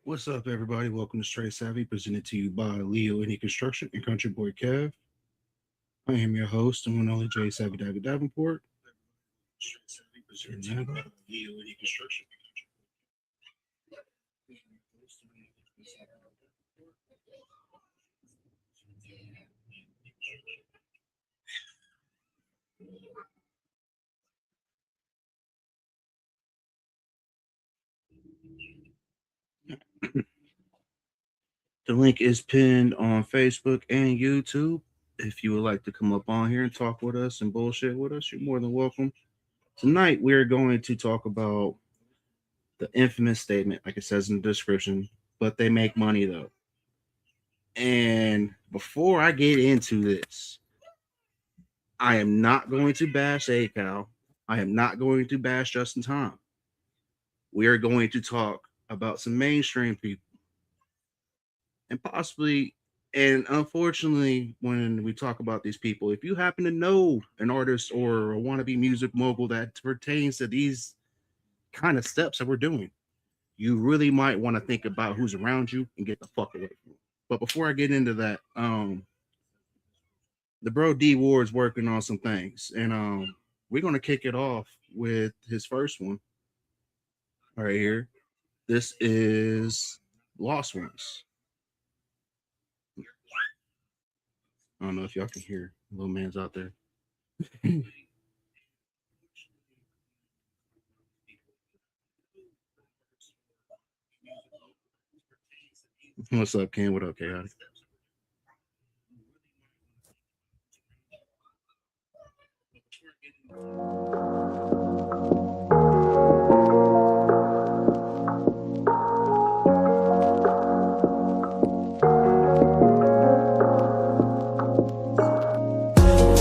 What's up, everybody? Welcome to Straight Savvy, presented to you by Leo Any Construction and Country Boy Kev. I am your host, and one and only J Savvy Davenport. And now, Leo Any Construction. The link is pinned on Facebook and YouTube. If you would like to come up on here and talk with us and bullshit with us, you're more than welcome. Tonight, we're going to talk about the infamous statement, like it says in the description, but they make money though. And before I get into this, I am not going to bash ACAL. I am not going to bash Justin Tom. We are going to talk about some mainstream people and possibly, and unfortunately, when we talk about these people, if you happen to know an artist or a wannabe music mogul that pertains to these kind of steps that we're doing, you really might want to think about who's around you and get the fuck away from them. But before I get into that, the bro D Ward's working on some things, and we're gonna kick it off with his first one right here. This is Lost Ones. I don't know if y'all can hear. Little man's out there. What's up, Ken? What up, Chaotic?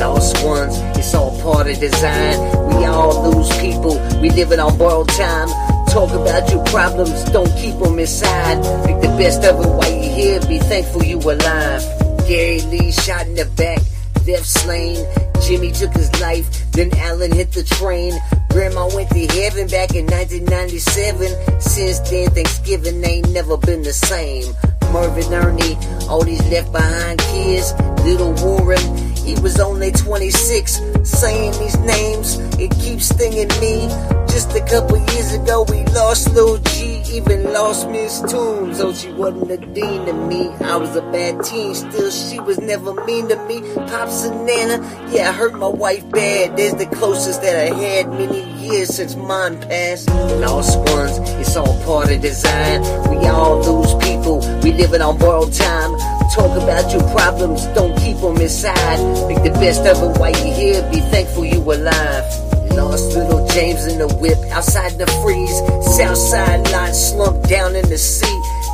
Lost ones, it's all part of design. We all lose people, we living on borrowed time. Talk about your problems, don't keep them inside. Make the best of it while you're here, be thankful you alive. Gary Lee shot in the back, death slain. Jimmy took his life, then Alan hit the train. Grandma went to heaven back in 1997. Since then, Thanksgiving ain't never been the same. Mervyn Ernie, all these left behind kids. Little Warren, he was only 26. Saying these names, it keeps stinging me. Just a couple years ago, we lost Lil G, even lost Miss Toombs. Oh, she wasn't a dean to me. I was a bad teen, still she was never mean to me. Pops and Nana, yeah, I hurt my wife bad. There's the closest that I had many years since mine passed. Lost ones, it's all part of design. We all lose people, we living on borrowed time. Talk about your problems, don't keep them inside. Make the best of it while you're here, be thankful you alive. Lost little James in the whip, outside in the freeze. Southside lot slumped down in the seat.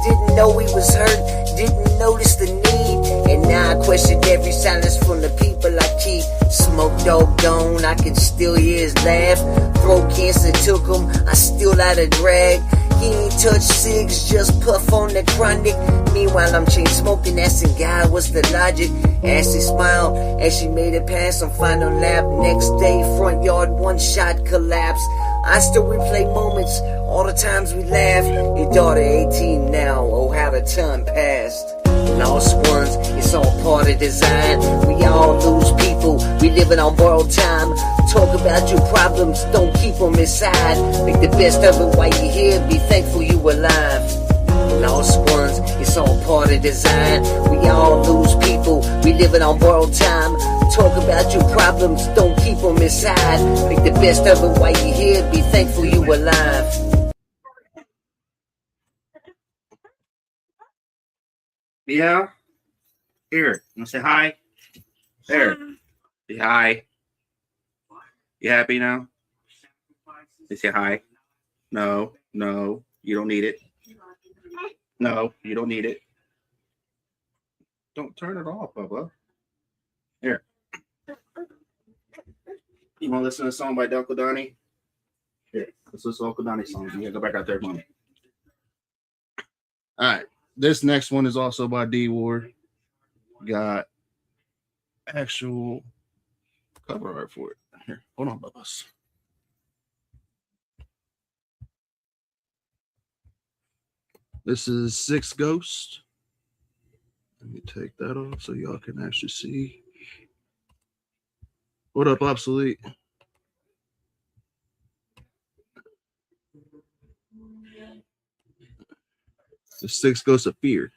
Didn't know he was hurt, didn't notice the need. And now I question every silence from the people I keep. Smoke dog gone, I can still hear his laugh. Throat cancer took him, I still out of drag. He ain't touch cigs, just puff on the chronic. Meanwhile, I'm chain smoking, asking God what's the logic. Ashley smiled as she made it past some final lap. Next day, front yard, one shot collapse. I still replay moments, all the times we laughed. Your daughter 18 now, oh how the time passed. Lost ones, it's all part of design. We all lose people, we living on borrowed time. Talk about your problems, don't keep them inside. Make the best of it while you're here, be thankful you alive. Lost ones, it's all part of design. We all lose people, we living on borrowed time. Talk about your problems, don't keep them inside. Make the best of it while you're here, be thankful you alive. Yeah. Here. You want to say hi? There. Say hi. You happy now? Say hi. No. You don't need it. No, you don't need it. Don't turn it off, Bubba. Here. You want to listen to a song by Delco Donnie? Here. Let's listen to Uncle Donnie's song. You gotta go back out there, mommy. All right. This next one is also by D Ward. Got actual cover art for it. Here, hold on, Bubba's. This is Six Ghost. Let me take that off so y'all can actually see. What up, Obsolete? The Six Ghosts of Fear.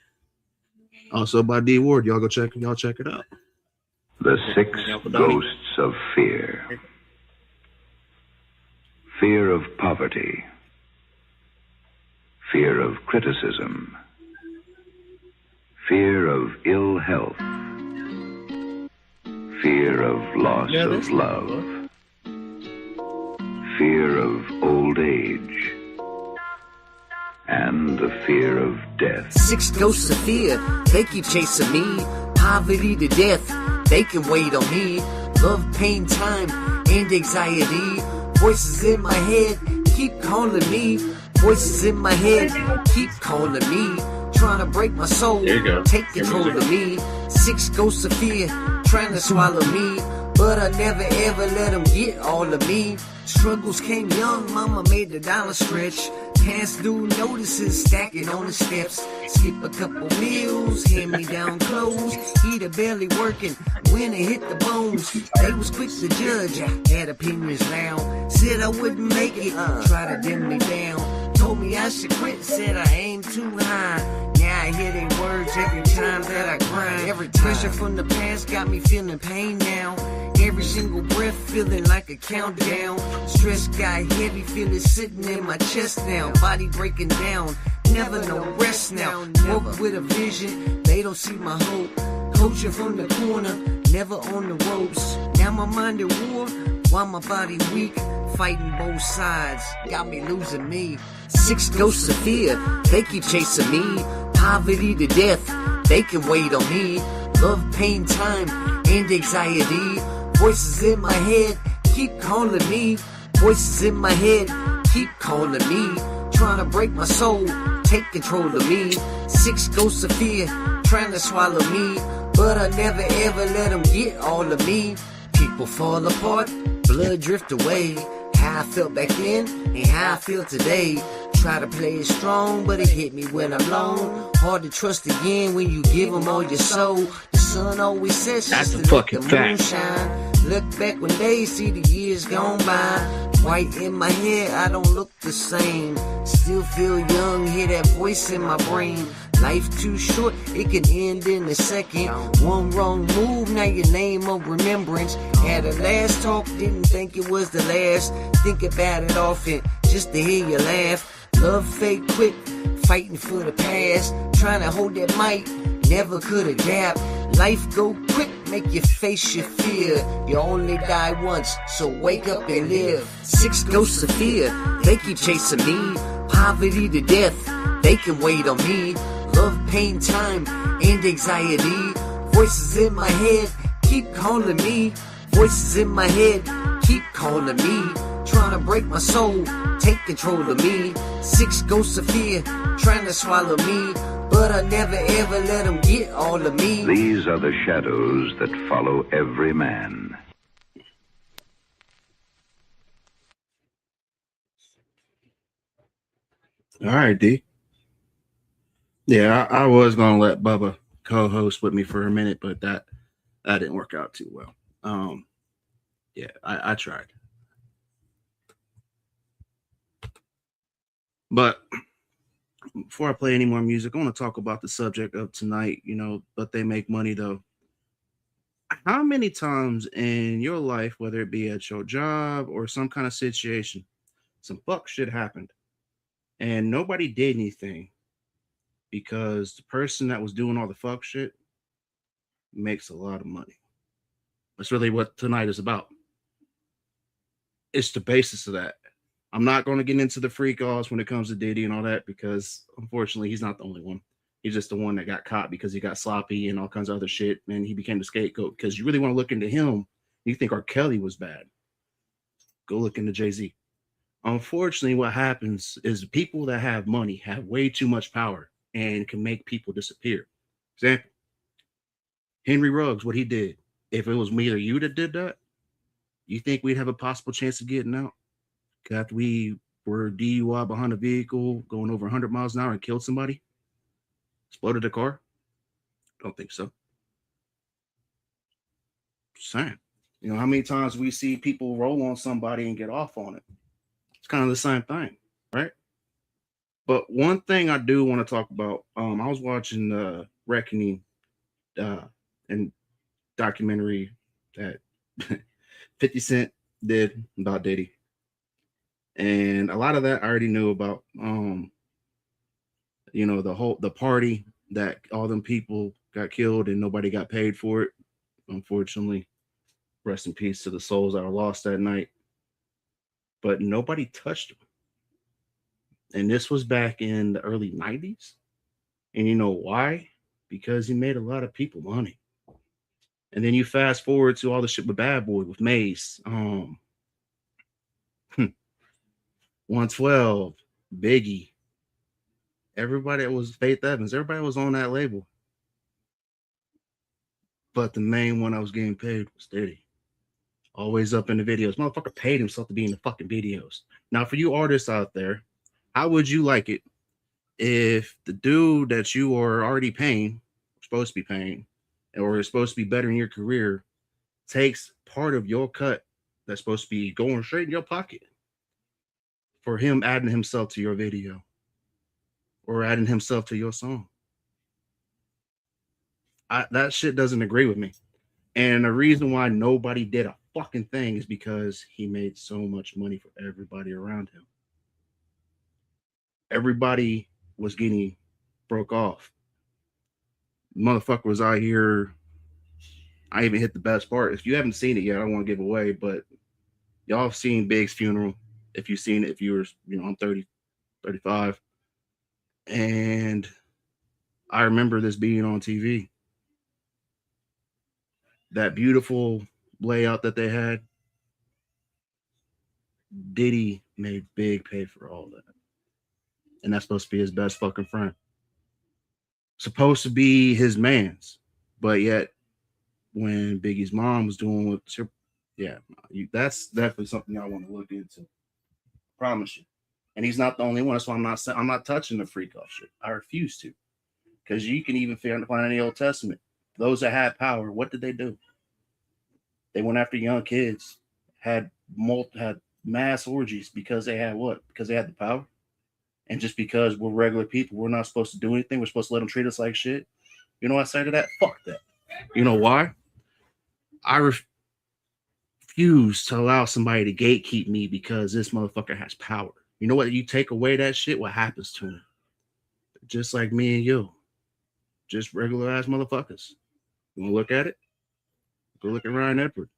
Also by D Ward. Y'all check it out. The Six Ghosts of Fear. Fear of poverty. Fear of criticism. Fear of ill health. Fear of loss of love. Fear of old age. And the fear of death. Six ghosts of fear, they keep chasing me. Poverty to death, they can wait on me. Love, pain, time, and anxiety. Voices in my head keep calling me. Voices in my head keep calling me. Trying to break my soul, take control of me. Six ghosts of fear, trying to swallow me. But I never ever let them get all of me. Struggles came young, mama made the dollar stretch. Past due notices stacking on the steps. Skip a couple meals, hand-me-down clothes. Heater barely working when it hit the bones. They was quick to judge, I had opinions now. Said I wouldn't make it, try to dim me down. Told me I should quit, said I aim too high. Now I hear their words every time that I grind. Every pressure from the past got me feeling pain now. Every single breath feeling like a countdown. Stress got heavy, feel it sitting in my chest now. Body breaking down, never no rest now. Woke with a vision, they don't see my hope. Coaching from the corner, never on the ropes. Now my mind at war, while my body weak. Fighting both sides, got me losing me. Six ghosts of fear, they keep chasing me. Poverty to death, they can wait on me. Love, pain, time, and anxiety. Voices in my head keep calling me. Voices in my head keep calling me. Trying to break my soul, take control of me. Six ghosts of fear, trying to swallow me. But I never ever let them get all of me. People fall apart, blood drift away. How I felt back then and how I feel today. Try to play it strong, but it hit me when I'm alone. Hard to trust again when you give them all your soul. The sun always sets that's just a to let fucking the fact. moon shine. Look back when they see the years gone by. White in my head, I don't look the same. Still feel young, hear that voice in my brain. Life too short, it can end in a second. One wrong move, now your name of remembrance. Had a last talk, didn't think it was the last. Think about it often, just to hear you laugh. Love fade quick, fighting for the past. Trying to hold that mic, never could adapt. Life go quick, make you face your fear. You only die once, so wake up and live. Six ghosts of fear, they keep chasing me. Poverty to death, they can wait on me. Love, pain, time, and anxiety. Voices in my head keep calling me. Voices in my head keep calling me. Trying to break my soul, take control of me. Six ghosts of fear, trying to swallow me. But I never ever let them get all of me. These are the shadows that follow every man. All right, D. Yeah, I was gonna let Bubba co-host with me for a minute, but that didn't work out too well. Yeah, I tried. But before I play any more music, I want to talk about the subject of tonight, but they make money though. How many times in your life, whether it be at your job or some kind of situation, some fuck shit happened and nobody did anything because the person that was doing all the fuck shit makes a lot of money? That's really what tonight is about. It's the basis of that. I'm not going to get into the freak offs when it comes to Diddy and all that because unfortunately he's not the only one. He's just the one that got caught because he got sloppy and all kinds of other shit, and he became the scapegoat. Because you really want to look into him, you think R. Kelly was bad. Go look into Jay-Z. Unfortunately, what happens is people that have money have way too much power and can make people disappear. Example, Henry Ruggs, what he did. If it was me or you that did that, you think we'd have a possible chance of getting out? After we were DUI behind a vehicle going over 100 miles an hour and killed somebody? Exploded the car? Don't think so. Just saying. You know, how many times we see people roll on somebody and get off on it? It's kind of the same thing, right? But one thing I do want to talk about, I was watching Reckoning and documentary that 50 Cent did about Diddy. And a lot of that I already knew about. You know, the party that all them people got killed and nobody got paid for it. Unfortunately, rest in peace to the souls that were lost that night. But nobody touched him. And this was back in the early 90s. And you know why? Because he made a lot of people money. And then you fast forward to all the shit with Bad Boy, with Mace, 112, Biggie. Everybody that was Faith Evans, everybody was on that label. But the main one I was getting paid was Diddy. Always up in the videos. Motherfucker paid himself to be in the fucking videos. Now, for you artists out there, how would you like it if the dude that you are already paying, supposed to be paying, or is supposed to be better in your career, takes part of your cut that's supposed to be going straight in your pocket for him adding himself to your video or adding himself to your song? That shit doesn't agree with me. And the reason why nobody did a fucking thing is because he made so much money for everybody around him. Everybody was getting broke off. Motherfucker was out here. I even hit the best part. If you haven't seen it yet, I don't want to give away, but y'all have seen Big's funeral. If you've seen it, if you were, you know, I'm 30, 35. And I remember this being on TV. That beautiful layout that they had. Diddy made Big pay for all that. And that's supposed to be his best fucking friend. Supposed to be his man's. But yet, when Biggie's mom was doing what her, that's definitely something I want to look into. Promise you. And he's not the only one. That's why I'm not touching the freak off shit. I refuse to. Because you can even find in the Old Testament. Those that had power, what did they do? They went after young kids, had mass orgies because they had what? Because they had the power. And just because we're regular people, we're not supposed to do anything. We're supposed to let them treat us like shit. You know what I say to that? Fuck that. You know why? I refuse to allow somebody to gatekeep me because this motherfucker has power. You know what? You take away that shit, what happens to him? Just like me and you. Just regular ass motherfuckers. You want to look at it? Go look at Ryan Edward.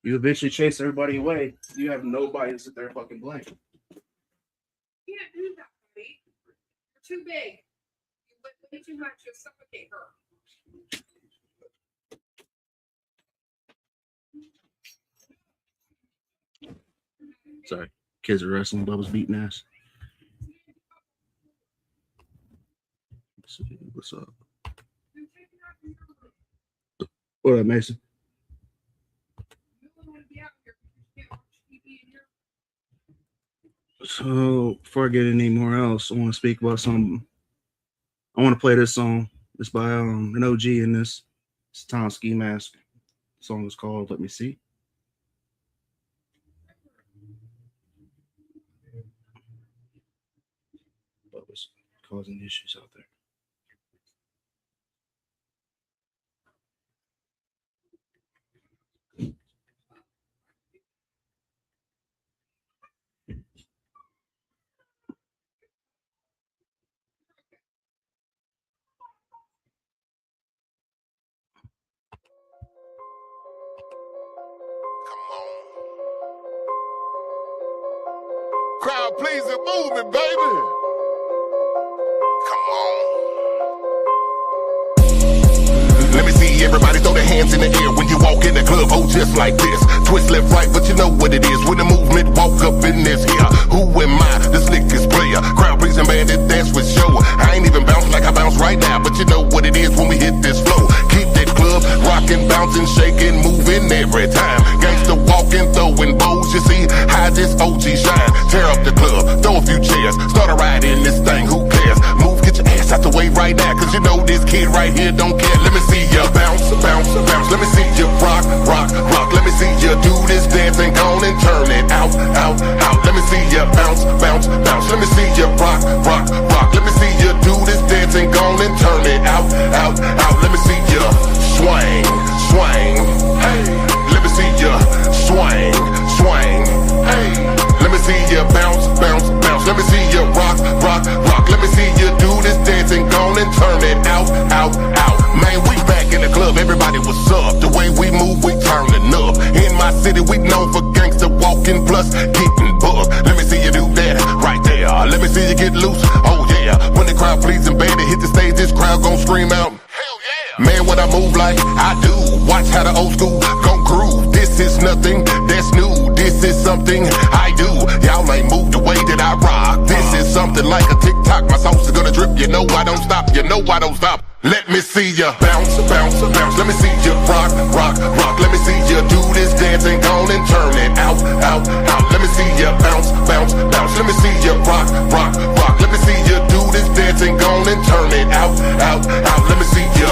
You eventually chase everybody away. You have nobody to sit there and fucking blame. You can't do that, buddy. You're too big. You lift way too much, you'll suffocate her. Sorry. Kids are wrestling. Bubba's beating ass. Let's see. What's up? What up, Mason? So before I get anymore else, I want to speak about something. I want to play this song. It's by an OG in this. It's Tom Ski Mask. The song is called Let Me See. But was causing issues out there. Crowd pleasing movement, baby. Come on. Let me see everybody throw their hands in the air when you walk in the club. Oh, just like this. Twist left, right, but you know what it is. When the movement walk up in this here. Who am I? The slickest player. Crowd pleasing bandit, that's for sure. I ain't even bounce like I bounce right now, but you know what it is when we hit this flow. Keep that club rocking, bouncing, shaking, moving every time. Gangsta walking, throwing bows, you see. this OG shine. Tear up the club, throw a few chairs, start a ride in this thing, who cares? Move, get your ass out the way right now, cause you know this kid right here don't care. Let me see you bounce, bounce, bounce. Let me see you rock, rock, rock. Let me see you do this dance and go on and turn it out, out, out. Let me see you bounce, bounce, bounce. Let me see you rock, rock, rock. Let me see you do this dance and go on and turn it out, out, out. Let me see you swing, swing, hey. Let me see you swing, swing, hey. Let me see you bounce, bounce, bounce. Let me see you rock, rock, rock. Let me see you do this dance and go on and turn it out, out, out. Man, we back in the club, everybody what's up? The way we move, we turning up. In my city, we known for gangster walking plus getting bugged. Let me see you do that right there. Let me see you get loose, oh yeah. When the crowd pleasing band and hit the stage, this crowd gon' scream out, hell yeah. Man, when I move like I do, watch how the old school gon' groove. This is nothing that's new, this is something I do. Y'all ain't moved the way that I rock. This is something like a TikTok. My sauce is gonna drip, you know I don't stop, you know I don't stop. Let me see you bounce, bounce, bounce. Let me see you rock, rock, rock. Let me see you do this dance and go on and turn it out, out, out. Let me see you bounce, bounce, bounce. Let me see you rock, rock, rock. Let me see you do this dance and go on and turn it out, out, out. Let me see you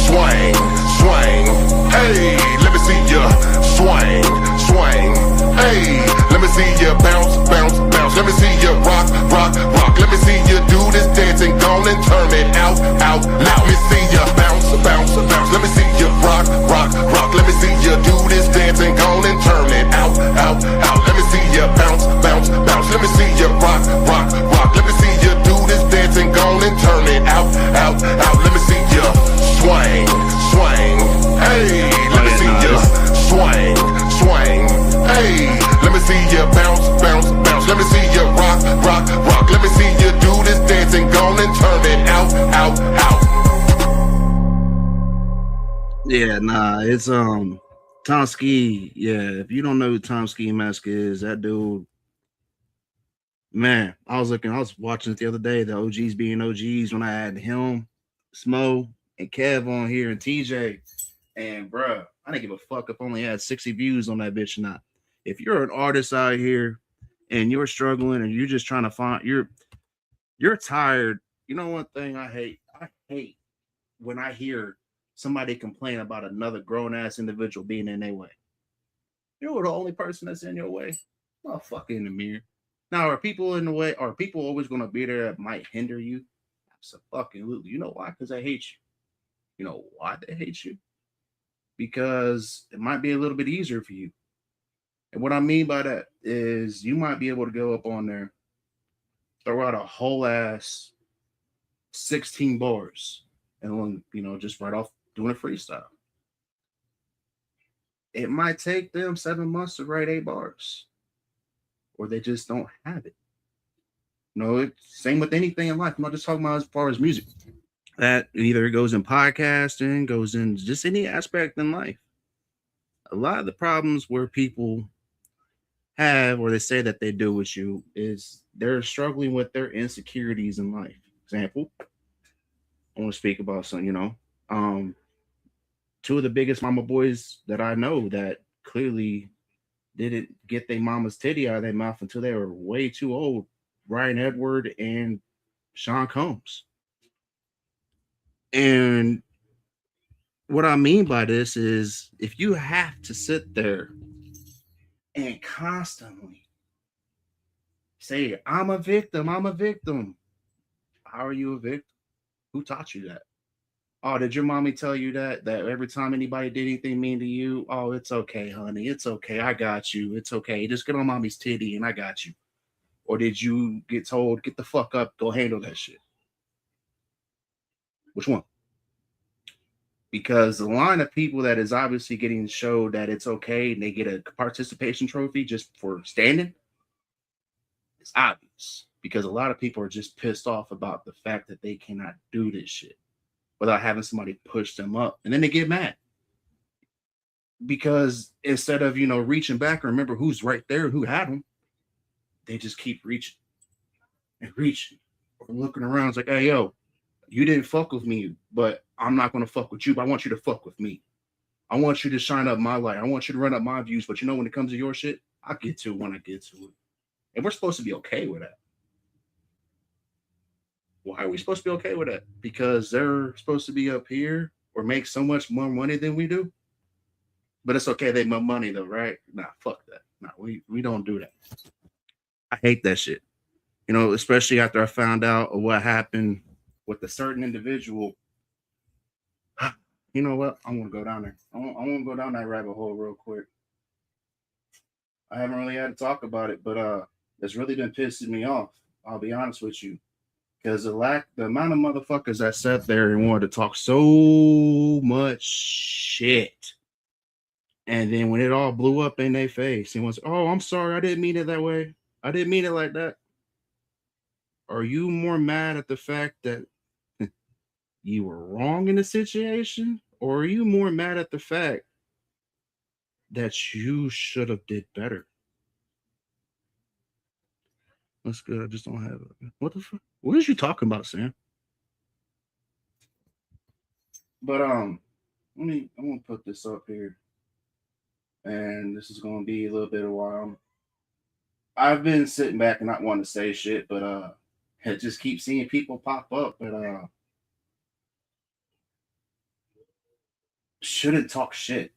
swing, swing, hey. Let me see you swing, swing, hey. Let me see you bounce, bounce, bounce. Let me see you rock, rock, rock. Let me see you do this dance and go on and turn it out, out, out. Let me see you bounce, bounce, bounce. Let me see you rock, rock, rock. Let me see you do this dance and go on and turn it out, out, out. Let me see you bounce, bounce, bounce. Let me see you rock, rock, rock. Let me see you do this dance and go on and turn it out, out, out. Let me see you swing, swing, hey. Let me see you swing, swing, hey. Let me see you bounce, bounce, bounce. Let me see you rock, rock, rock. Let me see you do this dance and go on and turn it out, out, out. Yeah, nah, it's Tom Ski. Yeah, if you don't know who Tom Ski Mask is, that dude, man, I was watching it the other day, the OGs being OGs when I had him, Smo, and Kev on here and TJ. And bruh, I didn't give a fuck if I only had 60 views on that bitch or not. If you're an artist out here and you're struggling and you're just trying to find you're tired. You know one thing I hate? I hate when I hear somebody complain about another grown ass individual being in their way. You're the only person that's in your way. Motherfucker in the mirror. Now, are people in the way? Are people always going to be there that might hinder you? Absolutely. You know why? Because they hate you. You know why they hate you? Because it might be a little bit easier for you. And what I mean by that is you might be able to go up on there, throw out a whole ass 16 bars, and just right off doing a freestyle. It might take them 7 months to write 8 bars, or they just don't have it. It's same with anything in life. I'm not just talking about as far as music. That either goes in podcasting, goes in just any aspect in life. A lot of the problems where people have, or they say that they do with you, is they're struggling with their insecurities in life. Example, I want to speak about some, two of the biggest mama boys that I know that clearly didn't get their mama's titty out of their mouth until they were way too old. Ryan Edward and Sean Combs. And what I mean by this is if you have to sit there and constantly say, I'm a victim, I'm a victim. How are you a victim? Who taught you that? Oh, did your mommy tell you that every time anybody did anything mean to you? Oh, it's okay, honey. It's okay. I got you. It's okay. Just get on mommy's titty and I got you. Or did you get told, get the fuck up, go handle that shit? Which one? Because the line of people that is obviously getting showed that it's okay and they get a participation trophy just for standing, it's obvious. Because a lot of people are just pissed off about the fact that they cannot do this shit without having somebody push them up. And then they get mad. Because instead of, reaching back and remember who's right there, who had them, they just keep reaching and reaching or looking around. It's like, hey, yo, you didn't fuck with me, but I'm not going to fuck with you, but I want you to fuck with me. I want you to shine up my light. I want you to run up my views, but when it comes to your shit, I'll get to it when I get to it. And we're supposed to be okay with that. Why are we supposed to be okay with that? Because they're supposed to be up here or make so much more money than we do. But it's okay, they make money though, right? Nah, fuck that. Nah, we don't do that. I hate that shit. You know, especially after I found out what happened with a certain individual. You know what? I want to go down there. I want to go down that rabbit hole real quick. I haven't really had to talk about it, but it's really been pissing me off. I'll be honest with you, because the amount of motherfuckers that sat there and wanted to talk so much shit, and then when it all blew up in their face, and was, oh, I'm sorry, I didn't mean it that way. I didn't mean it like that. Are you more mad at the fact that you were wrong in the situation, or are you more mad at the fact that you should have did better? That's good. I just don't have it. What the fuck? What is you talking about, Sam? But I'm gonna put this up here, and this is gonna be a little bit of a while. I've been sitting back and not wanting to say shit, but I just keep seeing people pop up, but shouldn't talk shit.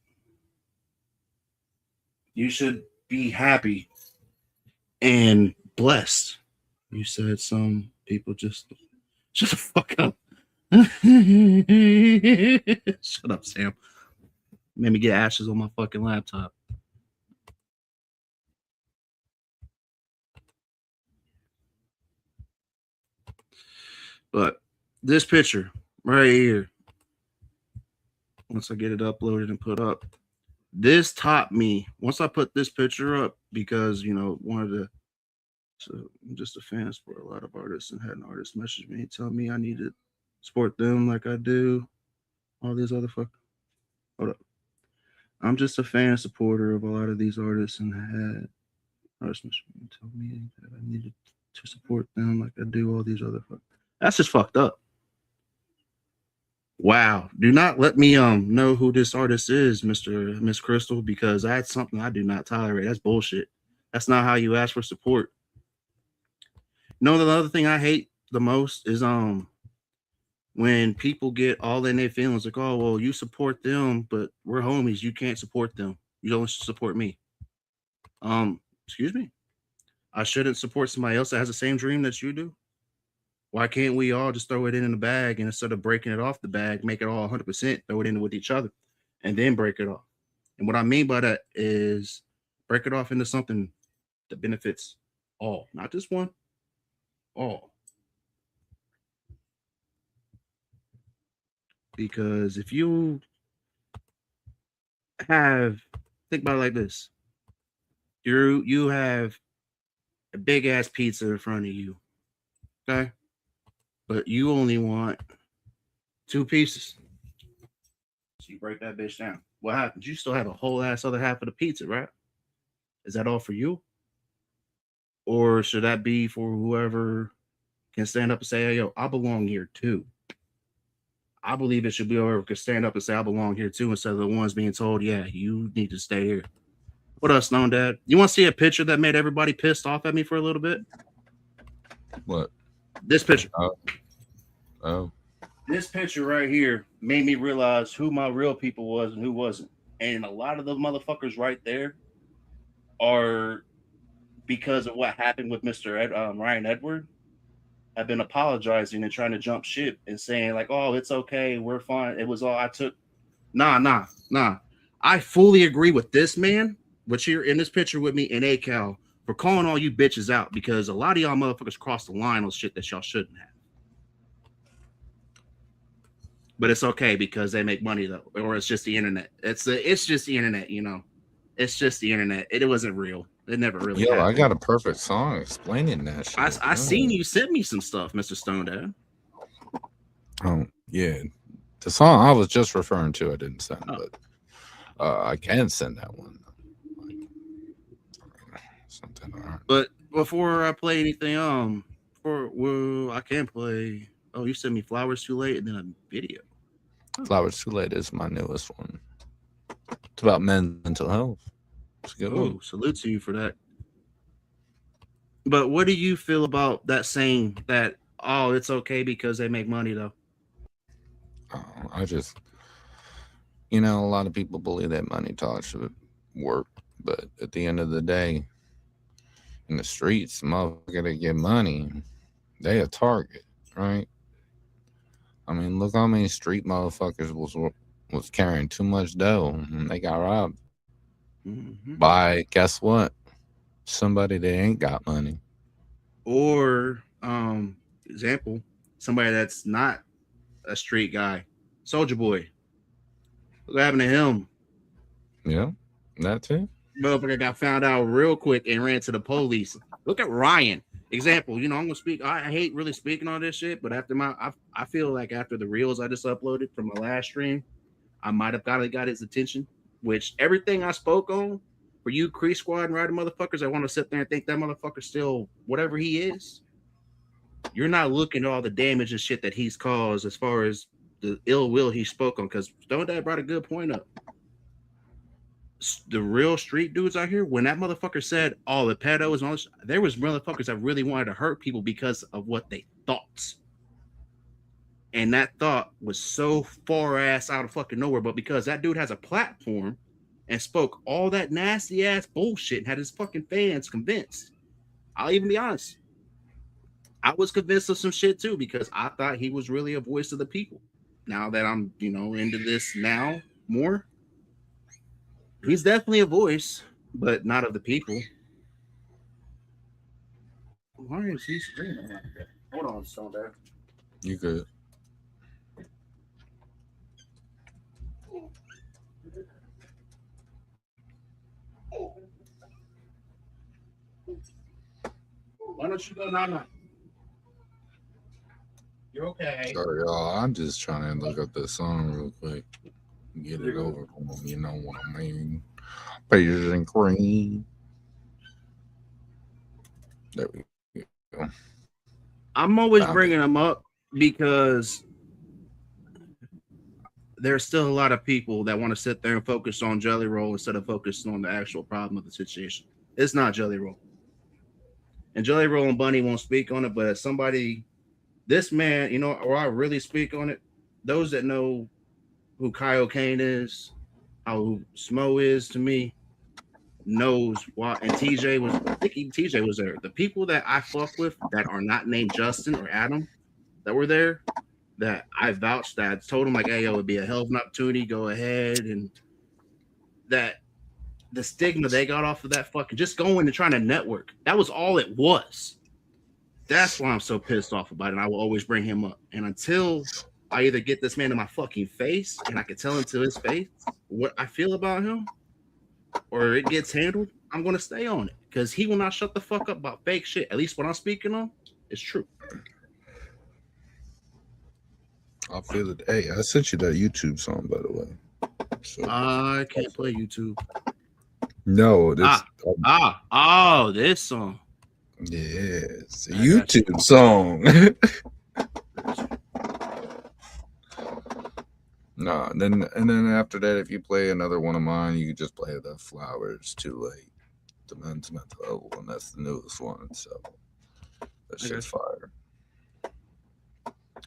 You should be happy and blessed. You said some people just shut the fuck up. Shut up, Sam. Made me get ashes on my fucking laptop. But this picture right here, once I get it uploaded and put up, this taught me, once I put this picture up, because, you know, so I'm just a fan for a lot of artists, and had an artist message me, tell me I need to support them like I do all these other fuck. Hold up. I'm just a fan supporter of a lot of these artists, and had artists message me, tell me that I needed to support them like I do all these other fuck. That's just fucked up. Wow. Do not let me know who this artist is, Miss Crystal, because that's something I do not tolerate. That's bullshit. That's not how you ask for support. You know, the other thing I hate the most is when people get all in their feelings, like, oh, well, you support them, but we're homies. You can't support them. You don't support me. Excuse me. I shouldn't support somebody else that has the same dream that you do. Why can't we all just throw it in the bag, and instead of breaking it off the bag, make it all 100%, throw it in with each other, and then break it off? And what I mean by that is break it off into something that benefits all, not just one, all. Because if you think about it like this, you have a big ass pizza in front of you, okay? But you only want 2 pieces. So you break that bitch down. What happens? You still have a whole ass other half of the pizza, right? Is that all for you? Or should that be for whoever can stand up and say, hey, yo, I belong here too? I believe it should be whoever can stand up and say, I belong here too, instead of the ones being told, yeah, you need to stay here. What else, Stone Dad? You want to see a picture that made everybody pissed off at me for a little bit? What? This picture. Oh. This picture right here made me realize who my real people was and who wasn't. And a lot of the motherfuckers right there are, because of what happened with Mr. Ryan Edward, have been apologizing and trying to jump ship and saying like, oh, it's okay, we're fine. It was all I took. Nah. I fully agree with this man, which you're in this picture with me, and ACAL, for calling all you bitches out, because a lot of y'all motherfuckers crossed the line on shit that y'all shouldn't have. But it's okay because they make money though, or it's just the internet. It's just the internet, you know. It's just the internet. It wasn't real. It never really. Yo, happened. I got a perfect song explaining that shit. I seen you sent me some stuff, Mr. Stone Dad. Oh yeah, the song I was just referring to, I didn't send, but I can send that one. Something. Right. But before I play anything, I can play. Oh, you sent me Flowers Too Late and then a video. Flowers Too Late is my newest one. It's about men's mental health. It's a good one. Salute to you for that. But what do you feel about that saying that, oh, it's okay because they make money though? I just, a lot of people believe that money talks should work, but at the end of the day, in the streets, motherfucker that get money, they a target, right? I mean, look how many street motherfuckers was carrying too much dough and they got robbed Hmm. by, guess what? Somebody that ain't got money. Or example, somebody that's not a street guy, Soldier Boy. What happened to him? Yeah, that too. Motherfucker got found out real quick and ran to the police. Look at Ryan. Example, I'm gonna speak. I hate really speaking on this shit, but after I feel like after the reels I just uploaded from my last stream, I might have got his attention. Which everything I spoke on for you, Cree Squad and Rider motherfuckers, I want to sit there and think that motherfucker still whatever he is. You're not looking at all the damage and shit that he's caused as far as the ill will he spoke on. Because Stone Dad brought a good point up. The real street dudes out here, when that motherfucker said all the pedos and all this, there was motherfuckers that really wanted to hurt people because of what they thought. And that thought was so far ass out of fucking nowhere. But because that dude has a platform and spoke all that nasty ass bullshit and had his fucking fans convinced. I'll even be honest. I was convinced of some shit too because I thought he was really a voice of the people. Now that I'm, into this now more, he's definitely a voice, but not of the people. Why is he screaming like that? Hold on, Stone Dad. You could. Why don't you go now? You're okay. Sorry, y'all. I'm just trying to look up this song real quick. Get it over with. You know what I mean? Pages and cream. There we go. I'm always Found it. bringing them up because there's still a lot of people that want to sit there and focus on Jelly Roll instead of focusing on the actual problem of the situation. It's not Jelly Roll. And Jelly Roll and Bunny won't speak on it, but as somebody, this man, or I really speak on it, those that know who Kyle Kane is, how Smo is to me, knows why. And TJ was, I think TJ was there. The people that I fuck with that are not named Justin or Adam that were there, that I vouched, that I told him like, hey, yo, it'd be a hell of an opportunity. Go ahead. And that the stigma they got off of that fucking just going and trying to network. That was all it was. That's why I'm so pissed off about it. And I will always bring him up. And until I either get this man in my fucking face and I can tell him to his face what I feel about him, or it gets handled, I'm going to stay on it because he will not shut the fuck up about fake shit. At least what I'm speaking on is true. I feel it. Hey, I sent you that YouTube song, by the way. So I can't play YouTube. no, this This song. yeah, it's a YouTube song. No, and then after that, if you play another one of mine, you can just play the Flowers Too Late, the Men's Mental Health one. That's the newest one, so that shit's fire.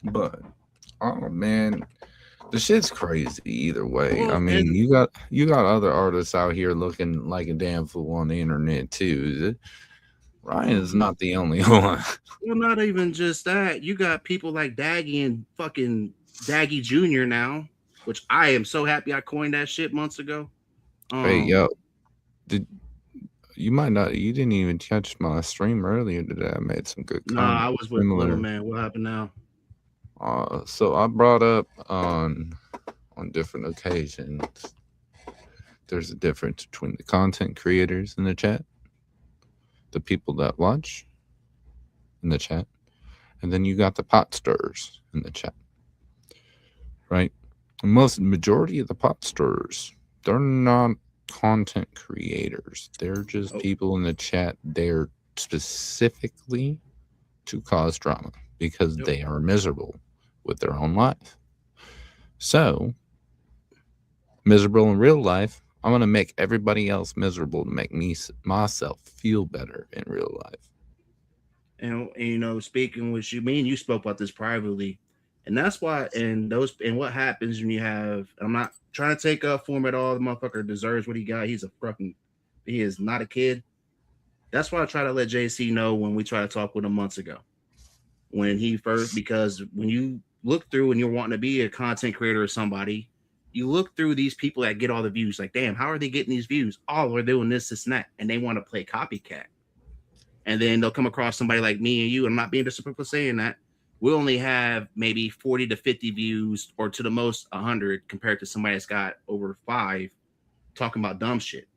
But oh man, the shit's crazy either way. Well, I mean, you got other artists out here looking like a damn fool on the internet too. Ryan's not the only one. Well, not even just that. You got people like Daggy and fucking Daggy Jr. now, which I am so happy I coined that shit months ago. Hey, yo, you didn't even catch my stream earlier today. I made some good comments. Nah, I was with Little Man. What happened now? So I brought up on different occasions, there's a difference between the content creators in the chat, the people that watch in the chat, and then you got the pot stirrers in the chat, right? Majority of the pot stirrers, they're not content creators. They're just people in the chat there specifically to cause drama because they are miserable with their own life. So, miserable in real life, I'm going to make everybody else miserable to make myself feel better in real life. And you know, speaking with you, me and you spoke about this privately, and that's why. And what happens when you have? I'm not trying to take up for him at all. The motherfucker deserves what he got. He's a fucking. He is not a kid. That's why I try to let JC know when we try to talk with him months ago when he first, because when you look through and you're wanting to be a content creator or somebody, you look through these people that get all the views. Like, damn, how are they getting these views? Oh, they're doing this and that, and they want to play copycat. And then they'll come across somebody like me and you. I'm not being disrespectful saying that. We only have maybe 40 to 50 views, or to the most 100, compared to somebody that's got over 5 talking about dumb shit.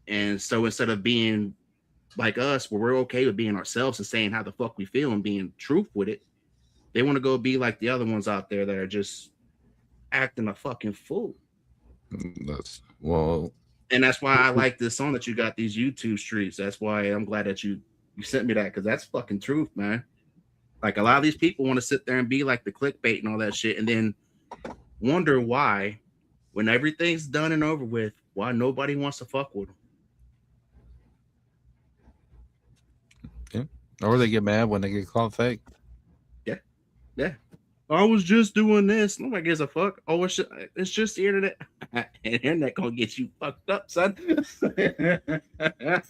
And so instead of being like us, where we're okay with being ourselves and saying how the fuck we feel and being truth with it, they want to go be like the other ones out there that are just acting a fucking fool. That's well. And that's why I like this song that you got, these YouTube streets. That's why I'm glad that you sent me that, because that's fucking truth, man. Like, a lot of these people want to sit there and be like the clickbait and all that shit, and then wonder why, when everything's done and over with, why nobody wants to fuck with them. Yeah. Or they get mad when they get called fake. Yeah, yeah. I was just doing this. Nobody gives a fuck. Oh, it's just the internet. And the internet gonna get you fucked up, son.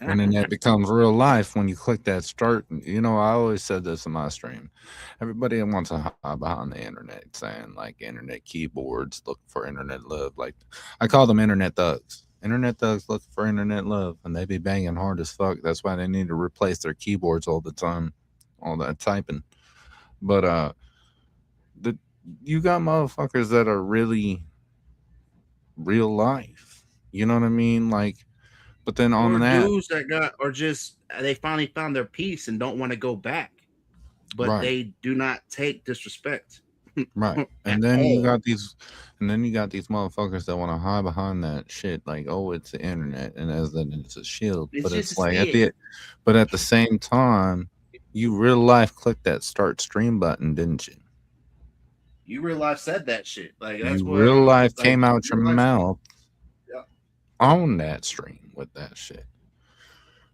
Internet becomes real life when you click that start. You know, I always said this in my stream. Everybody wants to hide behind the internet, saying like internet keyboards, look for internet love. Like, I call them internet thugs. Internet thugs look for internet love, and they be banging hard as fuck. That's why they need to replace their keyboards all the time, all that typing. But the you got motherfuckers that are really real life. You know what I mean? Like, but then on Or that, dudes that got, or just they finally found their peace and don't want to go back, but right, they do not take disrespect right, at and then you all. got these, and then you got these motherfuckers that want to hide behind that shit, like, oh, it's the internet, and as that it's a shield. It's But just it's a like skit. but at the same time, you real life clicked that start stream button, didn't you? You real life said that shit. Like, that's You what real life like came out your real life. mouth Yeah. on that stream with that shit.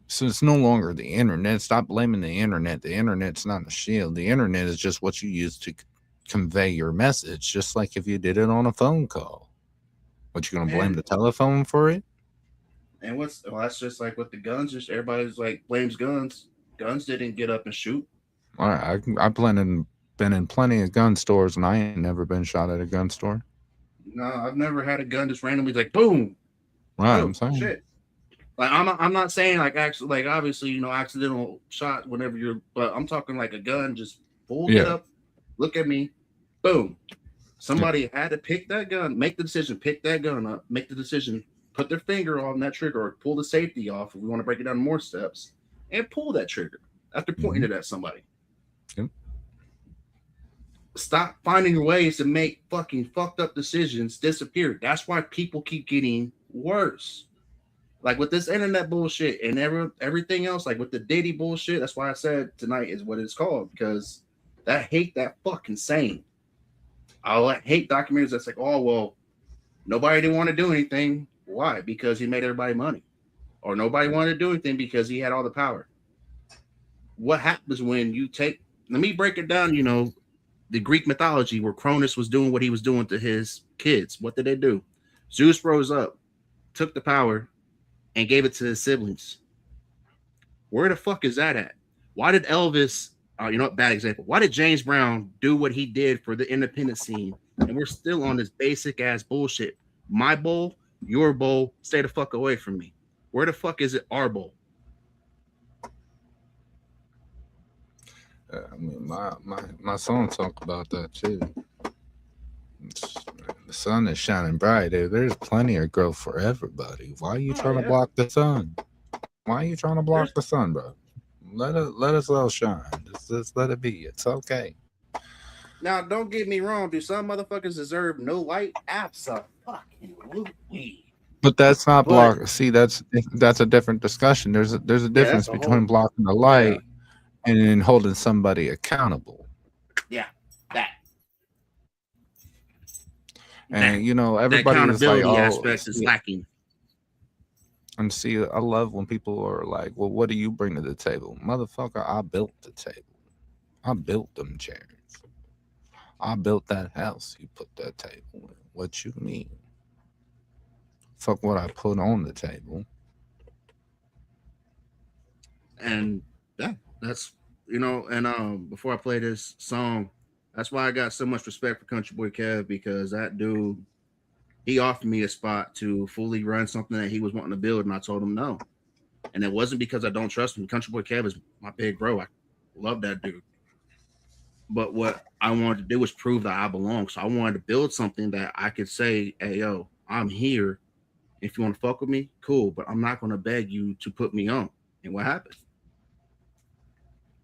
So it's no longer the internet. Stop blaming the internet. The internet's not a shield. The internet is just what you use to convey your message, just like if you did it on a phone call. What, you gonna blame And the telephone for it? that's just like with the guns. Just everybody's like blames guns. Guns didn't get up and shoot. All right, been in plenty of gun stores, and I ain't never been shot at a gun store. No, I've never had a gun just randomly like boom. Right, Oh I'm saying. shit. Like, I'm not saying like actually, like, obviously, accidental shot whenever you're, but I'm talking like a gun just full get Yeah, up, look at me, boom. yeah. Somebody had to pick that gun, make the decision, pick that gun up, make the decision, put their finger on that trigger, or pull the safety off if we want to break it down more steps, and pull that trigger after pointing Hmm. it at somebody. Yep. Stop finding ways to make fucking fucked up decisions disappear. That's why people keep getting worse. Like with this internet bullshit and everything else, like with the Diddy bullshit. That's why I said tonight is what it's called, because that hate, that fucking saying. I hate documentaries that's like, oh well, nobody didn't want to do anything. Why? Because he made everybody money, or nobody wanted to do anything because he had all the power. What happens when you take? Let me break it down. The Greek mythology where Cronus was doing what he was doing to his kids. What did they do? Zeus rose up, took the power, and gave it to his siblings. Where the fuck is that at? Why did Elvis, bad example. Why did James Brown do what he did for the independent scene? And we're still on this basic ass bullshit. My bowl, your bowl, stay the fuck away from me. Where the fuck is it our bowl? I mean, my song talk about that too. It's, the sun is shining bright. There's plenty of growth for everybody. Why are you Oh trying to yeah. block the sun? Why are you trying to block There's the sun, bro? Let us all shine. Just let it be. It's okay. Now don't get me wrong, do some motherfuckers deserve no light? Absolutely. But that's not But block. See, that's a different discussion. There's a yeah, difference that's a between whole blocking the yeah, light and then holding somebody accountable. yeah, that that And you know, the everybody is like, accountability "Oh, aspect is see, lacking. And see, I love when people are like, well, what do you bring to the table? Motherfucker, I built the table. I built them chairs. I built that house you put that table in. What you mean? Fuck what I put on the table. And yeah, that's and before I play this song, that's why I got so much respect for Country Boy Kev, because that dude, he offered me a spot to fully run something that he was wanting to build, and I told him no. And it wasn't because I don't trust him. Country Boy Kev is my big bro. I love that dude. But what I wanted to do was prove that I belong. So I wanted to build something that I could say, hey, yo, I'm here. If you want to fuck with me, cool. But I'm not going to beg you to put me on. And what happened?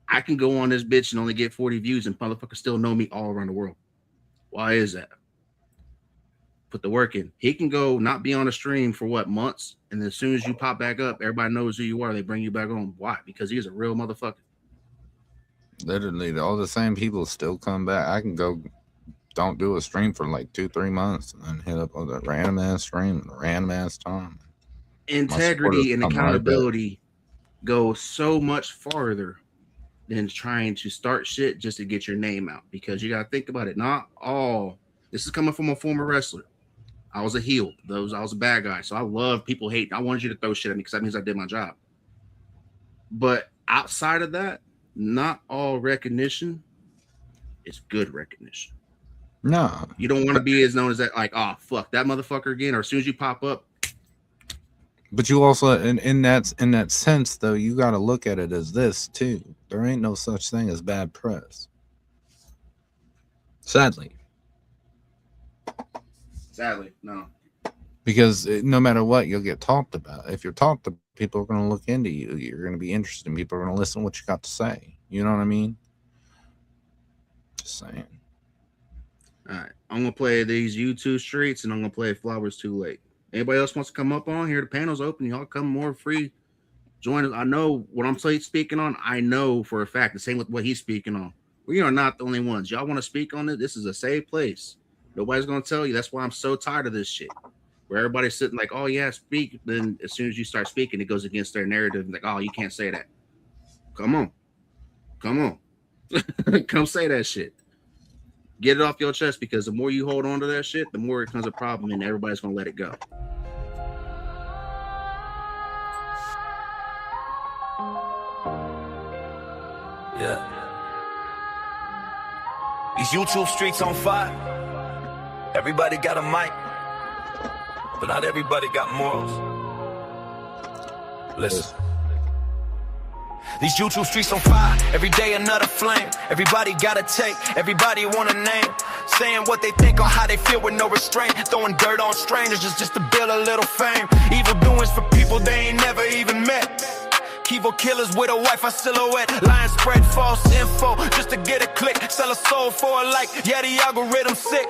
I can go on this bitch and only get 40 views and motherfuckers still know me all around the world. Why is that? Put the work in. He can go not be on a stream for what, months? And as soon as you pop back up, everybody knows who you are. They bring you back on. Why? Because he's a real motherfucker. Literally, all the same people still come back. I can go, don't do a stream for like 2-3 months, and then hit up on a random ass stream and a random ass time. Integrity and accountability go so much farther than trying to start shit just to get your name out. Because you got to think about it. Not all. This is coming from a former wrestler. I was a heel. I was a bad guy. So I love people hating. I wanted you to throw shit at me because that means I did my job. But outside of that, not all recognition is good recognition. No. You don't want to be as known as that, like, oh, fuck, that motherfucker again. Or as soon as you pop up. But you also, in that sense, though, you got to look at it as this, too. There ain't no such thing as bad press. Sadly, no. Because no matter what, you'll get talked about. If you're talked to, people are going to look into you. You're going to be interested, and people are going to listen to what you got to say. You know what I mean? Just saying. All right. I'm going to play these YouTube streets, and I'm going to play Flowers Too Late. Anybody else wants to come up on here? The panel's open. Y'all come more free. Join us. I know what I'm speaking on. I know for a fact the same with what he's speaking on. We are not the only ones. Y'all want to speak on it? This is a safe place. Nobody's going to tell you. That's why I'm so tired of this shit. Where everybody's sitting like, oh, yeah, speak. Then as soon as you start speaking, it goes against their narrative. Like, oh, you can't say that. Come on. Come say that shit. Get it off your chest, because the more you hold on to that shit, the more it becomes a problem, and everybody's going to let it go. Yeah. These YouTube streets on fire. Everybody got a mic, but not everybody got morals. Listen. These YouTube streets on fire. Every day another flame. Everybody got a take. Everybody want a name. Saying what they think on how they feel with no restraint. Throwing dirt on strangers just to build a little fame. Evil doings for people they ain't never even met. Evil killers with a wife, a silhouette. Lions spread false info just to get a click. Sell a soul for a like. Yeah, the algorithm's sick.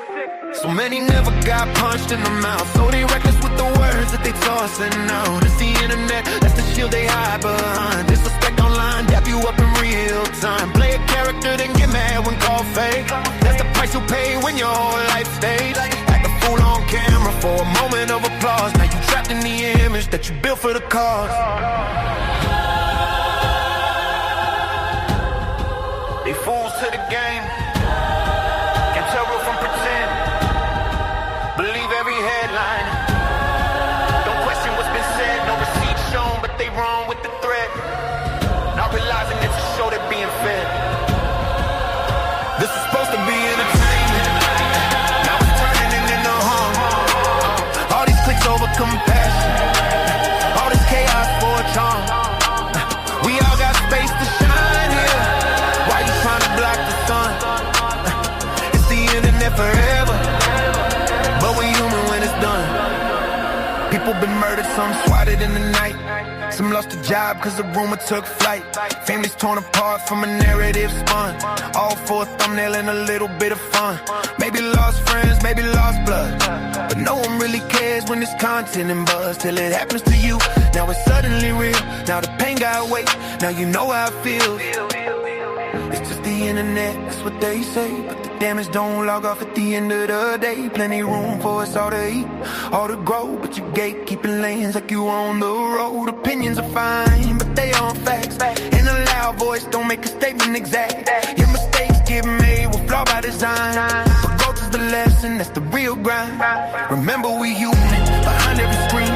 So many never got punched in the mouth. So they reckless with the words that they tossing out. It's the internet, that's the shield they hide behind. Disrespect online, dap you up in real time. Play a character, then get mad when called fake. That's the price you pay when your whole life stays. Act a fool on camera for a moment of applause. Now you trapped in the image that you built for the cause. They fools to the game. Can't tell real from pretend. Believe every headline. Don't question what's been said. No receipt shown, but they wrong with the threat. Not realizing it's a show they're being fed. This is supposed to be entertainment. Now it's turning into harm. All these clicks over compassion. All this chaos for a charm. We all got space to shine here. Why you trying to block the sun? It's the internet forever, but we human when it's done. People been murdered, some swatted in the night. Some lost a job cause the rumor took flight. Families torn apart from a narrative spun. All for a thumbnail and a little bit of fun. Maybe lost friends, maybe lost blood, but no one really cares when it's content and buzz. Till it happens to you, now it's suddenly real. Now the pain got weight, now you know how I feel. It's just the internet, that's what they say. But the damage don't log off at the end of the day. Plenty room for us all to eat, all to grow. But you gatekeeping lanes like you on the road. Opinions are fine, but they aren't facts. And a loud voice don't make a statement exact. Your mistakes get made with flaw by design. But growth is the lesson, that's the real grind. Remember we human, behind every screen.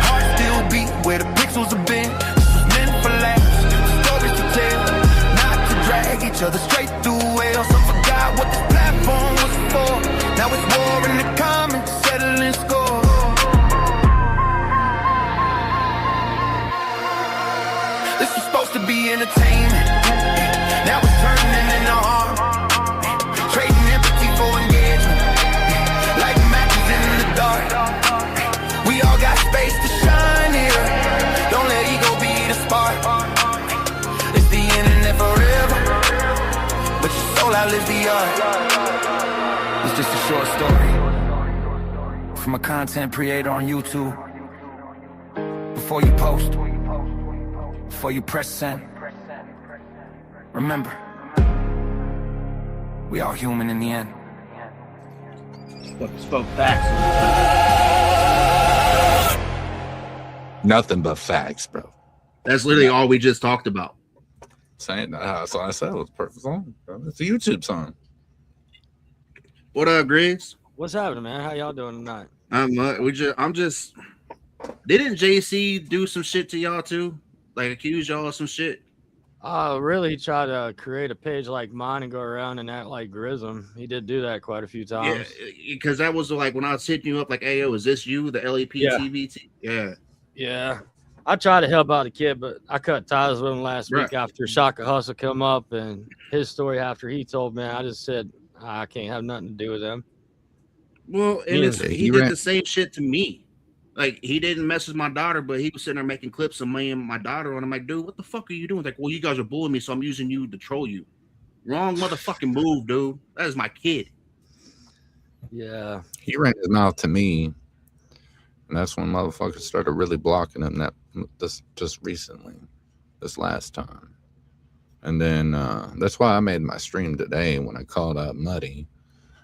Heart still beat where the pixels have been. This was meant for laughs, stories to tell. Drag each other straight through hell. Some forgot what this platform was for. Now it's war in the comments, settling score. This was supposed to be entertainment. Now it's turning into harm. Trading empathy for engagement. Like matches in the dark. We all got space to shine here. Don't let ego be the spark. It's the internet forever, but your soul outlives the art. It's just a short story from a content creator on YouTube. Before you post, before you press send, remember, we all human in the end. Spoke facts. Nothing but facts, bro. That's literally all we just talked about. Saying that's what I said. It was a perfect song, bro. It's a YouTube song. What up, Griggs? What's happening, man? How y'all doing tonight? I'm just. Didn't JC do some shit to y'all too? Like accuse y'all of some shit? Really try to create a page like mine and go around and act like Grism. He did do that quite a few times. Yeah, because that was like when I was hitting you up, like, "Hey, yo, is this you, the LAP Yeah. TVT?" Yeah. Yeah. I tried to help out the kid, but I cut ties with him last Right. week after Shaka Hustle come up and his story after he told me. I just said, I can't have nothing to do with him. Well, and Yeah. he did the same shit to me. Like, he didn't mess with my daughter, but he was sitting there making clips of me and my daughter, and I'm like, dude, what the fuck are you doing? Like, well, you guys are bullying me, so I'm using you to troll you. Wrong motherfucking move, dude. That is my kid. Yeah. He ran his mouth to me, and that's when motherfuckers started really blocking him. This just recently, this last time, and then that's why I made my stream today when I called out Muddy,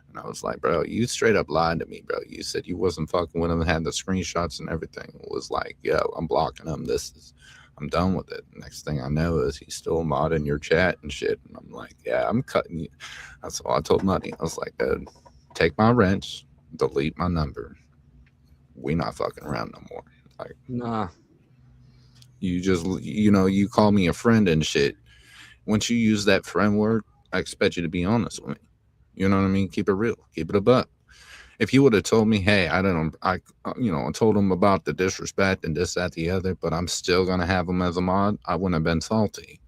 and I was like, bro, you straight up lied to me, bro. You said you wasn't fucking with him and had the screenshots and everything. It was like, yeah, I'm blocking him. I'm done with it. Next thing I know is he's still modding your chat and shit, and I'm like, yeah, I'm cutting you. That's all I told Muddy. I was like, dude, take my wrench, delete my number. We not fucking around no more. Like, Nah. you just, you call me a friend and shit. Once you use that friend word, I expect you to be honest with me. You know what I mean? Keep it real. Keep it a buck. If you would have told me, hey, I told him about the disrespect and this, that, the other, but I'm still going to have him as a mod, I wouldn't have been salty.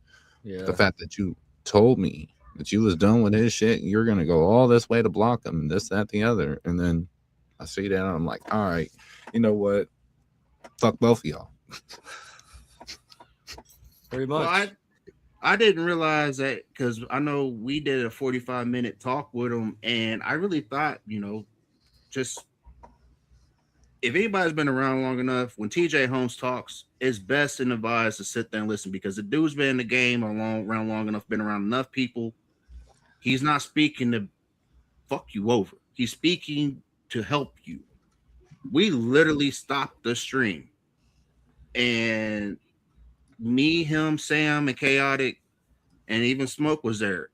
Yeah. The fact that you told me that you was done with his shit, you're going to go all this way to block him, this, that, the other. And then I see that, and I'm like, all right, you know what? Fuck both of y'all. Pretty much. Well, I didn't realize that because I know we did a 45-minute talk with him, and I really thought, just if anybody's been around long enough, when TJ Holmes talks, it's best and advised to sit there and listen because the dude's been in the game around long enough, been around enough people. He's not speaking to fuck you over. He's speaking to help you. We literally stopped the stream, and me, him, Sam, and Chaotic, and even Smoke was there.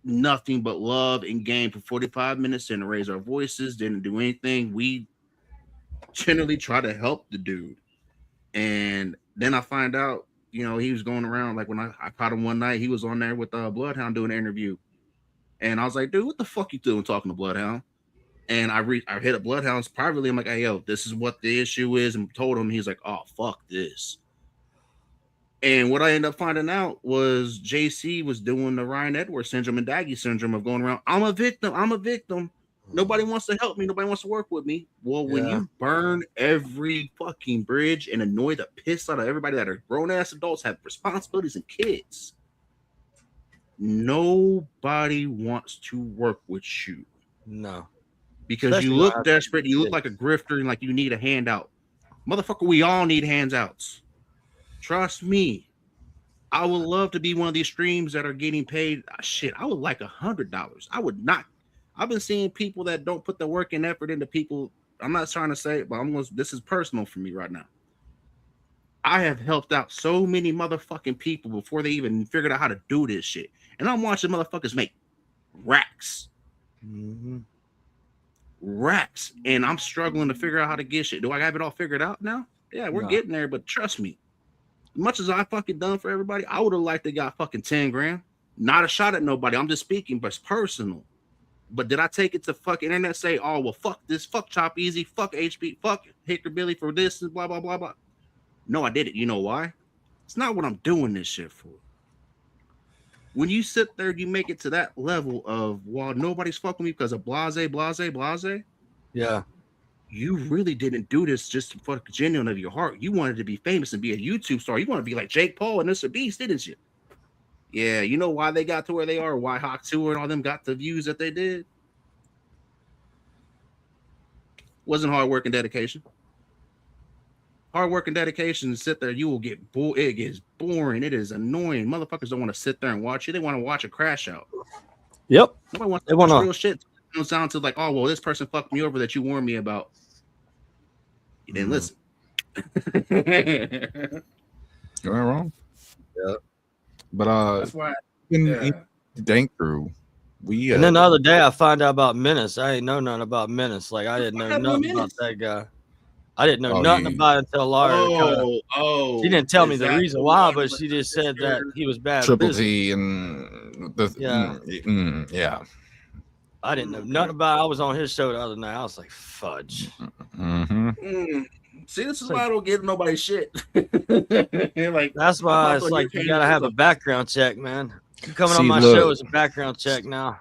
Nothing but love and game for 45 minutes. Didn't raise our voices, didn't do anything. We generally try to help the dude. And then I find out, he was going around, like when I caught him one night, he was on there with Bloodhound doing an interview. And I was like, dude, what the fuck you doing talking to Bloodhound? And I hit up Bloodhounds privately. I'm like, hey, yo, this is what the issue is. And told him, he's like, oh, fuck this. And what I ended up finding out was JC was doing the Ryan Edwards syndrome and Daggy syndrome of going around, I'm a victim. Nobody wants to help me. Nobody wants to work with me. Well, when you burn every fucking bridge and annoy the piss out of everybody that are grown-ass adults, have responsibilities and kids, nobody wants to work with you. No. Because Especially you look desperate. You look like a grifter and like you need a handout. Motherfucker, we all need handouts. Trust me. I would love to be one of these streams that are getting paid. Shit, I would like $100. I would not. I've been seeing people that don't put the work and effort into people. I'm not trying to say it, but this is personal for me right now. I have helped out so many motherfucking people before they even figured out how to do this shit. And I'm watching motherfuckers make racks. Mm-hmm. Racks. And I'm struggling to figure out how to get shit. Do I have it all figured out now? Yeah, we're getting there, but trust me. Much as I fucking done for everybody, I would have liked to got fucking 10 grand. Not a shot at nobody. I'm just speaking, but it's personal. But did I take it to fucking internet say, oh, well, fuck this, fuck Chop Easy, fuck HB, fuck Hickory Billy for this and blah, blah, blah, blah. No, I didn't. You know why? It's not what I'm doing this shit for. When you sit there, you make it to that level of, well, nobody's fucking me because of blase. Yeah. You really didn't do this just for the genuine of your heart. You wanted to be famous and be a YouTube star. You want to be like Jake Paul and Mr. Beast, didn't you? Yeah, you know why they got to where they are, why Hawk 2 and all them got the views that they did? Wasn't hard work and dedication. Hard work and dedication, sit there, you will get bored. It gets boring. It is annoying. Motherfuckers don't want to sit there and watch you. They want to watch a crash out. Yep. Nobody wants to watch real shit. It comes down to like, oh, well, this person fucked me over that you warned me about. You didn't listen. You're not wrong. Yeah. But that's why in Dank Crew, we and then the other day I found out about Menace. I ain't know nothing about Menace. Like I didn't know nothing about that guy. I didn't know nothing about it until Laura. She didn't tell me the reason why, but she just said that he was bad. Triple T and yeah. I didn't know nothing about it. I was on his show the other night. I was like, fudge. See, this is why I don't give nobody shit. Like that's why it's like you gotta have a background check, man. You coming on my show is a background check now.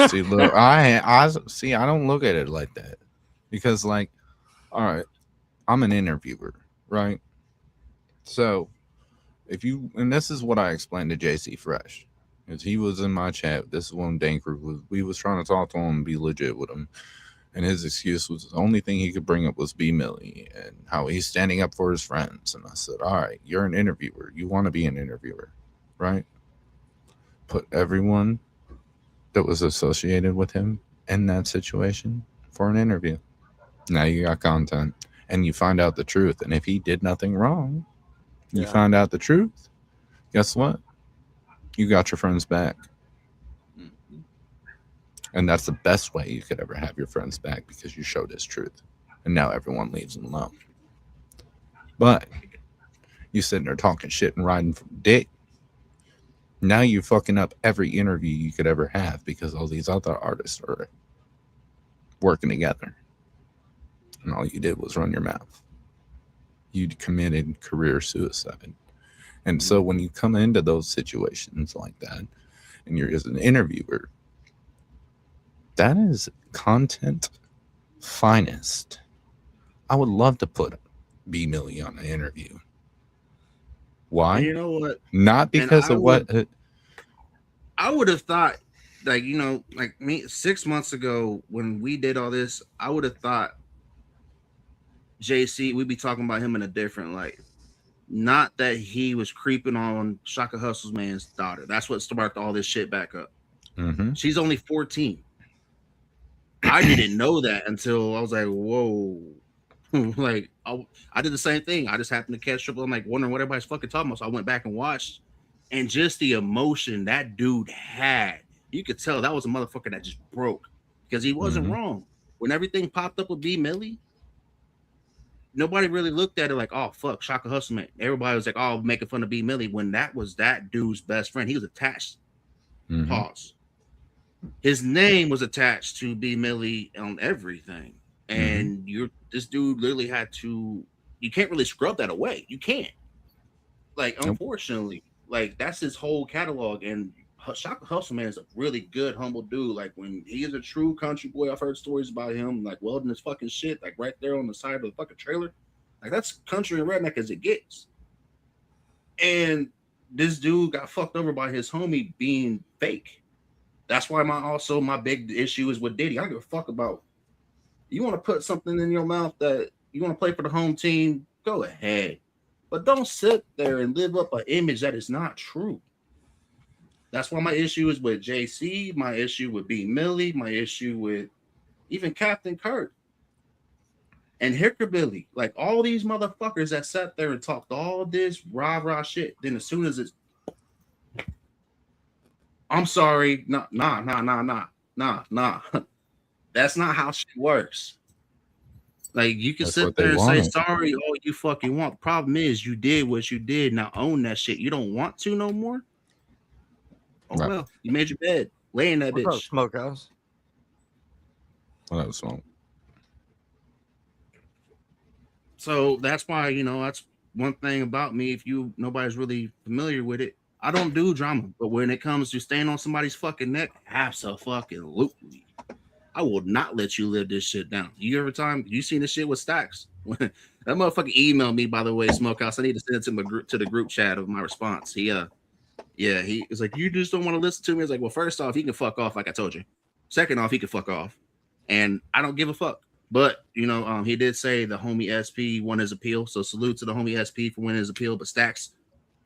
See, look, I see. I don't look at it like that because, like, all right, I'm an interviewer, right? So, if you and this is what I explained to JC Fresh, because he was in my chat. This is when Danker was. We was trying to talk to him and be legit with him. And his excuse was the only thing he could bring up was B Millie and how he's standing up for his friends. And I said, all right, you're an interviewer. You want to be an interviewer, right? Put everyone that was associated with him in that situation for an interview. Now you got content and you find out the truth. And if he did nothing wrong, you find out the truth. Guess what? You got your friends back. And that's the best way you could ever have your friends back because you showed his truth. And now everyone leaves him alone. But you sitting there talking shit and riding for dick. Now you're fucking up every interview you could ever have because all these other artists are working together. And all you did was run your mouth. You committed career suicide. And so when you come into those situations like that, and you're as an interviewer, that is content finest. I would love to put B Millie on an interview. Why? You know what? Not because of what I would have thought, like, you know, like me 6 months ago when we did all this, I would have thought JC, we'd be talking about him in a different light. Not that he was creeping on Shaka Hustle's man's daughter. That's what sparked all this shit back up. Mm-hmm. She's only 14. I didn't know that until I was like, whoa. Like, I did the same thing. I just happened to catch Triple. I'm like wondering what everybody's fucking talking about. So I went back and watched. And just the emotion that dude had, you could tell that was a motherfucker that just broke. Because he wasn't wrong. When everything popped up with B Millie, nobody really looked at it like, oh, fuck, Shaka Hustle, man. Everybody was like, oh, making fun of B Millie when that was that dude's best friend. He was attached. Pause. His name was attached to B Millie on everything. And this dude literally had to, you can't really scrub that away. You can't. Like, unfortunately, like, that's his whole catalog. And Shaka Hustle, man, is a really good, humble dude. Like, when he is a true country boy, I've heard stories about him, like, welding his fucking shit, like, right there on the side of the fucking trailer. Like, that's country and redneck as it gets. And this dude got fucked over by his homie being fake. That's why my big issue is with Diddy. I don't give a fuck about, you want to put something in your mouth that you want to play for the home team, go ahead. But don't sit there and live up an image that is not true. That's why my issue is with JC, my issue with B Millie, my issue with even Captain Kirk and Hickerbilly. Like all these motherfuckers that sat there and talked all this rah-rah shit. Then as soon as it's I'm sorry, nah. That's not how shit works. Like you can That's sit what they there and say wanted. sorry all you fucking want. The problem is you did what you did. Now own that shit. You don't want to no more. Oh Right. well, you made your bed. Lay in that What's bitch. up, Smokehouse? Well, that was smoke. So that's why, that's one thing about me. If nobody's really familiar with it, I don't do drama. But when it comes to staying on somebody's fucking neck, absolutely. I will not let you live this shit down. You seen this shit with Stacks? That motherfucker emailed me, by the way, Smokehouse. I need to send it to the group chat of my response. He was like, you just don't want to listen to me. I was like, well, first off, he can fuck off, like I told you. Second off, he can fuck off. And I don't give a fuck. But, he did say the homie SP won his appeal. So salute to the homie SP for winning his appeal. But Stacks,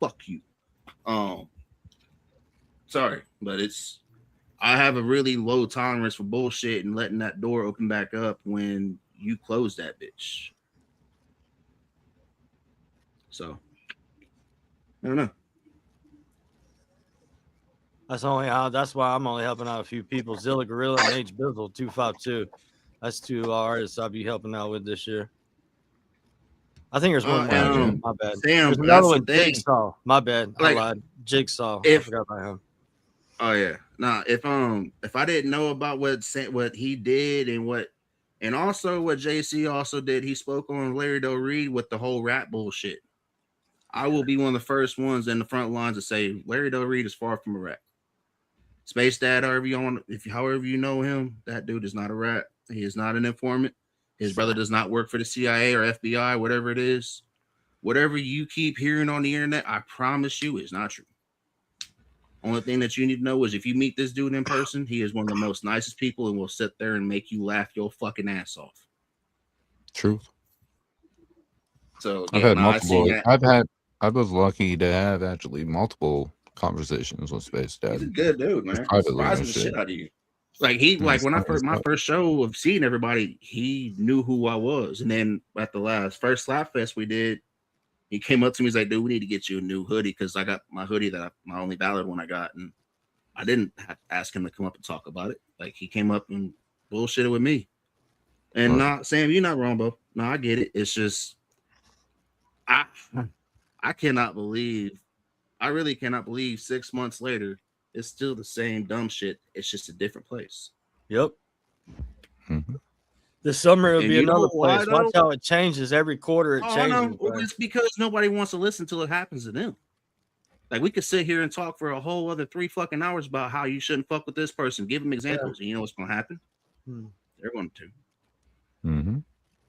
fuck you. Sorry, but I have a really low tolerance for bullshit and letting that door open back up when you close that bitch. So, I don't know. That's why I'm only helping out a few people. Zilla Gorilla and H Bizzle 252. That's two artists I'll be helping out with this year. I think there's one more. My bad. Sam, there's another one, Jigsaw. My bad. I lied. Jigsaw. I forgot about him. Oh yeah. Nah, if I didn't know about what he did and also what JC also did, he spoke on Larry Del Reed with the whole rap bullshit. I will be one of the first ones in the front lines to say Larry Del Reed is far from a rat. Space Dad, however you know him, that dude is not a rat. He is not an informant. His brother does not work for the CIA or FBI, whatever it is. Whatever you keep hearing on the internet, I promise you is not true. Only thing that you need to know is if you meet this dude in person, he is one of the most nicest people and will sit there and make you laugh your fucking ass off. Truth. So I've had multiple. I was lucky to have actually multiple conversations with Space Dad. He's a good dude, man. Surprising the shit out of you. Like my first show of seeing everybody, he knew who I was. And then at the first Slap Fest we did, he came up to me. He's like, dude, we need to get you a new hoodie because I got my hoodie my only valid one I got. And I didn't ask him to come up and talk about it. Like he came up and bullshitted with me. And not Sam, you're not wrong, bro. No, I get it. It's just I cannot believe, I really cannot believe 6 months later, it's still the same dumb shit. It's just a different place. Yep. Mm-hmm. This summer will be another place. Watch how it changes every quarter. It changes. No. It's because nobody wants to listen till it happens to them. Like we could sit here and talk for a whole other 3 fucking hours about how you shouldn't fuck with this person. Give them examples, and you know what's gonna happen? They're going to. Mm-hmm.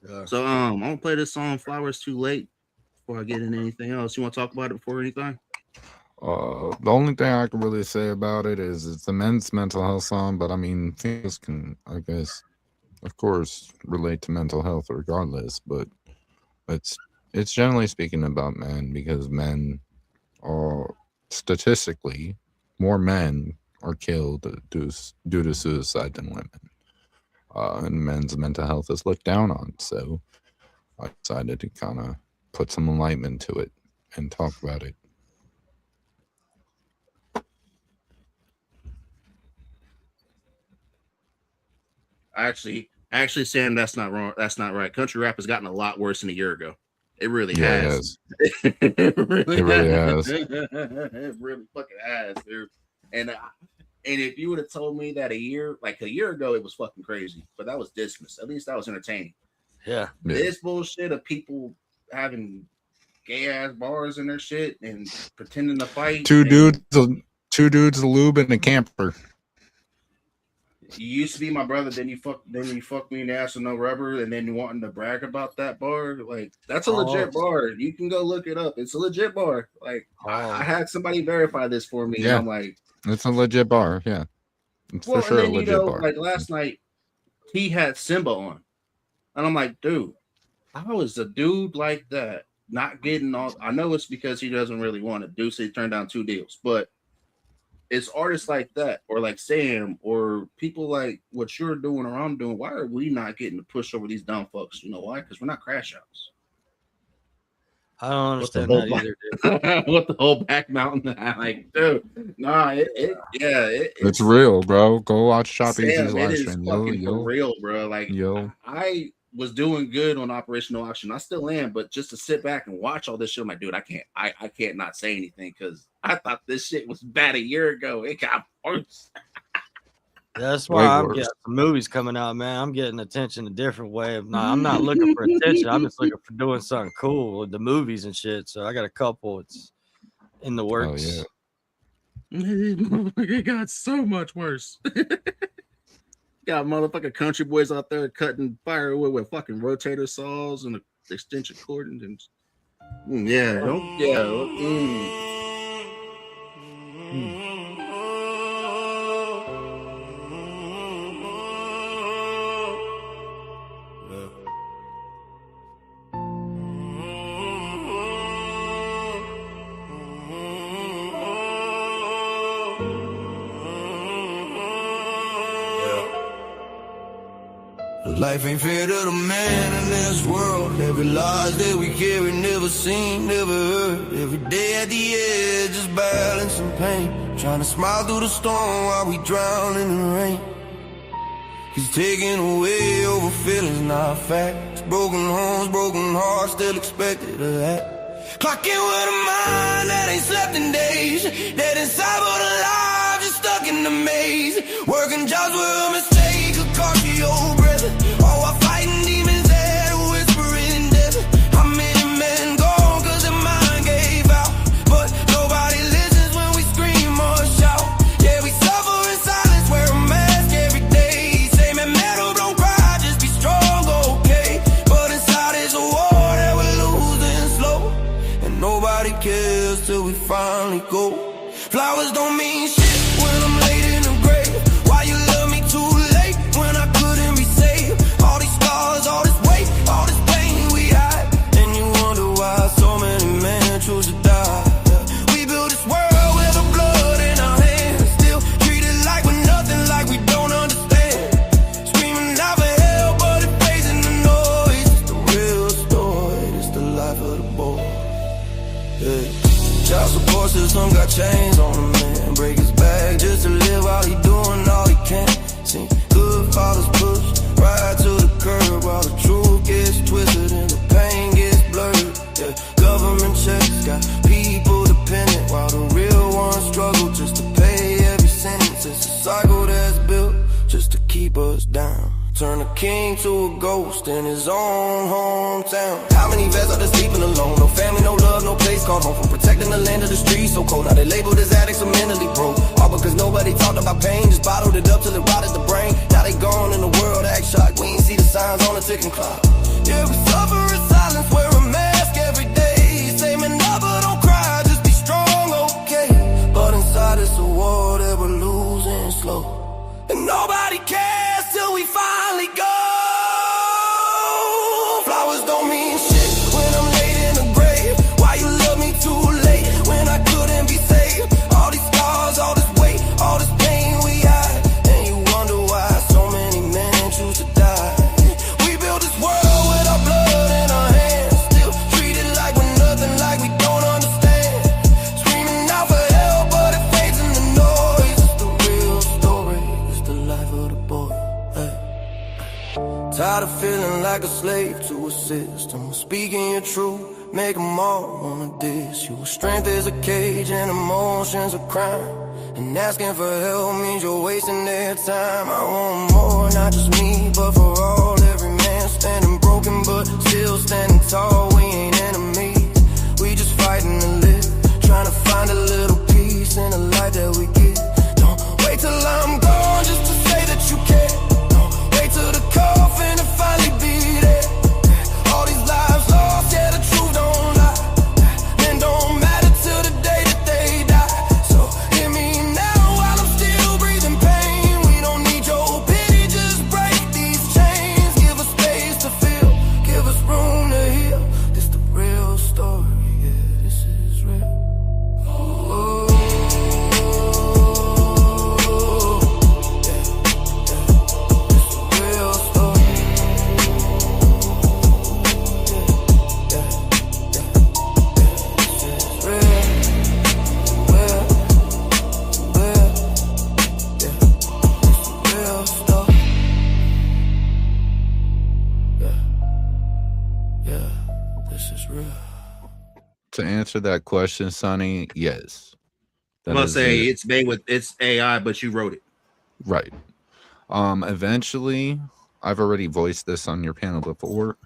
Yeah. So I'm gonna play this song "Flowers Too Late" before I get into anything else. You want to talk about it before anything? The only thing I can really say about it is it's a men's mental health song, but I mean, things can, I guess, of course, relate to mental health regardless. But it's generally speaking about men because men are statistically more men are killed due to suicide than women. And men's mental health is looked down on. So I decided to kind of put some enlightenment to it and talk about it. Actually, Sam, that's not wrong. That's not right. Country rap has gotten a lot worse than a year ago. It really has. It really has. It really fucking has, dude. And if you would have told me that a year ago, it was fucking crazy, but that was dismissed. At least that was entertaining. Yeah. This bullshit of people having gay ass bars in their shit and pretending to fight. Two dudes, a lube, and a camper. You used to be my brother, then you fucked me in the ass with no rubber, and then you wanting to brag about that bar. Like that's a legit bar. You can go look it up. It's a legit bar. Like I had somebody verify this for me. Yeah. And I'm like, it's a legit bar. Yeah, it's for sure a legit bar. Like last night, he had Simba on, and I'm like, dude, how is a dude like that not getting all. I know it's because he doesn't really want to do, so he turned down 2 deals. But it's artists like that, or like Sam, or people like what you're doing or I'm doing. Why are we not getting to push over these dumb fucks? You know why? Because we're not crash outs. I don't understand that either, dude. What the whole back mountain? Like, dude, nah, it's real, bro. Go watch Shop Easy's live stream. For real, bro. Like, I was doing good on Operational Auction. I still am, but just to sit back and watch all this shit, I'm like, dude, I can't not say anything because I thought this shit was bad a year ago. It got worse. That's why I'm getting some movies coming out, man. I'm getting attention a different way. I'm not looking for attention. I'm just looking for doing something cool with the movies and shit. So I got a couple. It's in the works. Oh, yeah. It got so much worse. Got motherfucking country boys out there cutting firewood with fucking rotator saws and an extension cord and Life ain't fair to the man in this world. Every loss that we carry, never seen, never heard. Every day at the edge, just balancing pain. Trying to smile through the storm while we drown in the rain. He's taking away over feelings, not facts. Broken homes, broken hearts, still expected of that. Clocking with a mind that ain't slept in days. Dead inside but alive, just stuck in the maze. Working jobs were a mistake, could cost you your breath. All while fighting demons that whisper in death. How many men gone cause their mind gave out? But nobody listens when we scream or shout. Yeah, we suffer in silence, wear a mask every day. Say, man, metal, don't cry, just be strong, okay? But inside is a war that we're losing slow. And nobody cares till we finally go. Flowers don't mean shit when I'm laid in the grave. Why you love me too late when I couldn't be saved? All these scars, all this weight, all this pain we hide. And you wonder why so many men choose to die. We built this world with the blood in our hands. Still treated like we're nothing, like we don't understand. Screaming out for help, but it fades in the noise. It's the real story, it's the life of the boy. Child support system got chains on him, man. Break his back just to live while he doing all he can. See, good fathers push right to the curb while the truth gets twisted and the pain gets blurred. Yeah, government checks got people dependent while the real ones struggle just to pay every sentence. It's a cycle that's built just to keep us down. Turn a king to a ghost in his own hometown. How many vets are there sleeping alone? No family, no love, no place called home. From protecting the land of the streets so cold. Now they labeled as addicts or mentally broke. All because nobody talked about pain. Just bottled it up till it rotted the brain. Now they gone in the world, act shocked. We ain't see the signs on the ticking clock. Yeah, we suffer in silence, wear a mask every day. Say, man, never don't cry, just be strong, okay? But inside it's a war that we're losing slow. And nobody cares till we finally go. Flowers don't mean shit when I'm laid in the grave. Why you love me too late when I couldn't be saved? All these scars, all this weight, all this pain we hide. And you wonder why so many men choose to die. We built this world with our blood in our hands. Still treated like we're nothing, like we don't understand. Screaming out for help, but it fades in the noise. It's the real story, it's the life of the boy. Tired of feeling like a slave to a system. Speaking your truth, make them all wanna diss you. Strength is a cage and emotions a crime. And asking for help means you're wasting their time. I want more, not just me, but for all. Every man standing broken, but still standing tall. We ain't enemies, we just fighting to live. Trying to find a little peace in the light that we get. Don't wait till I'm gone just to say that you care. To the coffin and finally be there. All these lives lost, yeah, the truth don't lie. Men don't matter till the day that they die. So hear me now while I'm still breathing pain. We don't need your pity, just break these chains. Give us space to feel, give us room to heal. This the real story. To answer that question, Sonny, yes. I'm gonna say it's made with it's AI, but you wrote it. Right. Eventually, I've already voiced this on your panel before.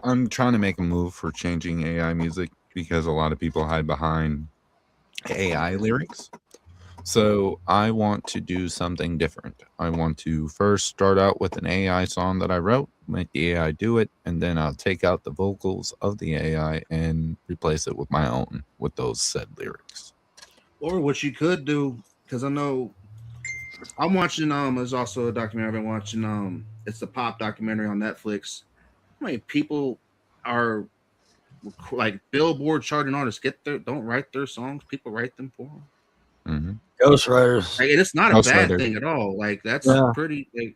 I'm trying to make a move for changing AI music because a lot of people hide behind AI lyrics. So I want to do something different. I want to first start out with an AI song that I wrote, make the AI do it, and then I'll take out the vocals of the AI and replace it with my own with those said lyrics. Or what you could do, because I know I'm watching. There's also a documentary I've been watching. It's the pop documentary on Netflix. How many people are like Billboard charting artists don't write their songs? People write them for them. Ghostwriters. Like, and it's not a bad Ghostwriter. thing at all. Like that's Yeah. pretty. Like,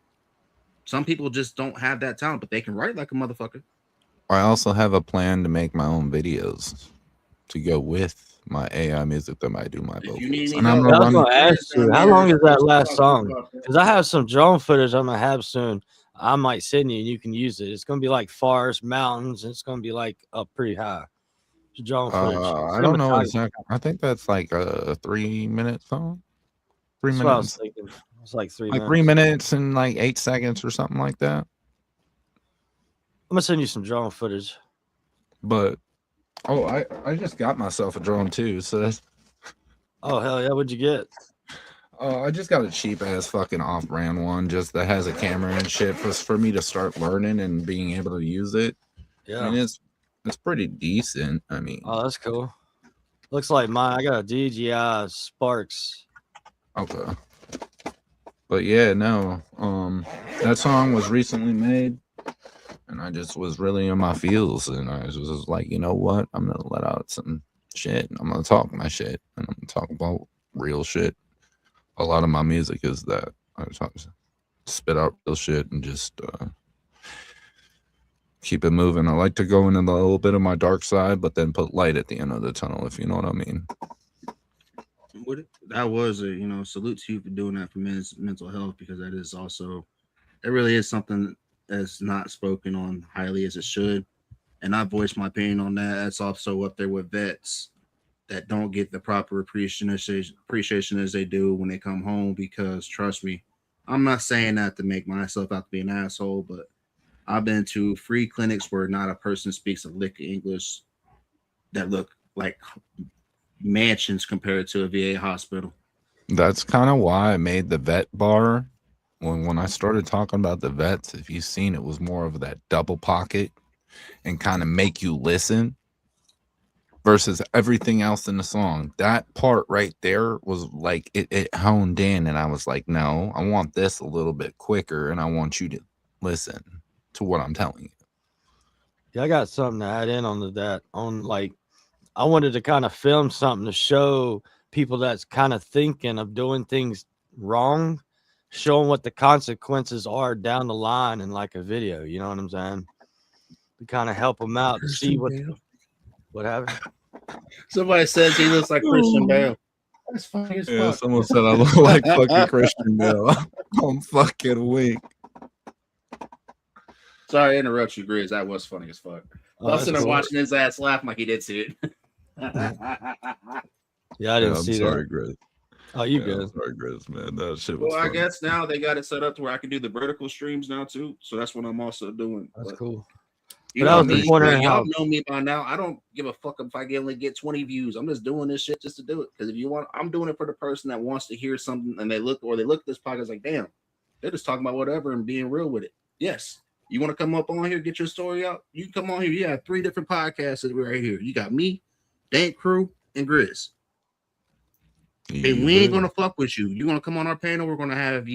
some people just don't have that talent, but they can write like a motherfucker. I also have a plan to make my own videos to go with my AI music that might do my If vocals. you need any And I'm help, I was gonna going run. to ask you, how long is that last song? Because I have some drone footage I'm going to have soon. I might send you and you can use it. It's going to be like forest, mountains, and it's going to be like up pretty high. It's drone footage. I don't know exactly. I think that's like a 3-minute song. 3 That's what I was minutes. thinking. It's like 3 Like minutes. 3 minutes and like 8 seconds or something like that. I'm going to send you some drone footage. But I just got myself a drone too. So that's Oh, hell yeah. What'd you get? I just got a cheap ass fucking off brand one, just that has a camera and shit, for me to start learning and being able to use it. Yeah. I mean, it's pretty decent. I mean, Oh, that's cool. Looks like mine. I got a DJI Sparks. okay. But yeah, no. That song was recently made, and I just was really in my feels, and I was like, you know what? I'm gonna let out some shit. And I'm gonna talk my shit, and I'm gonna talk about real shit. A lot of my music is that I just spit out real shit and just keep it moving. I like to go into a little bit of my dark side, but then put light at the end of the tunnel, if you know what I mean. That was a salute to you for doing that for men's mental health, because that is also it really is something that's not spoken on highly as it should. And I voiced my opinion on that. That's also up there with vets that don't get the proper appreciation as they do when they come home. Because trust me, I'm not saying that to make myself out to be an asshole, but I've been to free clinics where not a person speaks a lick of English that look like mansions compared to a VA hospital. That's kind of why I made the vet bar. When I started talking about the vets, if you've seen, it was more of that double pocket and kind of make you listen versus everything else in the song. That part right there was like it honed in, and I was like, no, I want this a little bit quicker, and I want you to listen to what I'm telling you. Yeah, I got something to add in on that. I wanted to kind of film something to show people that's kind of thinking of doing things wrong, showing what the consequences are down the line in like a video. You know what I'm saying? To kind of help them out, see what happened. Somebody says he looks like Christian Bale. That's funny as fuck. Someone said I look like fucking Christian Bale. I'm fucking weak. Sorry to interrupt you, Grizz. That was funny as fuck. I was sitting there watching his ass laugh like he did see it. Yeah, I didn't see sorry, that. Grizz. Oh, you good? I'm sorry, Grizz, man. That shit was Well, I funny. guess now they got it set up to where I can do the vertical streams now too. So that's what I'm also doing. That's cool. You know me, y'all know me by now. I don't give a fuck if I only get 20 views. I'm just doing this shit just to do it. Because if you want, I'm doing it for the person that wants to hear something, and they look at this podcast like, damn, they're just talking about whatever and being real with it. Yes. You want to come up on here, get your story out? You can come on here. You have 3 different podcasts right here. You got me, Dank Crew, and Grizz. And we ain't gonna fuck with you. You're gonna come on our panel. We're gonna have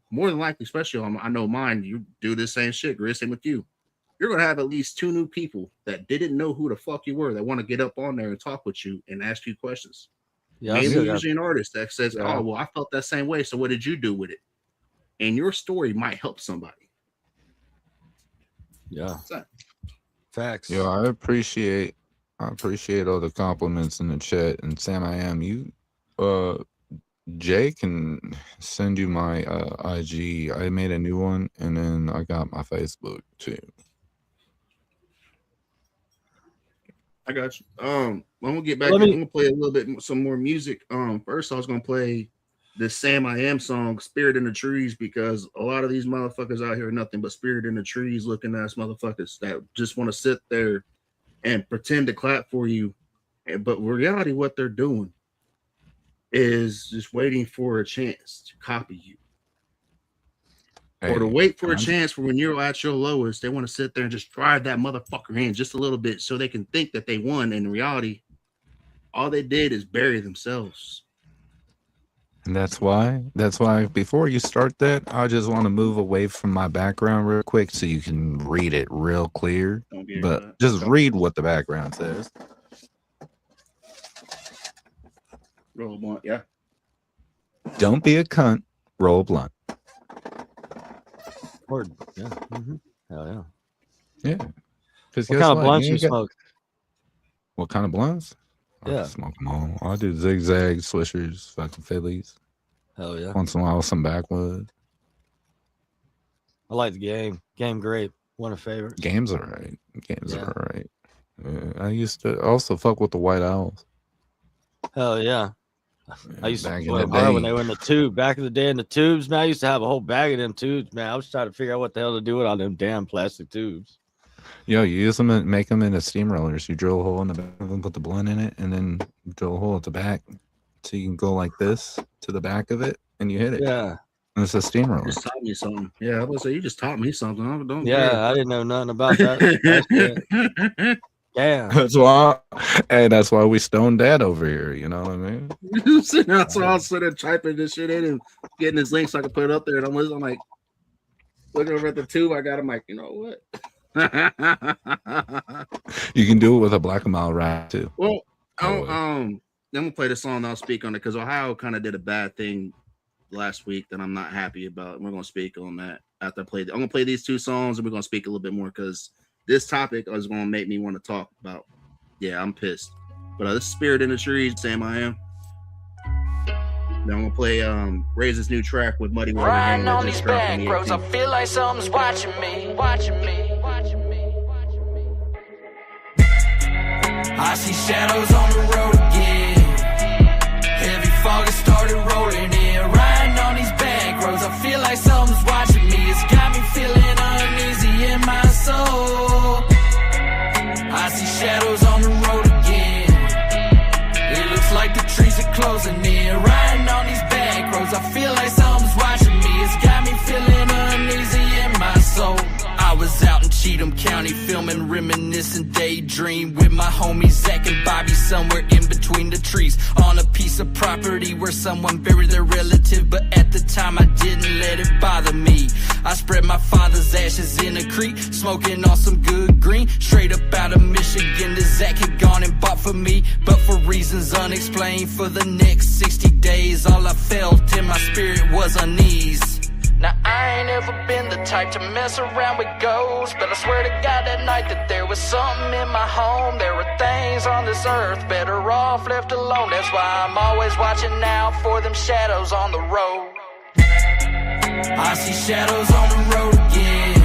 more than likely, especially on I know mine. You do the same shit, Grizz. Same with you. You're gonna have at least 2 new people that didn't know who the fuck you were that want to get up on there and talk with you and ask you questions. Yeah, maybe usually an artist that says, "Oh, well, I felt that same way. So what did you do with it?" And your story might help somebody. Yeah. Facts. Yeah, I appreciate all the compliments in the chat. And Sam, I am you. Jay can send you my IG. I made a new one, and then I got my Facebook too. I got you. I'm gonna get back. I'm gonna play a little bit some more music. First I was gonna play the Sam I Am song, "Spirit in the Trees," because a lot of these motherfuckers out here are nothing but spirit in the trees looking ass motherfuckers that just want to sit there and pretend to clap for you. But in reality, what they're doing is just waiting for a chance to copy you. Or to wait for a chance for when you're at your lowest. They want to sit there and just drive that motherfucker in just a little bit so they can think that they won. And in reality, all they did is bury themselves. And that's why before you start that, I just want to move away from my background real quick so you can read it real clear. But just read what the background says. Roll a blunt, yeah. Don't be a cunt, roll a blunt. Word. Yeah. Mm-hmm. Hell yeah. Yeah. What kind of blunts you smoke? What kind of blunts? Yeah. I smoke them all. I do zigzag, swishers, fucking Phillies. Hell yeah. Once in a while, some backwoods. I like the game. Game great. One of favorite. Games are right. Games are right. I used to also fuck with the White Owls. Hell yeah. I used to play when they were in the tube. Back in the day in the tubes, man, I used to have a whole bag of them tubes, man. I was trying to figure out what the hell to do with all them damn plastic tubes. Yo, you use them and make them into steamrollers. You drill a hole in the back of them, put the blunt in it, and then drill a hole at the back so you can go like this to the back of it and you hit it. Yeah. And it's a steamroller. You just taught me something. Yeah, I was say you just taught me something. I didn't know nothing about that. Yeah, that's why we stoned dad over here. You know what I mean? That's why I was sitting typing this shit in and getting this link so I can put it up there. And I'm like looking over at the tube. I got him like, you know what? You can do it with a Black and Mild rap too. Well, I'm gonna play the song. I'll speak on it because Ohio kind of did a bad thing last week that I'm not happy about. We're gonna speak on that after I play. I'm gonna play these two songs and we're gonna speak a little bit more because this topic is going to make me want to talk about. Yeah, I'm pissed. But this is Spirit in the Trees, Sam I Am. Then I'm going to play Razor's new track with Muddy Water. Riding on these back roads, I feel like something's watching me. I see shadows on the road again. Heavy fog has started rolling in. Riding on these back roads, I feel like something's watching me. It's got me feeling uneasy in my soul. I see shadows on the road again. It looks like the trees are closing in. Riding on these back roads, I feel like something's watching me. It's got me feeling uneasy in my soul. I was out in Cheatham County filming, reminiscing, daydream with my homies Zach and Bobby somewhere in between the trees on a piece of property where someone buried their relative, but at the time I didn't let it bother me. I spread my father's ashes in a creek, smoking on some good green, straight up out of Michigan that Zach had gone and bought for me, but for reasons unexplained for the next 60 days all I felt in my spirit was unease. Now I ain't ever been the type to mess around with ghosts, but I swear to God that night that there was something in my home. There were things on this earth better off left alone. That's why I'm always watching out for them shadows on the road. I see shadows on the road again.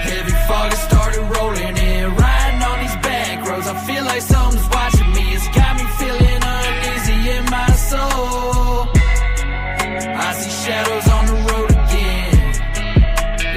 Heavy fog has started rolling in. Riding on these back roads, I feel like something's watching me. It's got me feeling uneasy in my soul. I see shadows on the road again.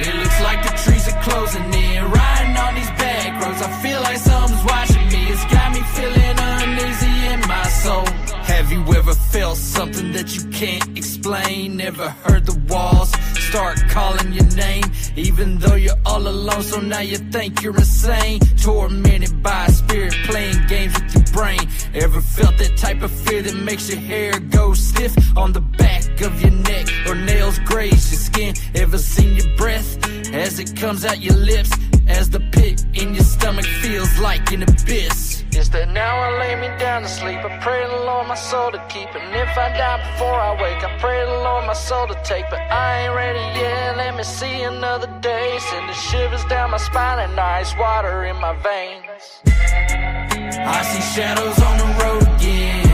It looks like the trees are closing in. Riding on these back roads, I feel like something's watching me. It's got me feeling uneasy in my soul. Have you ever felt something that you can't explain? Never heard the walls start calling your name, even though you're all alone, so now you think you're insane, tormented by a spirit playing games with your brain. Ever felt that type of fear that makes your hair go stiff on the back of your neck, or nails graze your skin? Ever seen your breath as it comes out your lips, as the pit in your stomach feels like an abyss? Is that now I lay me down to sleep, I pray the Lord my soul to keep, and if I die before I wake, I pray the Lord my soul to take, but I ain't ready yet, let me see another day, sending shivers down my spine and ice water in my veins. I see shadows on the road again.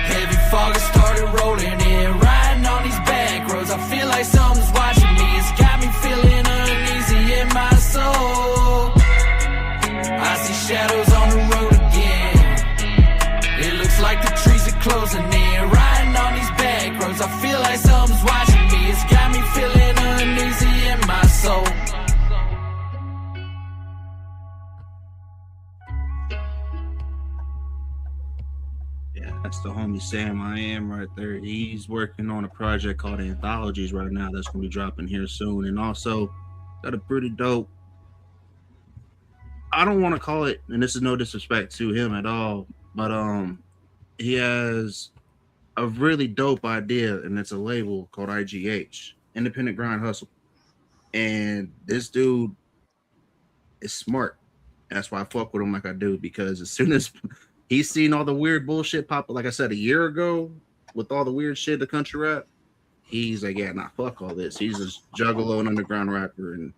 Heavy fog has started rolling in. Riding on these back roads, I feel like something's watching me. It's got me feeling uneasy in my soul. I see shadows on the like the trees are closing in. Riding on these back roads, I feel like something's watching me. It's got me feeling uneasy in my soul. Yeah, that's the homie Sam I Am right there. He's working on a project called Anthologies right now that's going to be dropping here soon. And also got a pretty dope, I don't want to call it, and this is no disrespect to him at all, but he has a really dope idea, and it's a label called IGH, Independent Grind Hustle. And this dude is smart. That's why I fuck with him like I do, because as soon as he's seen all the weird bullshit pop up, like I said, a year ago, with all the weird shit, the country rap, he's like, yeah, nah, fuck all this. He's a juggalo and underground rapper, and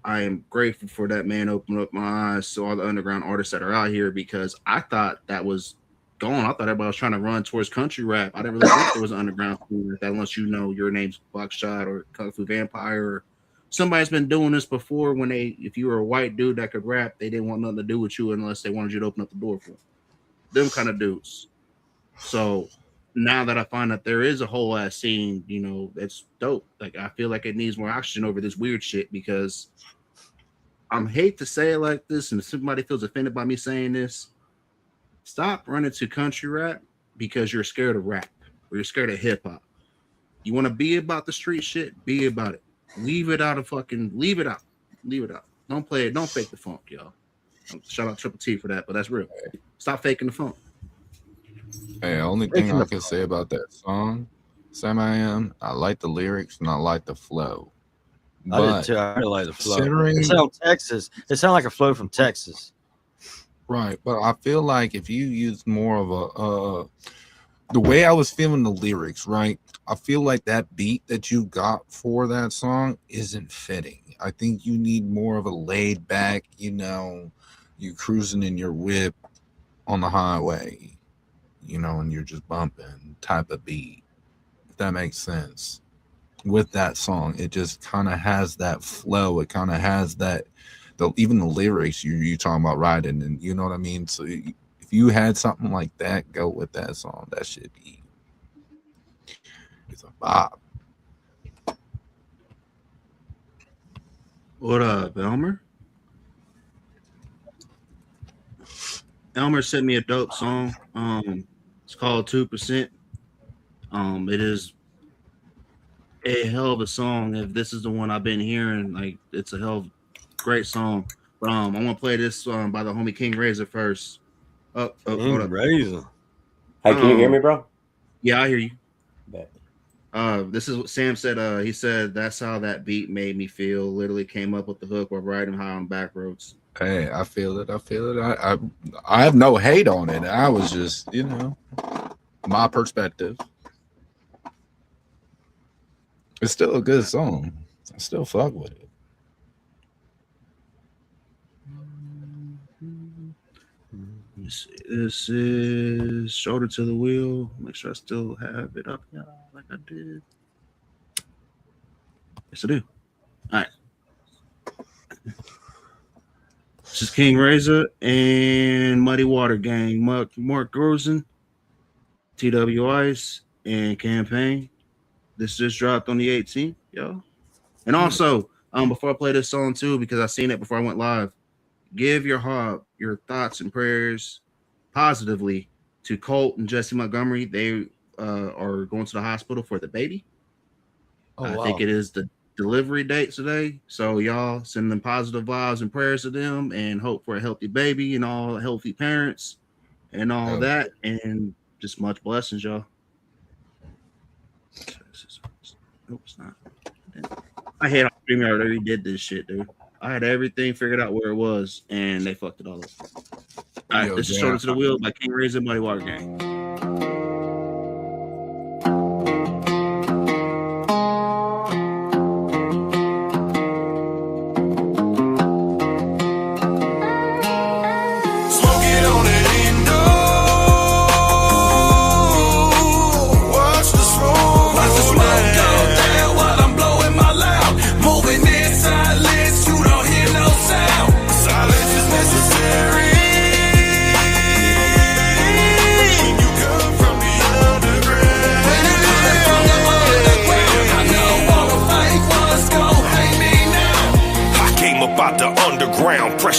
I am grateful for that man opening up my eyes to all the underground artists that are out here, because I thought that was gone. I thought everybody was trying to run towards country rap. I didn't really think there was an underground scene like that, unless you know your name's Buckshot or Kung Fu Vampire or somebody's been doing this before. When if you were a white dude that could rap, they didn't want nothing to do with you unless they wanted you to open up the door for them kind of dudes. So now that I find that there is a whole ass scene, you know, that's dope. Like, I feel like it needs more oxygen over this weird shit, because I hate to say it like this, and if somebody feels offended by me saying this, stop running to country rap because you're scared of rap or you're scared of hip hop. You want to be about the street shit, be about it. Leave it out. Leave it out. Don't play it. Don't fake the funk, y'all. Shout out Triple T for that, but that's real. Stop faking the funk. Hey, only thing I can say about that song, Sam I Am, I like the lyrics and I like the flow. I did too. I really like the flow. It sounds Texas. It sounds like a flow from Texas. Right, but I feel like if you use more of the way I was feeling the lyrics, right? I feel like that beat that you got for that song isn't fitting. I think you need more of a laid back, you know, you cruising in your whip on the highway, you know, and you're just bumping type of beat, if that makes sense. With that song, it just kind of has that flow. It kind of has that, even the lyrics you talking about riding, and you know what I mean. So if you had something like that, go with that song. That should be, it's a vibe. What up, Elmer? Elmer sent me a dope song. It's called 2%. It is a hell of a song. If this is the one I've been hearing, like, it's a hell of great song. But I want to play this by the homie King Razor first. Hold up. Razor. Hey, can you hear me, bro? Yeah, I hear you. Bet. This is what Sam said. He said that's how that beat made me feel. Literally came up with the hook while riding high on back roads. Hey, I feel it. I have no hate on it. I was just, you know, my perspective. It's still a good song. I still fuck with it. This is Shoulder to the Wheel. Make sure I still have it up, y'all, like I did. Yes, I do. All right. This is King Razor and Muddy Water Gang. Mark Grosen, TW Ice, and Campaign. This just dropped on the 18th, y'all. And also, before I play this song too, because I seen it before I went live, give your thoughts and prayers positively to Colt and Jesse Montgomery. They are going to the hospital for the baby. I think it is the delivery date today. So y'all send them positive vibes and prayers to them, and hope for a healthy baby and all healthy parents and all that. And just much blessings, y'all. Nope, it's not. I hate how StreamYard already did this shit, dude. I had everything figured out where it was, and they fucked it all up. All right, this is Shoulder to the Wheel by King Razor and Muddy Water Gang. Silence is necessary.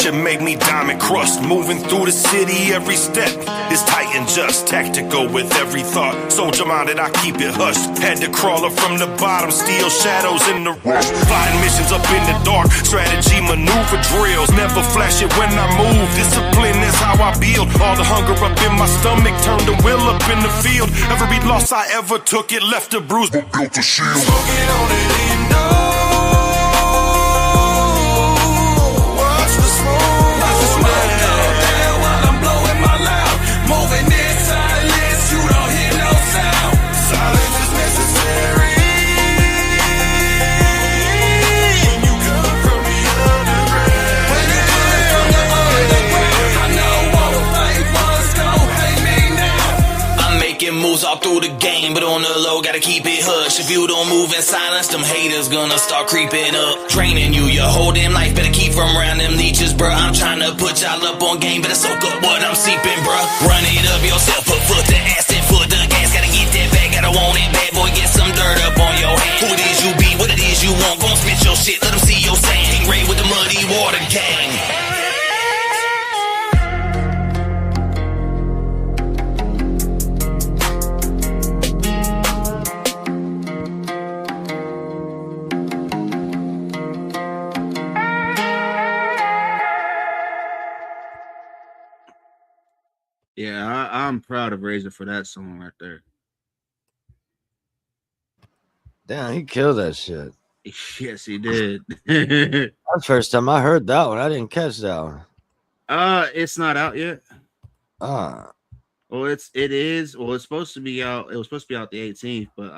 shit made me diamond crust. Moving through the city, every step is tight and just. Tactical with every thought. Soldier minded, I keep it hushed. Had to crawl up from the bottom, steal shadows in the rush. Flying missions up in the dark. Strategy, maneuver drills. Never flash it when I move. Discipline is how I build. All the hunger up in my stomach turned the will up in the field. Every loss I ever took, it left a bruise, but built a shield. Smoking on it, watch the smoke. Watch the smoke go down while I'm blowing my loud. Moving in silence, you don't hear no sound. Silence is necessary when you come from the underground. When you come from the underground, I know all the fake ones gon' hate me now. I'm making moves all through the game, but on the low, gotta keep it hush. If you don't move in silence, them haters gonna start creeping up. Draining you, your whole damn life, better keep from around them leeches, bruh. I'm trying to put y'all up on game, better soak up what I'm seeping, bruh. Run it up yourself, put foot to ass and foot to gas. Gotta get that back, gotta want it bad, boy, get some dirt up on your hand. Who it is you be, what it is you want, gon' spit your shit, let them see your sand. King Ray with the muddy water gang. Yeah, I'm proud of Razor for that song right there. Damn, he killed that shit. Yes, he did. That's the first time I heard that one. I didn't catch that one. It's not out yet. Well, it is. Well, it's supposed to be out. It was supposed to be out the 18th, but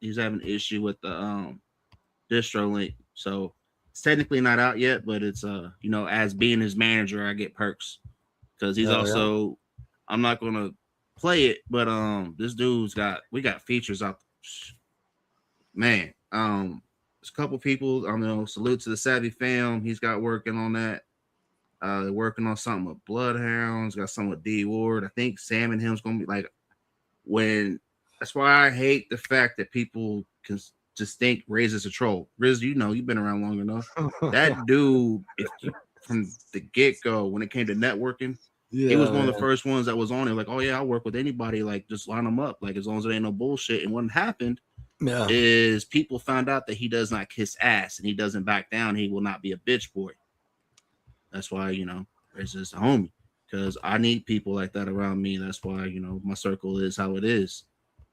he's having an issue with the distro link. So it's technically not out yet, but it's as being his manager, I get perks. Because he's also I'm not gonna play it, but this dude's we got features out. Man, there's a couple people. Salute to the Savvy fam. He's got working on that. They're working on something with Bloodhounds. Got something with D Ward. I think Sam and him's gonna be like That's why I hate the fact that people can just think Riz is a troll. Riz, you've been around long enough. That dude, from the get go, when it came to networking. Yeah, he was one of the first ones that was on it. Like, oh yeah, I'll work with anybody. Like, just line them up. Like, as long as it ain't no bullshit. And what happened is people found out that he does not kiss ass and he doesn't back down. He will not be a bitch boy. That's why Riz is a homie. Because I need people like that around me. That's why my circle is how it is.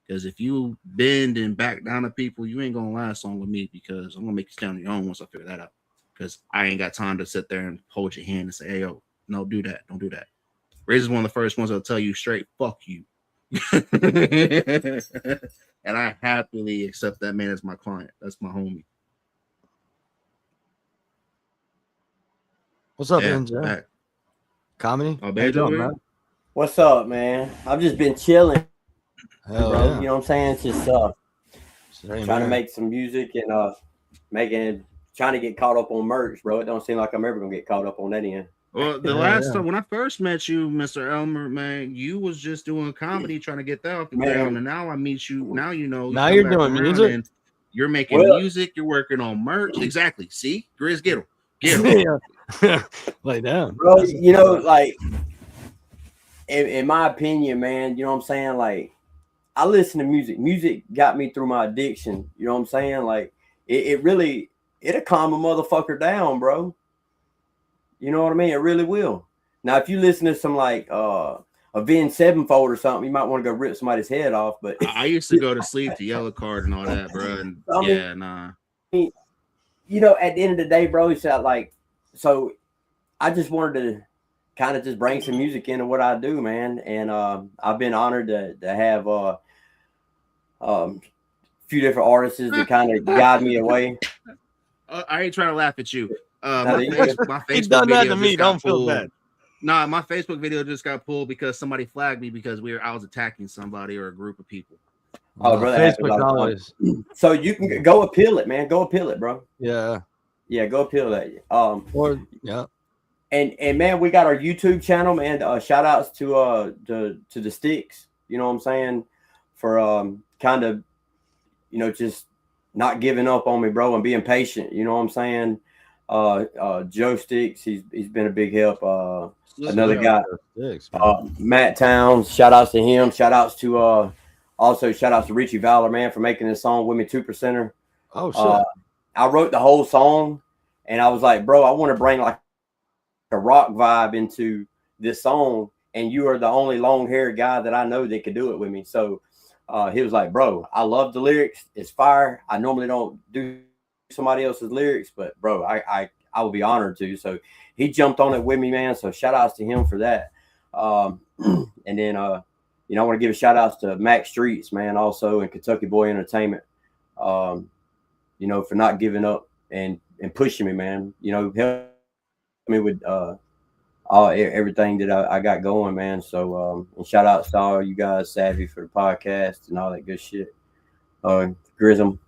Because if you bend and back down to people, you ain't gonna last long with me. Because I'm gonna make you stand on your own once I figure that out. Because I ain't got time to sit there and hold your hand and say, "Hey, yo, no, do that. Don't do that." Riz is one of the first ones that'll tell you straight, fuck you. And I happily accept that man as my client. That's my homie. What's up, NJ? Comedy? How you doing, man? What's up, man? I've just been chilling. Hell bro. Yeah. You know what I'm saying? It's just trying to make some music and trying to get caught up on merch, bro. It don't seem like I'm ever gonna get caught up on that end. Well, the last time when I first met you, Mr. Elmer, man, you was just doing comedy, trying to get that off the ground, and now I meet you. Now Now you're doing music. And you're making music. You're working on merch. Exactly. See, Grizz, get him. Lay down, bro. Like in my opinion, man. You know what I'm saying? Like, I listen to music. Music got me through my addiction. You know what I'm saying? Like, it'll calm a motherfucker down, bro. You know what I mean? It really will. Now, if you listen to some like Avenged Sevenfold or something, you might want to go rip somebody's head off. But I used to go to sleep to Yellow Card and all that, bro. And nah. At the end of the day, bro, it's like, so I just wanted to kind of just bring some music into what I do, man. And I've been honored to have a few different artists to kind of guide me away. I ain't trying to laugh at you. My Facebook He's done that to me. Don't feel pulled. bad. Nah, my Facebook video just got pulled because somebody flagged me because I was attacking somebody or a group of people. Oh, brother, Facebook always. So you can go appeal it, man. Go appeal it, bro. Yeah, go appeal that. And man, we got our YouTube channel, man. Shout outs to the Sticks. You know what I'm saying? For kind of just not giving up on me, bro, and being patient. You know what I'm saying? Joe Sticks, he's been a big help. Another guy, Matt Towns, shout outs to him. Shout outs to Richie Valor, man, for making this song with me, 2%er. Oh shit. I wrote the whole song and I was like, bro, I want to bring like a rock vibe into this song, and you are the only long haired guy that I know that could do it with me. So he was like, bro, I love the lyrics, it's fire. I normally don't do somebody else's lyrics, but bro, I will be honored to. So he jumped on it with me, man. So shout outs to him for that. And then I want to give a shout outs to Max Streets, man, also, and Kentucky Boy Entertainment, for not giving up and pushing me, man. Help me with everything that I got going, man. So and shout outs to all you guys, Savvy, for the podcast and all that good shit. Grism,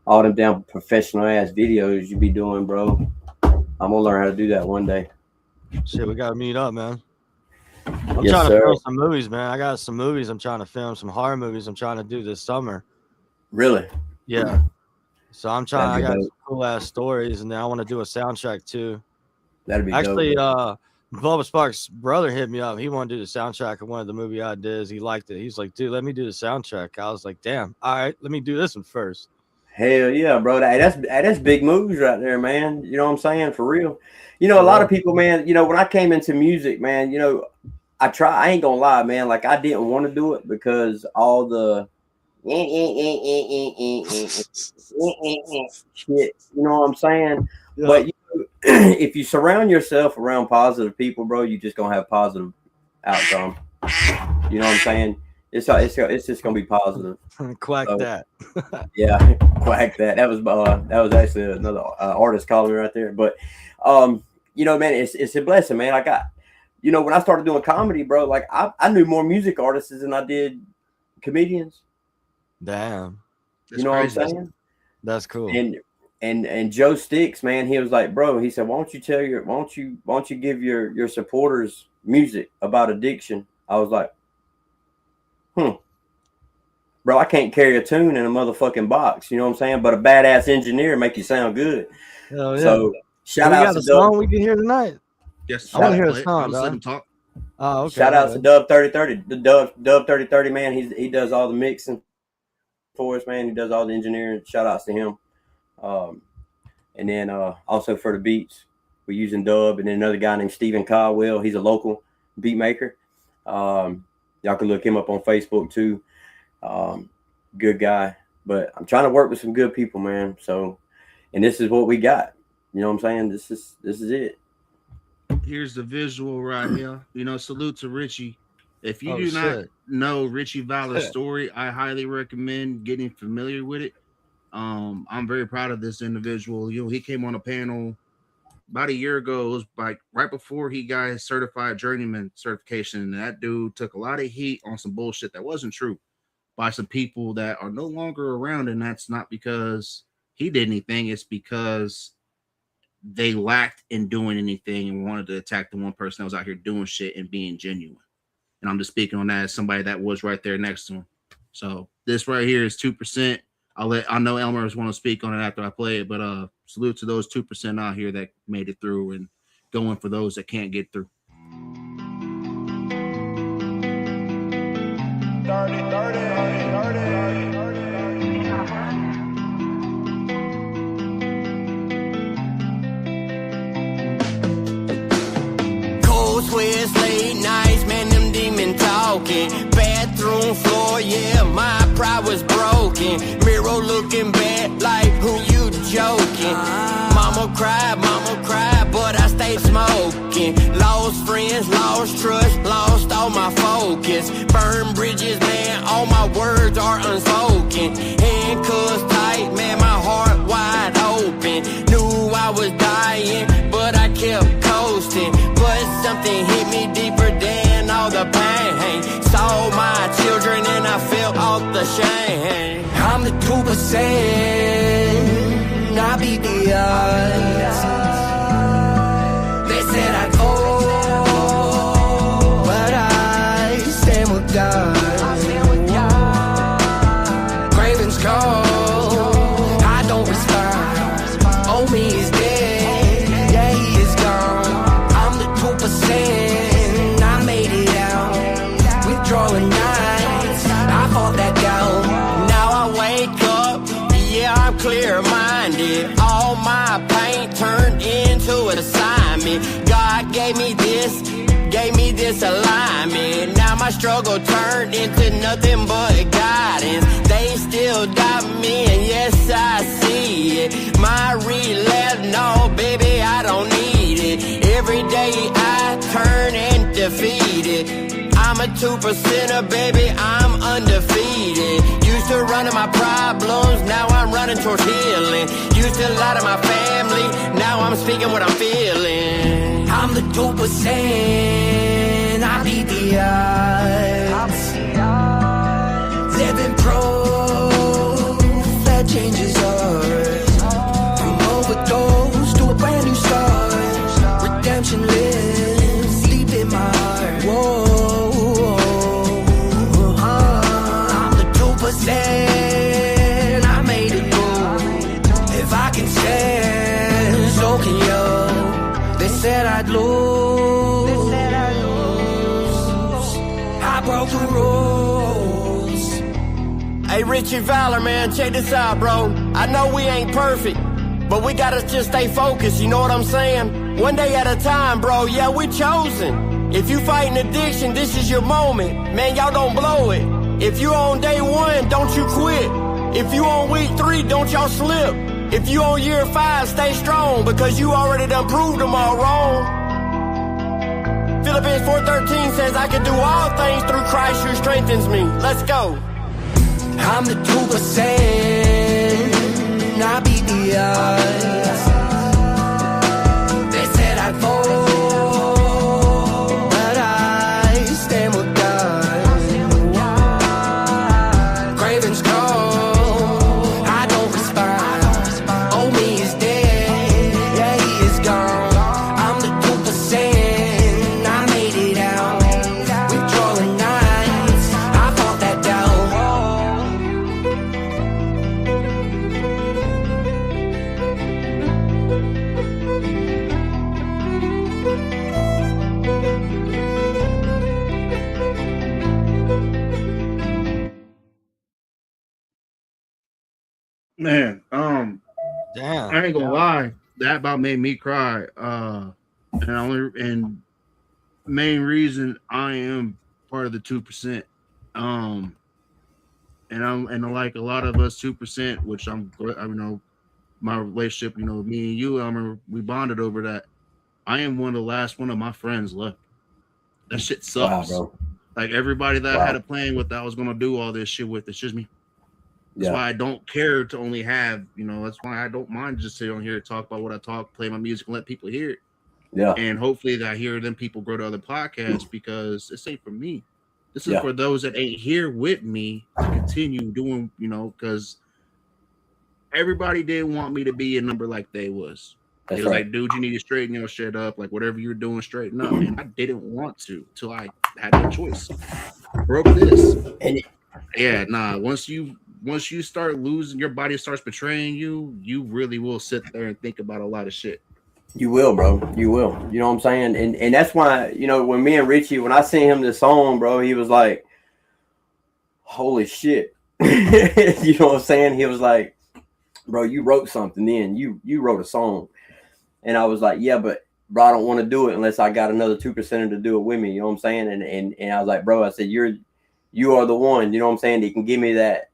all them damn professional ass videos you be doing, bro. I'm gonna learn how to do that one day. Shit, we gotta meet up, man. I'm Yes, trying sir. to film some movies, man. I got some movies I'm trying to film, some horror movies I'm trying to do this summer. Really? Yeah. So I'm trying. I That'd be got dope. some cool ass stories, and then I want to do a soundtrack too. That'd be Actually, dope. Bubba Sparks' brother hit me up. He wanted to do the soundtrack of one of the movie I did. He liked it. He's like, dude, let me do the soundtrack. I was like, damn, all right, let me do this one first. Hell yeah, bro. That's big moves right there, man. You know what I'm saying? For real. A lot of people, man, when I came into music, man, I ain't gonna lie, man. Like, I didn't want to do it because all the shit, you know what I'm saying? Yeah. But if you surround yourself around positive people, bro, you just gonna have positive outcome. You know what I'm saying? It's just gonna be positive. Quack that. Yeah, quack that. That was actually another artist calling me right there. But man, it's a blessing, man. I got, when I started doing comedy, bro, like I knew more music artists than I did comedians. Damn. You know what I'm saying? That's cool. And Joe Sticks, man, he was like, bro, he said, why don't you give your supporters music about addiction? I was like, bro, I can't carry a tune in a motherfucking box. You know what I'm saying? But a badass engineer make you sound good. Hell yeah. So shout out to song we can hear tonight. Yes, I want to hear a song. Let him talk. Oh, okay. Shout out to Dub 3030. The Dub 3030, man. He does all the mixing for us, man. He does all the engineering. Shout outs to him. And then also for the beats, we're using Dub, and then another guy named Stephen Caldwell. He's a local beat maker. Y'all can look him up on Facebook too. Good guy. But I'm trying to work with some good people, man. So, and this is what we got. You know what I'm saying? This is it. Here's the visual right here. Salute to Richie. If you do not know Richie Valor's story, I highly recommend getting familiar with it. I'm very proud of this individual. He came on a panel about a year ago. It was like right before he got his certified journeyman certification. And that dude took a lot of heat on some bullshit that wasn't true by some people that are no longer around. And that's not because he did anything. It's because they lacked in doing anything and wanted to attack the one person that was out here doing shit and being genuine. And I'm just speaking on that as somebody that was right there next to him. So this right here is 2%. I know Elmer's want to speak on it after I play it, but salute to those 2% out here that made it through and going for those that can't get through. Cold sweats, late nights, man, them demon talking. Bathroom floor, yeah, my pride was broken. Mirror looking bad, like who you joking? Mama cried, but I stayed smoking. Lost friends, lost trust, lost all my focus. Burn bridges, man, all my words are unspoken. Handcuffs tight, man, my heart wide open. Knew I was dying, but I kept coasting. But something hit me deeper than all the pain. Saw my children and I felt all the shame. I'm the 2%, I beat the odds. They said I'd fall, but I stand with God. Cravens call, I don't respond. Oh, me is dead, fought that down. Now I wake up, yeah, I'm clear-minded. All my pain turned into an assignment. God gave me this alignment. Now my struggle turned into nothing but guidance. They still doubt me, and yes, I see it. My relapse, no, baby, I don't need it. Every day I turn and defeat it. I'm a 2%er, baby, I'm undefeated. Used to run to my problems, now I'm running towards healing. Used to lie to my family, now I'm speaking what I'm feeling. I'm the 2%, I beat the odds. Living proof that changes us. From overdose to a brand new start. Redemption lives deep in my heart. Whoa. I made it move. If I can stand, so can you. They said I'd lose. I broke the rules. Hey, Richie Valor, man, check this out, bro. I know we ain't perfect, but we gotta just stay focused, you know what I'm saying? One day at a time, bro, yeah, we chosen. If you fighting addiction, this is your moment. Man, y'all don't blow it. If you on day 1, don't you quit. If you on week 3, don't y'all slip. If you on year 5, stay strong, because you already done proved them all wrong. Philippians 4:13 says, I can do all things through Christ who strengthens me. Let's go. I'm the 2%, I beat the odds. They said I'd fall, but I stand with God. Cravings come, I don't respond. Oh, me is dead, yeah, he is gone. I'm the 2%, I made it out. Withdrawing nights, I fought that down. Man, Damn. I ain't gonna lie, that about made me cry. And main reason I am part of the 2%. And like a lot of us 2%, which I know my relationship, me and you, I remember we bonded over that. I am one of the last one of my friends left. That shit sucks. Wow, bro. Like everybody that I had a plan with, that I was gonna do all this shit with, it's just me. That's why I don't care to only have, that's why I don't mind just sitting on here, talk about what I talk, play my music, and let people hear it. Yeah. And hopefully that I hear them people grow to other podcasts, because this ain't for me. This is for those that ain't here with me to continue doing, because everybody didn't want me to be a number like they was. It was like, dude, you need to straighten your shit up. Like, whatever you're doing, straighten up. And I didn't want to till I had no choice. Broke this. Once you start losing, your body starts betraying you, you really will sit there and think about a lot of shit. You will, bro. You will. You know what I'm saying? And that's why, when me and Richie, when I sent him this song, bro, he was like, holy shit. You know what I'm saying? He was like, bro, you wrote something then. You wrote a song. And I was like, yeah, but bro, I don't want to do it unless I got another 2%er to do it with me. You know what I'm saying? And I was like, bro, I said, you are the one, you know what I'm saying? That can give me that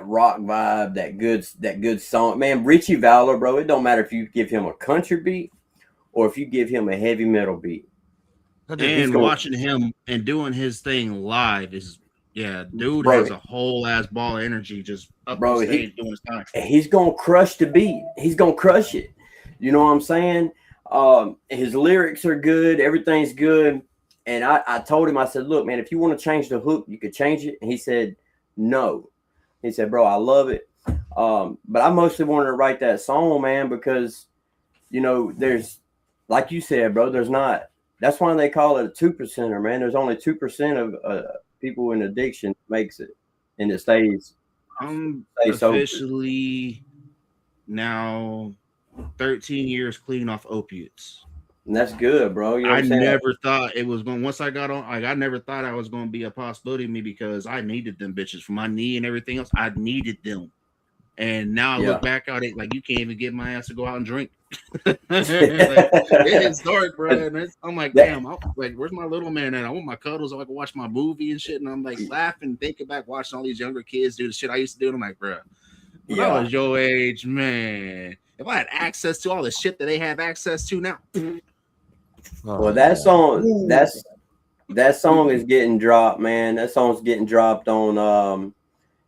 rock vibe, that good song. Man, Richie Valor, bro, it don't matter if you give him a country beat or if you give him a heavy metal beat. And watching him and doing his thing live is, dude, bro, has a whole ass ball of energy just up on stage doing his thing. He's gonna crush the beat. He's gonna crush it. You know what I'm saying? His lyrics are good. Everything's good. And I told him, I said, look, man, if you want to change the hook, you could change it. And he said, no. He said, bro, I love it. But I mostly wanted to write that song, man, because, there's, like you said, bro, there's not. That's why they call it a 2%er, man. There's only 2% of people in addiction makes it, and it stays. I'm officially now 13 years clean off opiates. And that's good, bro. You know what I I'm saying? never thought it was going. Once I got on, like I never thought I was going to be a possibility of me because I needed them bitches for my knee and everything else. I needed them, and now I look back at it like you can't even get my ass to go out and drink. Like, it is dark, bro. And I'm like, damn. Like, where's my little man at? I want my cuddles. I can watch my movie and shit. And I'm like laughing, thinking back, watching all these younger kids do the shit I used to do. And I'm like, bro, when I was your age, man, if I had access to all the shit that they have access to now. Well, that song is getting dropped, man. That song's getting dropped on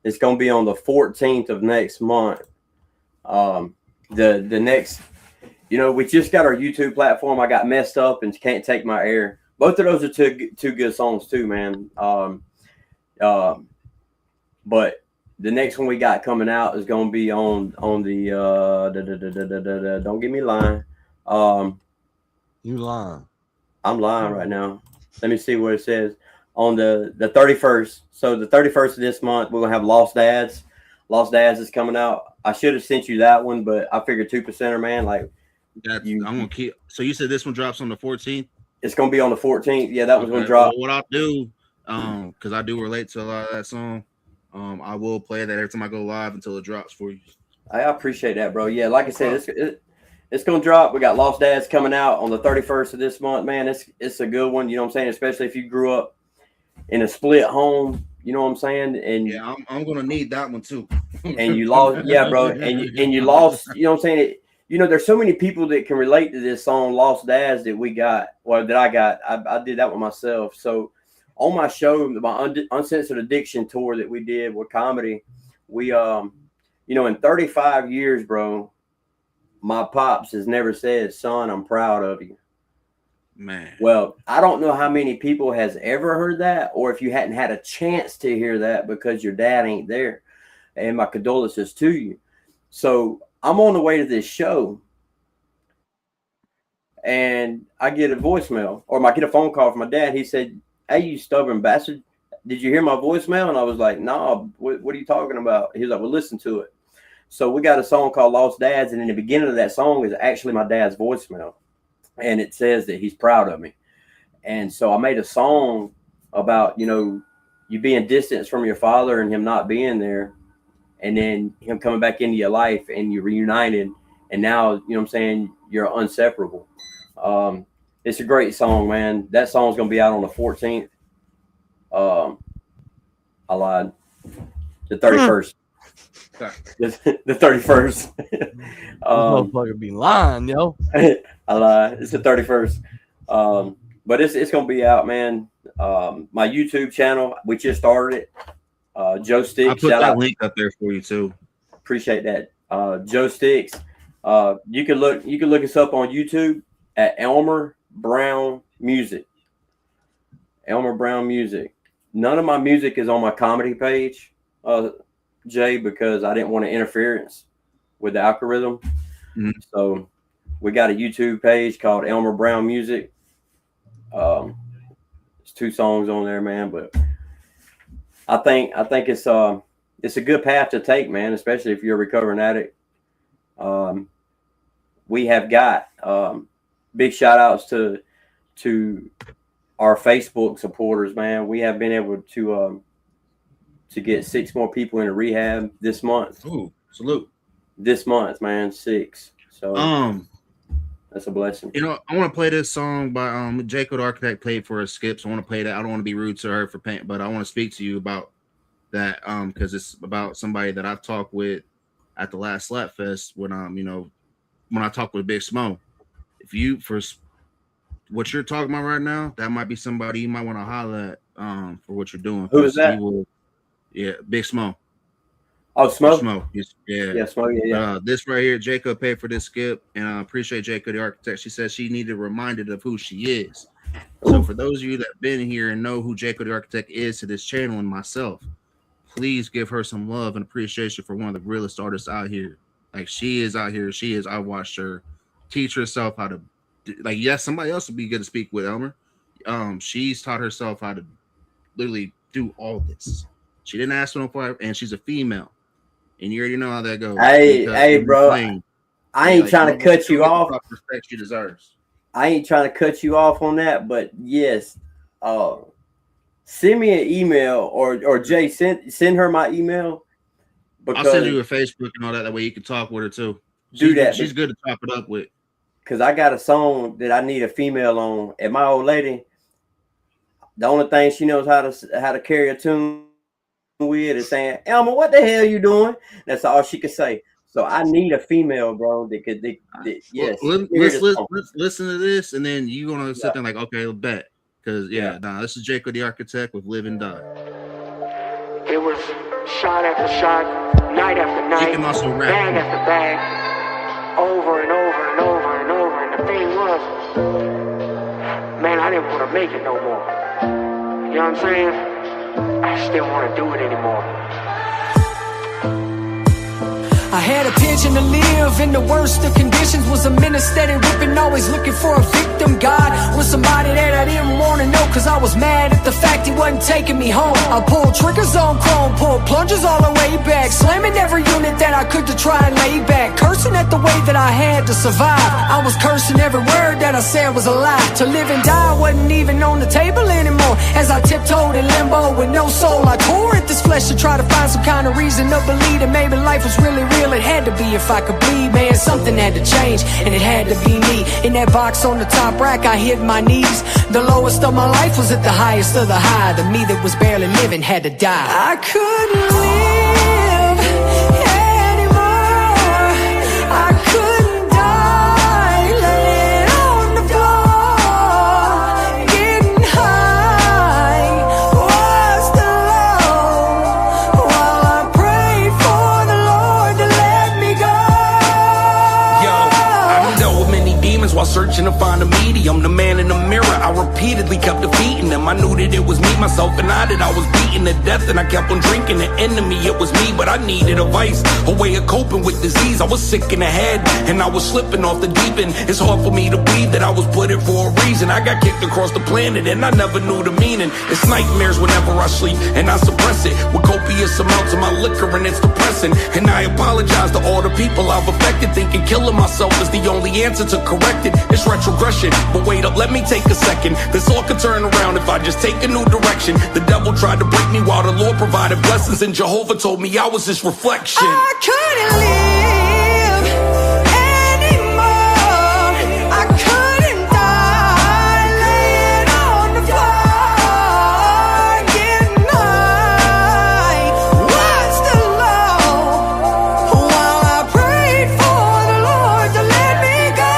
it's gonna be on the 14th of next month. The next, you know, we just got our YouTube platform. I got messed up and can't take my air. Both of those are two good songs too, man. But the next one we got coming out is gonna be on the don't get me lying. You lying. I'm lying right now. Let me see what it says. On the 31st. So the 31st of this month, we're gonna have Lost Dads. Lost Dads is coming out. I should have sent you that one, but I figured 2%er, man. Like I'm gonna keep. So you said this one drops on the 14th? It's gonna be on the 14th. Yeah, that one's gonna drop. Well, what I'll do, because I do relate to a lot of that song. I will play that every time I go live until it drops for you. I appreciate that, bro. Yeah, like I said, it's gonna drop. We got Lost Dads coming out on the 31st of this month, man. It's a good one. You know what I'm saying? Especially if you grew up in a split home. You know what I'm saying? And yeah, I'm gonna need that one too. And you lost, yeah, bro. And you lost. You know what I'm saying? You know, there's so many people that can relate to this song, Lost Dads, that we got, or that I got. I did that with myself. So on my show, my Uncensored Addiction tour that we did with comedy, we, you know, in 35 years, bro, my pops has never said, son, I'm proud of you. Man. Well, I don't know how many people has ever heard that, or if you hadn't had a chance to hear that because your dad ain't there. And my condolences to you. So I'm on the way to this show, and I get a voicemail, or I get a phone call from my dad. He said, hey, you stubborn bastard, did you hear my voicemail? And I was like, nah, what are you talking about? He was like, well, listen to it. So we got a song called Lost Dads, and in the beginning of that song is actually my dad's voicemail, and it says that he's proud of me. And so I made a song about, you know, you being distanced from your father and him not being there, and then him coming back into your life and you're reunited, and now, you know what I'm saying, you're inseparable. It's a great song, man. That song's going to be out on the 14th. I lied. The 31st. The 31st. Motherfucker be lying, yo. I lied. It's the 31st. But it's going to be out, man. My YouTube channel, we just started it. Joe Sticks. I put that link up there for you too. Appreciate that. Joe Sticks. You can look us up on YouTube at Elmer Brown Music. Elmer Brown Music. None of my music is on my comedy page, Jay, because I didn't want interference with the algorithm. Mm-hmm. So we got a YouTube page called Elmer Brown Music. There's 2 songs on there, man, but I think it's a good path to take, man, especially if you're a recovering addict. We have got big shout outs to our Facebook supporters, man. We have been able to get 6 more people into rehab this month. Ooh, salute. This month, man, 6. So that's a blessing. You know, I want to play this song by Jacob the Architect played for us, Skips. I want to play that. I don't want to be rude to her for pain, but I want to speak to you about that because it's about somebody that I've talked with at the last Slap Fest when you know, when I talked with Big Smo. If you for what you're talking about right now, that might be somebody you might want to holler at for what you're doing. Who is that? Yeah, Big Smo. Oh, Smo? Smo. Yeah, Smo, yeah. This right here, Jacob paid for this skip, and I appreciate Jacob the Architect. She said she needed reminded of who she is. So for those of you that have been here and know who Jacob the Architect is to this channel and myself, please give her some love and appreciation for one of the realest artists out here. Like she is out here. She is. I watched her teach herself how to, like, yes, somebody else would be good to speak with, Elmer. She's taught herself how to literally do all this. She didn't ask for no part, and she's a female. And you already know how that goes. Hey, bro. I ain't trying to cut you off. Respect she deserves. I ain't trying to cut you off on that, but yes, send me an email or Jay send her my email. I'll send you a Facebook and all that. That way you can talk with her too. She's good to chop it up with. Cause I got a song that I need a female on, and my old lady, the only thing she knows how to carry a tune with is saying, "Elma, what the hell you doing?" That's all she could say. So I need a female, bro. Yes. Let's listen to this, and then you're gonna sit there like, okay, bet. Because this is Jacob the Architect with Live and Die. It was shot after shot, night after night, she can also rap bag after bag, over and over and over and over. And the thing was, man, I didn't want to make it no more. You know what I'm saying? I just didn't want to do it anymore. I had a pension to live in the worst of conditions. Was a menace steady whipping, always looking for a victim. God was somebody that I didn't want to know, cause I was mad at the fact he wasn't taking me home. I pulled triggers on chrome, pulled plungers all the way back, slamming every unit that I could to try and lay back, cursing at the way that I had to survive. I was cursing every word that I said was a lie. To live and die wasn't even on the table anymore. As I tiptoed in limbo with no soul, I tore at this flesh to try to find some kind of reason to believe that maybe life was really real. It had to be if I could bleed, man. Something had to change, and it had to be me. In that box on the top rack, I hit my knees. The lowest of my life was at the highest of the high. The me that was barely living had to die. I couldn't live anymore. I couldn't die laying on the floor. Getting high was the low, while I prayed for the Lord to let me go. Yo, I dealt with many demons while searching to find a medium. The man in the mirror, I repeatedly kept defeating them. I knew that it was me, myself, and I, that I was beaten to death, and I kept on drinking. The enemy, it was me, but I needed a vice, a way of coping with disease. I was sick in the head, and I was slipping off the deep end. It's hard for me to believe that I was put here for a reason. I got kicked across the planet, and I never knew the meaning. It's nightmares whenever I sleep, and I suppress it with copious amounts of my liquor, and it's depressing. And I apologize to all the people I've affected, thinking killing myself is the only answer to correct it. It's retrogression, but wait up, let me take a second. This all could turn around if I just take a new direction. The devil tried to break me while the Lord provided blessings, and Jehovah told me I was his reflection. I couldn't live anymore. I couldn't die laying on the floor. Getting high was the low, while I prayed for the Lord to let me go.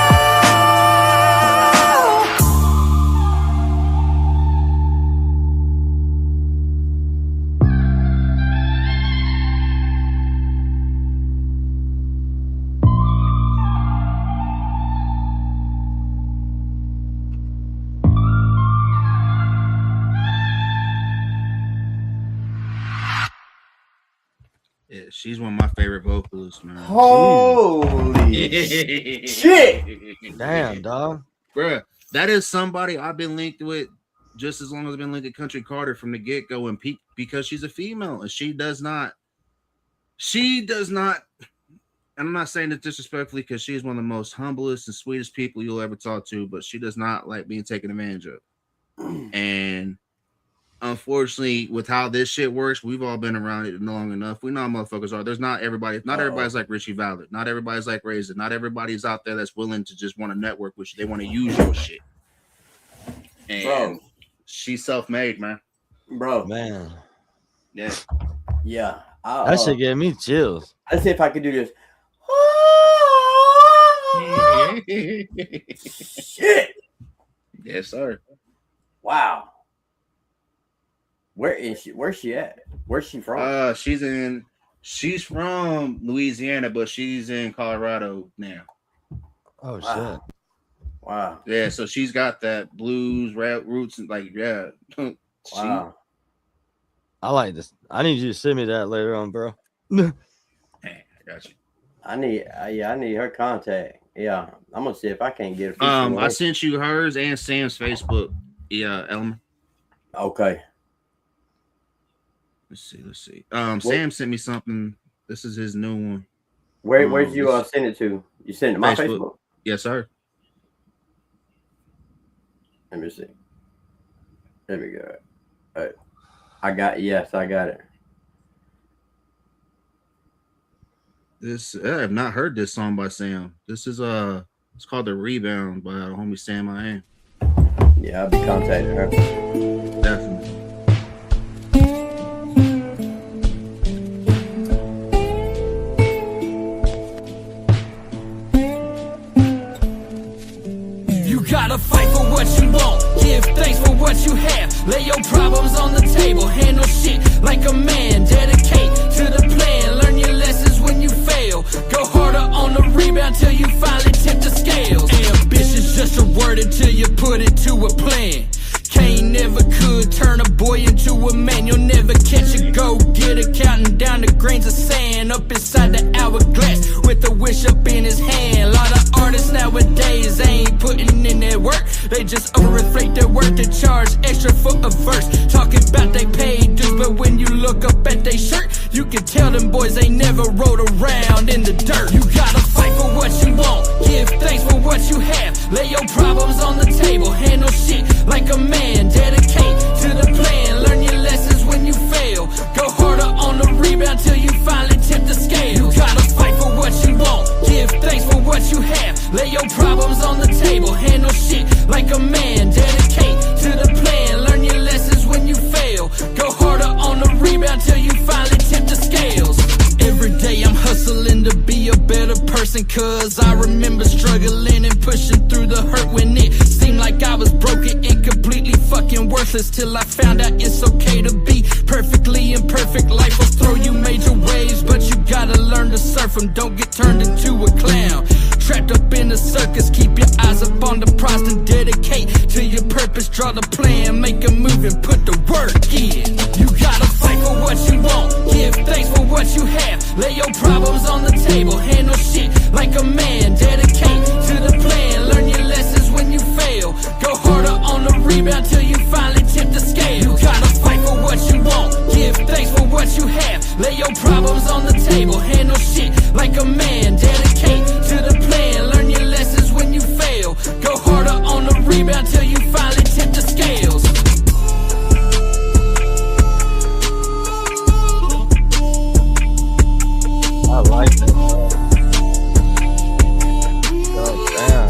Yeah, she's one of my favorite vocalists, man. Holy shit! Damn, dog. Bruh, that is somebody I've been linked with just as long as I've been linked to Country Carter from the get-go, and because she's a female, and she does not, and I'm not saying it disrespectfully, because she's one of the most humblest and sweetest people you'll ever talk to, but she does not like being taken advantage of. And unfortunately, with how this shit works, we've all been around it long enough. We know how motherfuckers are. There's not everybody's like Richie Valor. Not everybody's like Razor. Not everybody's out there that's willing to just want to network with you. They want to use your shit. And she's self-made, man. Bro. Man. Yeah. Yeah. That shit gave me chills. Let's see if I can do this. Shit. Yes, sir. Wow. Where is she? Where's she at? Where's she from? She's from Louisiana, but she's in Colorado now. Oh shit. Wow. Yeah, so she's got that blues rap roots and Wow. I like this. I need you to send me that later on, bro. I got you. I need her contact. Yeah, I'm gonna see if I can't get it. I sent you hers and Sam's Facebook. Yeah, Elmer. Okay. Let's see. Sam sent me something. This is his new one. Where'd you send it to? You sent it to my Facebook? Yes, sir. Let me see. There we go. I got it. This I have not heard this song by Sam. This is it's called The Rebound by our homie Sam I Am. Yeah, I'll be contacting her. Definitely. You gotta fight for what you want, give thanks for what you have. Lay your problems on the table, handle shit like a man. Dedicate to the plan, learn your lessons when you fail. Go harder on the rebound till you finally tip the scales. Ambition's just a word until you put it to a plan. Cain never could turn a boy into a man. You'll never catch a go-getter counting down the grains of sand up inside the hourglass with a wish up in his hand. A lot of artists nowadays ain't putting in their work. They just overinflate their work and charge extra for a verse. Talking about they paid dues, but when you look up at their shirt, you can tell them boys ain't never rode around in the dirt. You gotta fight for what you want, give thanks for what you have. Lay your problems on the table, handle shit like a man. Dedicate to the plan, learn your lessons when you fail. Go harder on the rebound till you finally tip the scale. You gotta fight for what you want, give thanks for what you have. Lay your problems on the table, handle shit like a man. Dedicate to the plan, learn your lessons when you fail. Go harder on the rebound till you finally tip the scales. Every day I'm hustling to be a better person, cause I remember struggling and pushing through the hurt when it seemed like I was broken and completely fucking worthless, till I found out it's okay to be perfectly imperfect. Life will throw you major waves, but you gotta learn to surf them. Don't get turned into a clown, trapped up in a circus. Keep your eyes up on the prize and dedicate to your purpose. Draw the plan, make a move and put the work in. You gotta fight for what you want, give thanks for what you have. Lay your problems on the table, handle shit like a man. Dedicate to the plan, learn your lessons when you fail. Go harder on the rebound till you finally tip the scale. You gotta fight for what you want, give thanks for what you have. Lay your problems on the table, handle shit like a man. Dedicate to the plan, learn your lessons when you fail. Go harder on the rebound till you finally tip the scales. I like it. Oh, damn.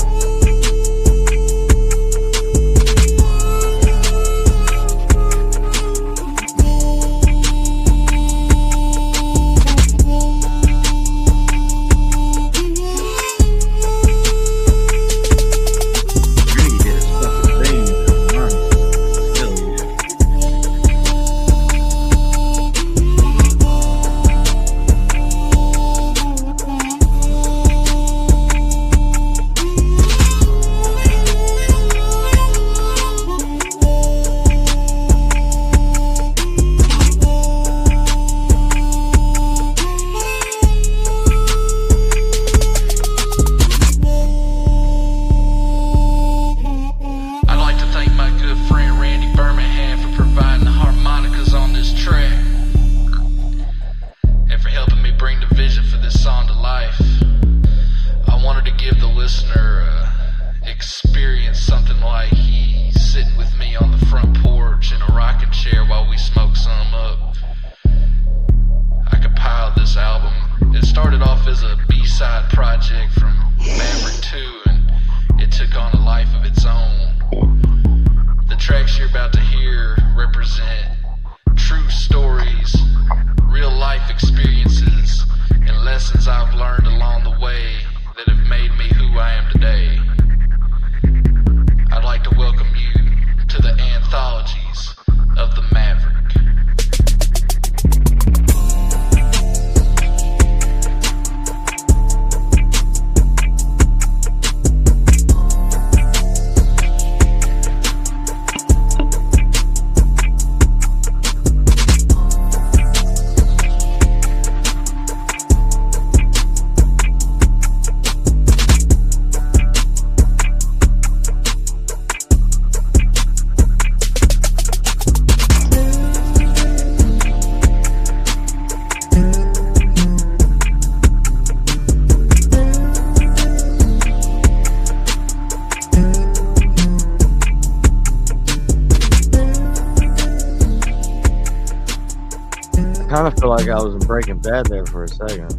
kind of feel like I was in Breaking Bad there for a second.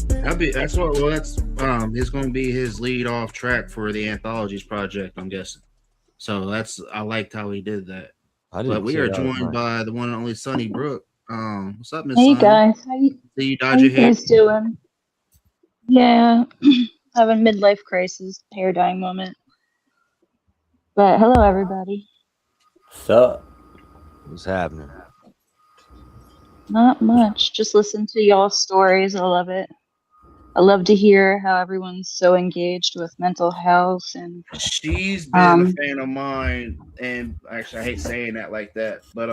That's what. Well, that's it's going to be his lead off track for the Anthologies project, I'm guessing. So I liked how he did that. But we are joined by the one and only Sunny Brooke. What's up, Miss Hey Sunny? guys, See you how dodge you your hair. guys doing? Yeah, having midlife crisis, hair dyeing moment. But hello, everybody. What's up? What's happening? Not much. Just listen to y'all's stories. I love it. I love to hear how everyone's so engaged with mental health and. She's been a fan of mine, and actually, I hate saying that like that, but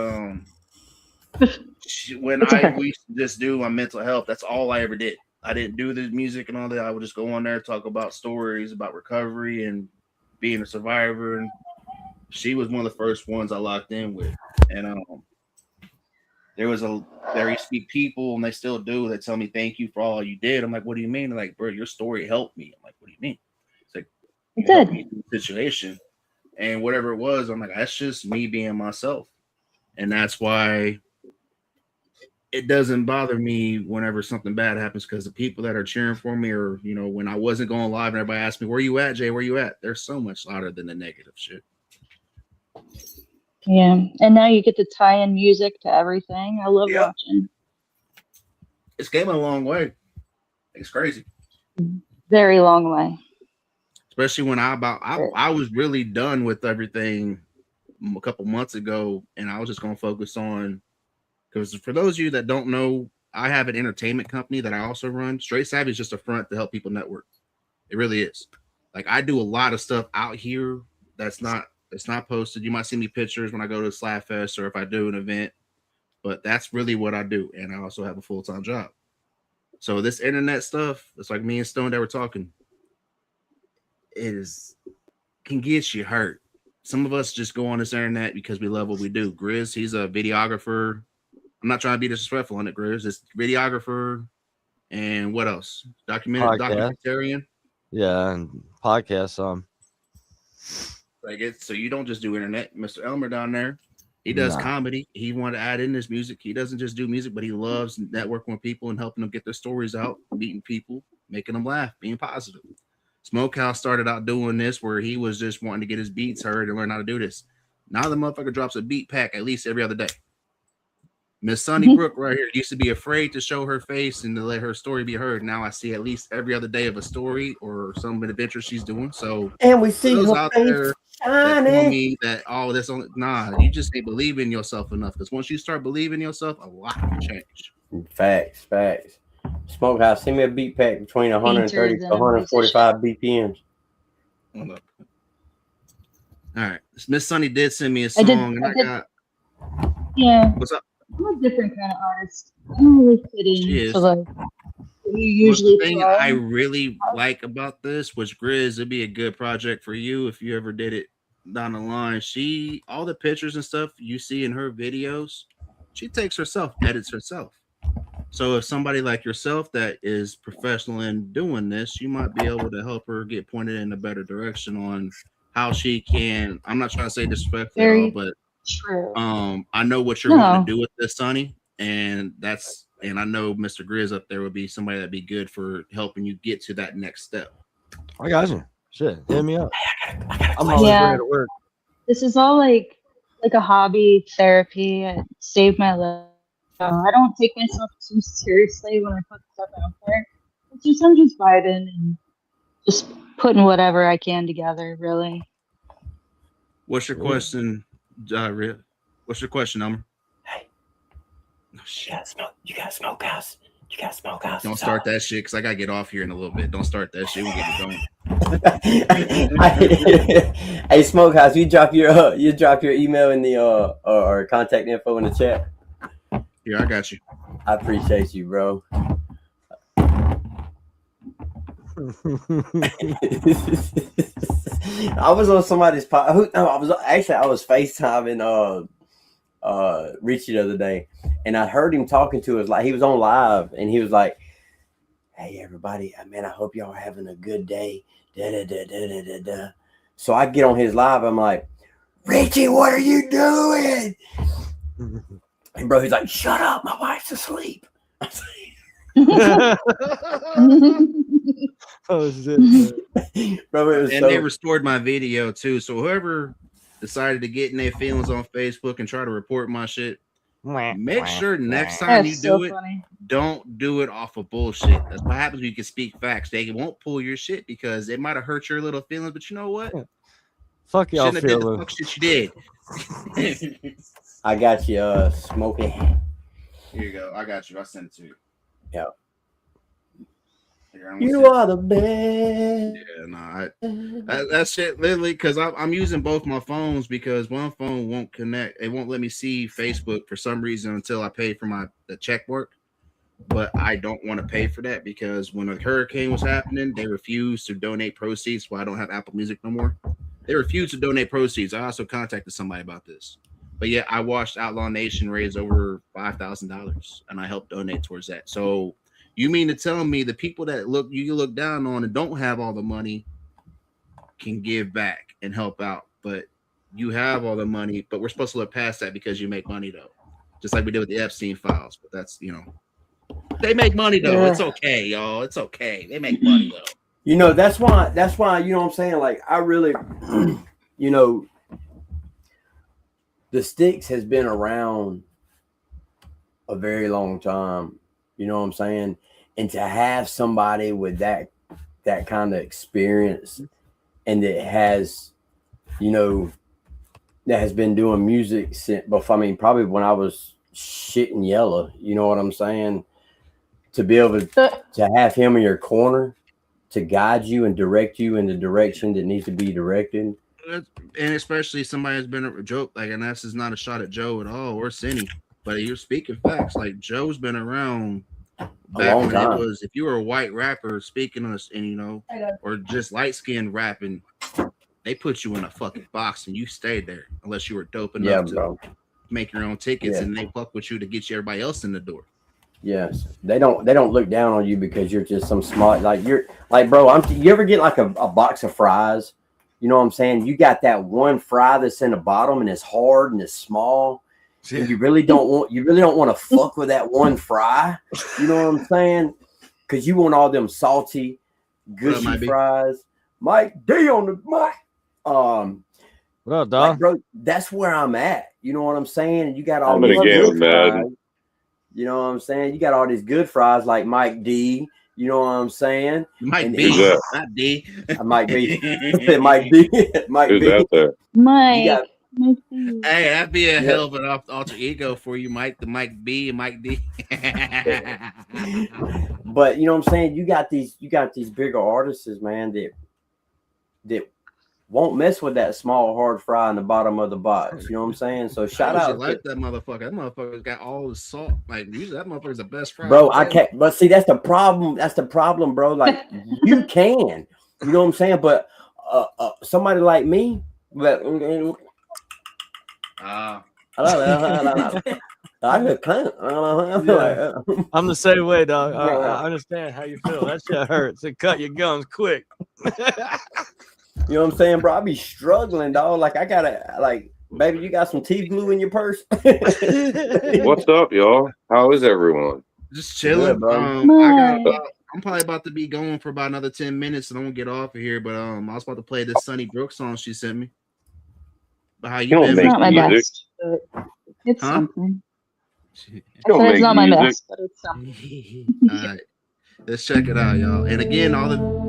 when we used to just do my mental health, that's all I ever did. I didn't do the music and all that. I would just go on there, talk about stories about recovery and being a survivor. And she was one of the first ones I locked in with. And there used to be people, and they still do, that tell me thank you for all you did. I'm like, what do you mean? They're like, bro, your story helped me. I'm like, what do you mean? It's like, you helped me through the situation. And whatever it was, I'm like, that's just me being myself. And that's why it doesn't bother me whenever something bad happens, because the people that are cheering for me, or when I wasn't going live and everybody asked me, where you at, Jay, where you at, they're so much louder than the negative shit. Yeah, and now you get to tie in music to everything. I love watching. It's came a long way. It's crazy. Very long way. Especially when I was really done with everything a couple months ago, and I was just going to focus on, because for those of you that don't know, I have an entertainment company that I also run. Straight Savvy is just a front to help people network. It really is. Like, I do a lot of stuff out here that's not posted. You might see me pictures when I go to Slapfest or if I do an event, but that's really what I do. And I also have a full-time job. So this internet stuff, it's like me and Stone that were talking, can get you hurt. Some of us just go on this internet because we love what we do. Grizz, he's a videographer. I'm not trying to be disrespectful on it, Grizz. It's videographer, and what else? Documentarian. Yeah, and podcast. So you don't just do internet. Mr. Elmer down there, he does comedy. He wanted to add in his music. He doesn't just do music, but he loves networking with people and helping them get their stories out, meeting people, making them laugh, being positive. Smokehouse started out doing this where he was just wanting to get his beats heard and learn how to do this. Now the motherfucker drops a beat pack at least every other day. Miss Sunny Brooke right here used to be afraid to show her face and to let her story be heard. Now I see at least every other day of a story or some adventure she's doing. So, and we see those her out face there that tell me that that's only you just ain't believe in yourself enough. Because once you start believing in yourself, a lot can change. Facts. Smokehouse, send me a beat pack between 130 to 145 BPMs. Hold up. All right, Miss Sunny did send me a song, Yeah. What's up? I'm a different kind of artist. I don't really fit into like you usually. The thing I really like about this was Grizz. It'd be a good project for you if you ever did it down the line. All the pictures and stuff you see in her videos, she takes herself, edits herself. So if somebody like yourself that is professional in doing this, you might be able to help her get pointed in a better direction on how she can. I'm not trying to say disrespectful at all, but true. I know what you're wanting to do with this, Sonny, and I know Mr. Grizz up there would be somebody that'd be good for helping you get to that next step. I got you. Shit, hit me up. I'm always ready to work. This is all like a hobby therapy. It saved my life. I don't take myself too seriously when I put stuff out there. I'm just vibing and just putting whatever I can together, really. What's your question, What's your question, Elmer? Hey, you got Smokehouse. Don't start that shit, because I gotta get off here in a little bit. Don't start that shit. We get it going. Hey, Smokehouse, you drop your email in the or contact info in the chat. Yeah, I got you. I appreciate you, bro. I was on somebody's I was FaceTiming Richie the other day, and I heard him talking to us, like he was on live, and he was like, "Hey everybody, man, I hope y'all are having a good day." So I get on his live, I'm like, "Richie, what are you doing?" And bro, he's like, shut up, my wife's asleep. Oh shit, bro, it was and so... they restored my video too. So whoever decided to get in their feelings on Facebook and try to report my shit, make sure next time you do it, don't do it off of bullshit. That's what happens when you can speak facts. They won't pull your shit because it might have hurt your little feelings, but you know what? Fuck y'all shouldn't have did the fuck shit you did. I got you, Smokey. Here you go. I got you. I sent it to you. Yeah. Here, you are the best. Yeah, no, that shit literally because I'm using both my phones because one phone won't connect. It won't let me see Facebook for some reason until I pay for the check work. But I don't want to pay for that because when the hurricane was happening, they refused to donate proceeds. Well, I don't have Apple Music no more. They refused to donate proceeds. I also contacted somebody about this. But yeah, I watched Outlaw Nation raise over $5,000 and I helped donate towards that. So you mean to tell me the people that you look down on and don't have all the money can give back and help out, but you have all the money, but we're supposed to look past that because you make money though. Just like we did with the Epstein files, but that's, they make money though. Yeah. It's okay, y'all. It's okay. They make money though. That's why, you know what I'm saying? Like, I really, the Sticks has been around a very long time. You know what I'm saying? And to have somebody with that kind of experience and that has, that has been doing music since, probably when I was shit and yellow, you know what I'm saying? To be able to have him in your corner to guide you and direct you in the direction that needs to be directed. And especially somebody has been a joke, like, and this is not a shot at Joe at all or Cindy, but you're speaking facts. Like, Joe's been around back when it was, if you were a white rapper speaking us and or just light skinned rapping, they put you in a fucking box and you stayed there unless you were dope enough to make your own tickets and they fuck with you to get you everybody else in the door. Yes, they don't look down on you because you're just some smart, like you're like, bro, you ever get like a box of fries? You know what I'm saying? You got that one fry that's in the bottom and it's hard and it's small. Yeah. And you really don't want to fuck with that one fry. You know what I'm saying? Because you want all them salty, gushy fries. Mike D on the mic. What up, dog? Like, bro, that's where I'm at. You know what I'm saying? You got all these good fries. You know what I'm saying? You got all these good fries like Mike D. You know what I'm saying? Mike B. Not D. Mike B. Mike D. Mike Who's B. out there? Mike. Hey, that'd be a hell of an alter ego for you, Mike. The Mike B and Mike D. But you know what I'm saying? You got these bigger artists, man, that won't mess with that small hard fry in the bottom of the box. You know what I'm saying? So shout out. Like that motherfucker. That motherfucker's got all the salt. Like usually that motherfucker's the best fry. Bro, I can't. But see, that's the problem. That's the problem, bro. Like you can. You know what I'm saying? But somebody like me, but I'm the same way, dog. I understand how you feel. That shit hurts. It cut your gums quick. You know what I'm saying, bro? I be struggling, dog. Like I gotta, like, baby, you got some teeth glue in your purse? What's up, y'all? How is everyone? Just chilling, bro. I'm probably about to be going for about another 10 minutes, and I'm gonna get off of here. But I was about to play this Sonny Brooks song she sent me. But how you been? It's not my best, but it's something. It's not my best, but it's something. All right, let's check it out, y'all. And again, all the.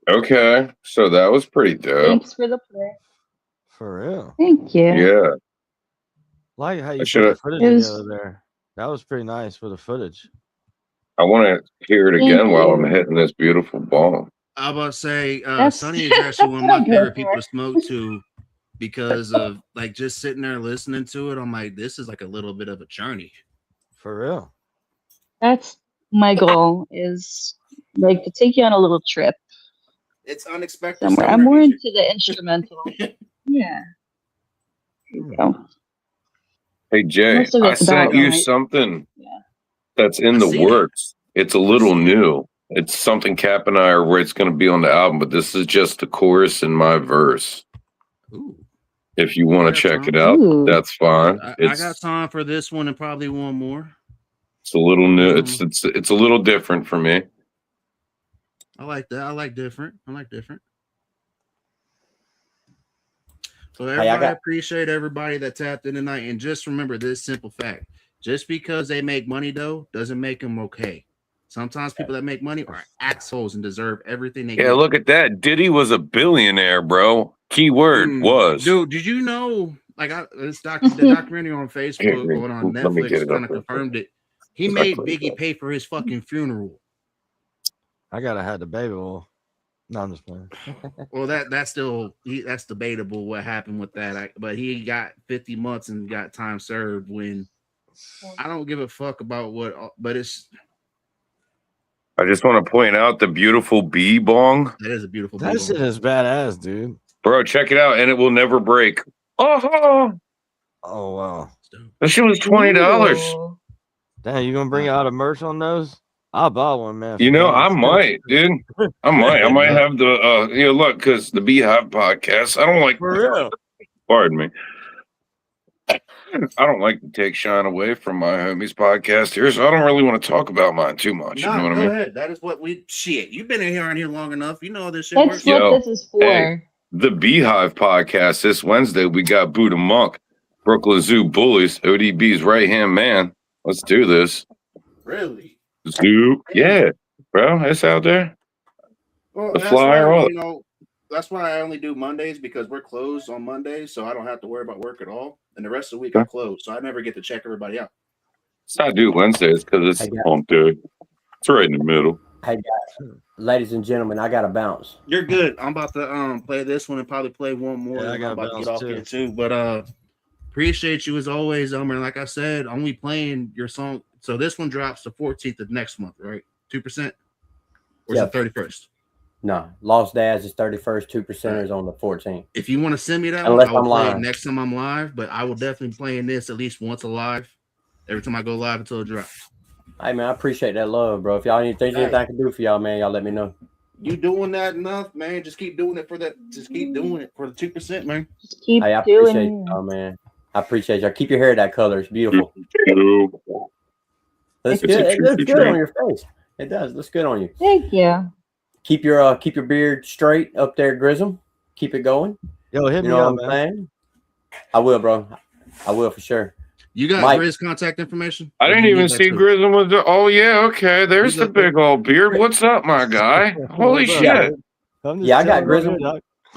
Okay, so that was pretty dope. Thanks for the play. For real. Thank you. Yeah. Like how you put should've- the footage It was- together there. That was pretty nice for the footage. I want to hear it Thank again while I'm you. hitting this beautiful ball. I was about to say, That's- Sonny is actually one of I'll my go favorite for people it. to smoke to because of like just sitting there listening to it. I'm like, this is like a little bit of a journey. For real. That's my goal, is like to take you on a little trip It's unexpected. somewhere. I'm more into the instrumental. Yeah. There you go. Hey Jay, Most of I it's sent about you like- something that's in the works. It's a little new. It's something Cap and I are where it's going to be on the album, but this is just the chorus and my verse. Ooh. If you want to check time. it out, Ooh. that's fine. I It's got time for this one and probably one more. a little new. It's a little different for me. I like that. I like different. So everybody, appreciate everybody that tapped in tonight. And just remember this simple fact. Just because they make money, though, doesn't make them okay. Sometimes people that make money are assholes and deserve everything they Yeah, get. look at that. Diddy was a billionaire, bro. Keyword was. Dude, did you know? Like, the documentary on Facebook going on Let me get Netflix it kind up of real confirmed it. He made Biggie pay for his fucking funeral. I gotta have the baby oil. No, I'm just playing. Well, that's still that's debatable what happened with that. But he got 50 months and got time served. When I don't give a fuck about what, but it's. I just want to point out the beautiful bee bong. That is a beautiful. That shit is badass, dude. Bro, check it out, and it will never break. Oh wow. That shit was $20. Damn, you gonna bring out a merch on those? I'll buy one, man. You know, I might, dude. I might have the look, because the Beehive podcast. I don't like for real. Pardon me. I don't like to take shine away from my homies podcast here, so I don't really want to talk about mine too much. You know what I mean? Go ahead. That is what we shit. You've been in here long enough. You know how this shit That's works. what this is for. Hey, the Beehive podcast this Wednesday. We got Buddha Monk, Brooklyn Zoo Bullies, ODB's right hand man. Let's do this. Really? Zoo, yeah, bro, it's out there. Well, the flyer, all that's why I only do Mondays, because we're closed on Mondays, so I don't have to worry about work at all. And the rest of the week I'm closed, so I never get to check everybody out. It's not due Wednesdays because it's on day. It's right in the middle. Hey guys, ladies and gentlemen, I gotta bounce. You're good. I'm about to play this one and probably play one more. Yeah, I gotta I'm about to get bounce off here too. But appreciate you as always, Elmer. Like I said, only playing your song. So this one drops the 14th of next month, right? 2%? Or is it 31st? No, Lost Dads is 31st, 2%ers on the 14th. If you want to send me that Unless one, I will I'm play it live. next time I'm live, but I will definitely play in this at least once alive. Every time I go live until it drops. Hey man, I appreciate that love, bro. If y'all need anything I can do for y'all, man, y'all let me know. You doing that enough, man? Just keep doing it for that. Just keep doing it for the 2%, man. Just keep Hey, I appreciate y'all, man. I appreciate y'all. Keep your hair that color. It's beautiful. Looks good. It looks good on your face. It does. Looks good on you. Thank you. Keep your beard straight up there, Grism. Keep it going. Yo, hit you me know up, what I'm man. saying? I will, bro. I will for sure. You got Mike. Grizz contact information? I didn't even see Grism was the. Oh yeah, okay. There's the big old beard. What's up, my guy? Holy shit! Yeah, I got Grism.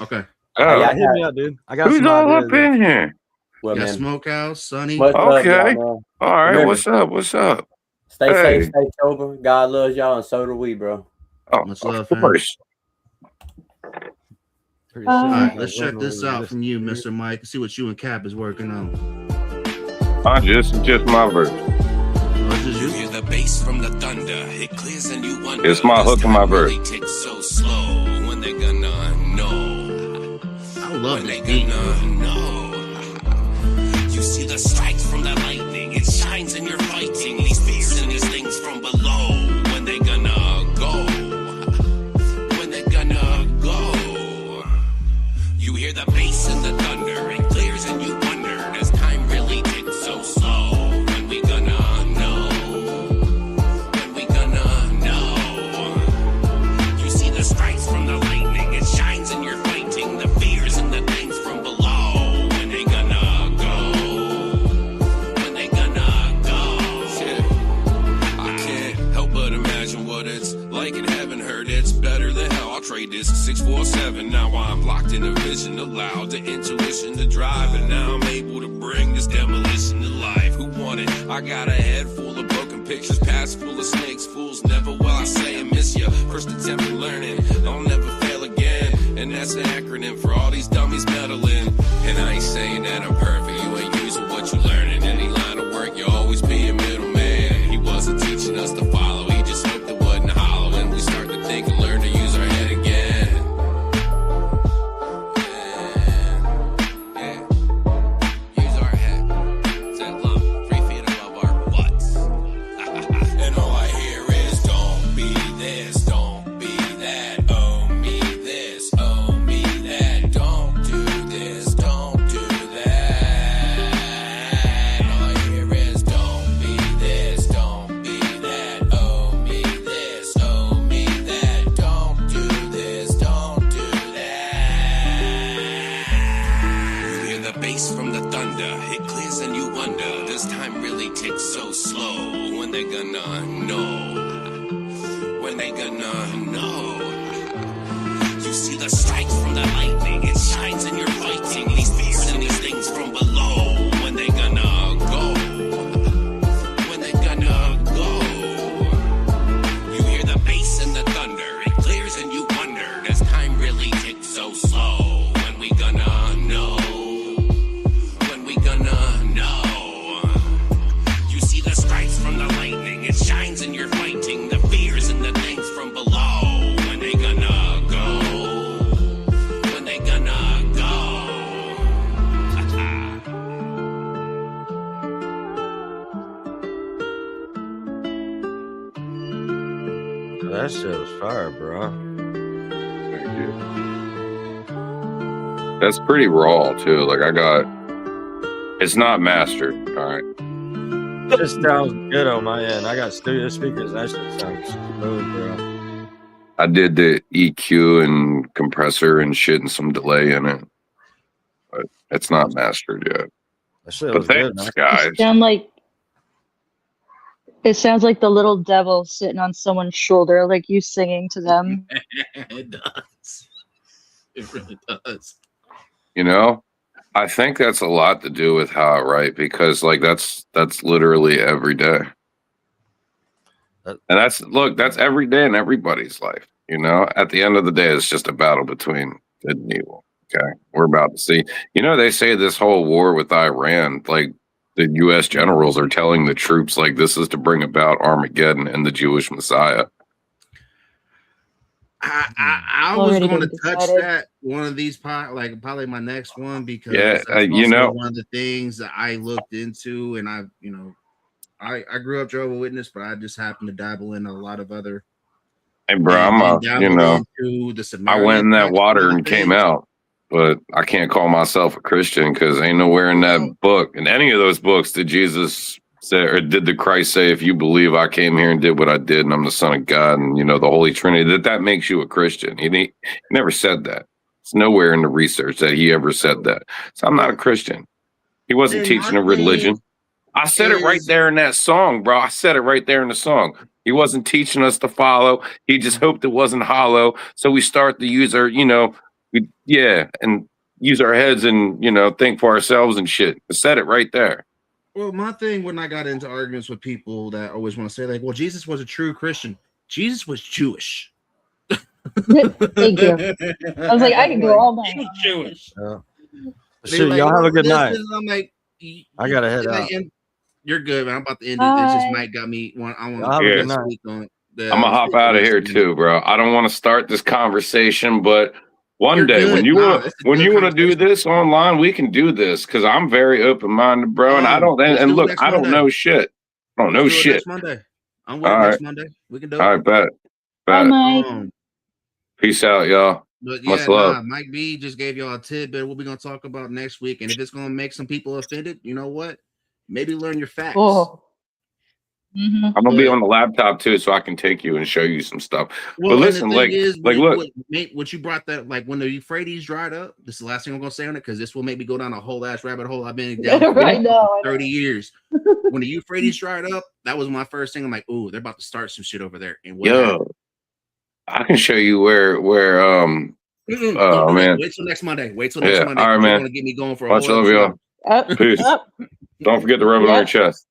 Okay. Oh, Yeah, hit me up, dude. I got who's some all ideas, up man. in here? Well, You got man, Smokehouse, Sonny. What's up, Okay. y'all, All man? right. Remember, What's up? What's up? Stay Hey. safe, stay sober. God loves y'all, and so do we, bro. Oh, Much love, of fam. course. All right, let's check this out from you, Mr. Mike. See what you and Cap is working on. Just my verse. What is you? Hear the bass from the thunder. It clears and you wonder. It's my hook and my verse. Really ticks so slow. When they gonna know? I love When they this beat. gonna know? You see the strikes from the lightning. It shines and you're fighting these fears and these things from below. When they gonna go? When they gonna go? You hear the bass and the thunder. It clears and you wonder. Does time really tick so slow? When we gonna know? When we gonna know? You see the strikes from the lightning. It shines and you're fighting the fears and the things from below. When they gonna go? When they greatest. 647, now I'm locked in a vision, allowed the intuition to drive, and now I'm able to bring this demolition to life. Who want it? I got a head full of broken pictures, past full of snakes, fools never will I say I miss ya. First attempt at learning, I'll never fail again, and that's an acronym for all these dummies meddling. And I ain't saying that I'm perfect, you ain't using what you learn in any line of work, you'll always be a middleman. He wasn't teaching us to follow, he just hoped it wasn't hollow, and we start to think and learn to use our head again. Yeah. Use our head. Set lump 3 feet above our butts. And all I hear is don't be this, don't be that. Oh me this, oh me that. Don't do this, don't do that. All I hear is don't be this, don't be that. Oh me this, oh me that. Don't do this, don't do that. You hear the bass from the thunder, it clears and you wonder, this time really ticks so slow. When they gonna know? When they gonna know? You see the strikes from the lightning, it shines in your fighting, these fears and these things from below. When they gonna go? When they gonna go? You hear the bass and the thunder, it clears and you wonder, does time really tick so slow? When we gonna know? When we gonna know? You see the stripes from the lightning, it shines in your fighting, the fears and the things from below. When they gonna go? When they gonna go? That shit was fire, bro. Thank you. That's pretty raw too. Like it's not mastered. All right. This sounds good on my end. I got studio speakers. That shit sounds smooth, bro. I did the EQ and compressor and shit and some delay in it, but it's not mastered yet. That shit But was good, thanks, man. guys. It sounds like the little devil sitting on someone's shoulder, like you singing to them. It does. It really does. You know, I think that's a lot to do with how I write, because like that's literally every day. And that's every day in everybody's life. You know, at the end of the day, it's just a battle between good and evil. Okay. We're about to see. You know, they say this whole war with Iran, like the US generals are telling the troops like this is to bring about Armageddon and the Jewish Messiah. I was going to touch that one of these probably my next one, because that's also one of the things that I looked into, and I grew up Jehovah's Witness, but I just happened to dabble in a lot of other. Hey, bro, I went in that water and came out, but I can't call myself a Christian because ain't nowhere in that book, in any of those books, did Jesus say, or did the Christ say, if you believe I came here and did what I did and I'm the Son of God and, you know, the Holy Trinity, that makes you a Christian. He never said that. It's nowhere in the research that he ever said that. So I'm not a Christian. He wasn't teaching a religion. I said it right there in that song, bro. I said it right there in the song. He wasn't teaching us to follow. He just hoped it wasn't hollow. So we start to use our, and use our heads and, think for ourselves and shit. I said it right there. Well, my thing when I got into arguments with people that always want to say, like, well, Jesus was a true Christian. Jesus was Jewish. Thank you. I was like, I can go all night. He was Jewish. Shit, y'all have a good night. I'm like, I gotta head out. You're good, man. I'm about to end it. This just Mike got me. I want to speak on it. I'm gonna hop out of here too, bro. I don't want to start this conversation, but one day when you want to do this online, we can do this because I'm very open minded, bro. And I don't. And look, I don't know shit. I don't know shit. Next Monday. I'm with next Monday. We can do it. All right, bet. Peace out, y'all. But much love. Mike B just gave y'all a tidbit of what we're gonna talk about next week, and if it's gonna make some people offended, you know what? Maybe learn your facts. Oh. I'm gonna be on the laptop too, so I can take you and show you some stuff. Well, but listen, look, what you brought that, like when the Euphrates dried up. This is the last thing I'm gonna say on it because this will make me go down a whole ass rabbit hole. I've been down for 30 years. When the Euphrates dried up, that was my first thing. I'm like, oh, they're about to start some shit over there. And what happened? I can show you where Don't do man. Wait till next Monday. Wait till next Yeah, Monday. all right, You're man. gonna get me going for a Much whole love, episode. y'all. Peace. Don't forget to rub it on your chest.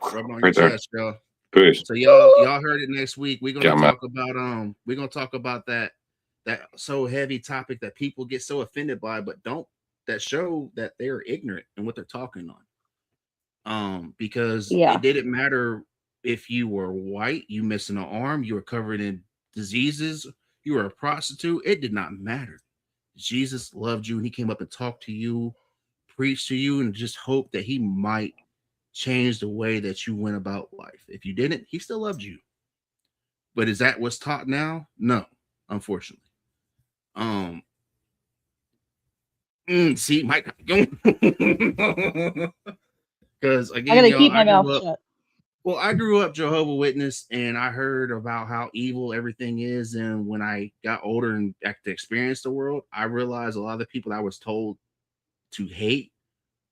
Rub it on your Right there. chest, y'all. Peace. So y'all heard it next week. We're gonna Yeah, man. talk about that so heavy topic that people get so offended by, but that show that they're ignorant in what they're talking on. Because it didn't matter if you were white, you missing an arm, you were covered in diseases, you were a prostitute. It did not matter. Jesus loved you and he came up and talked to you, preached to you, and just hoped that he might change the way that you went about life. If you didn't, he still loved you. But is that what's taught now? No, unfortunately. See, Mike, because again, I gotta keep my mouth shut. Well, I grew up Jehovah's Witness, and I heard about how evil everything is. And when I got older and got to experience the world, I realized a lot of the people I was told to hate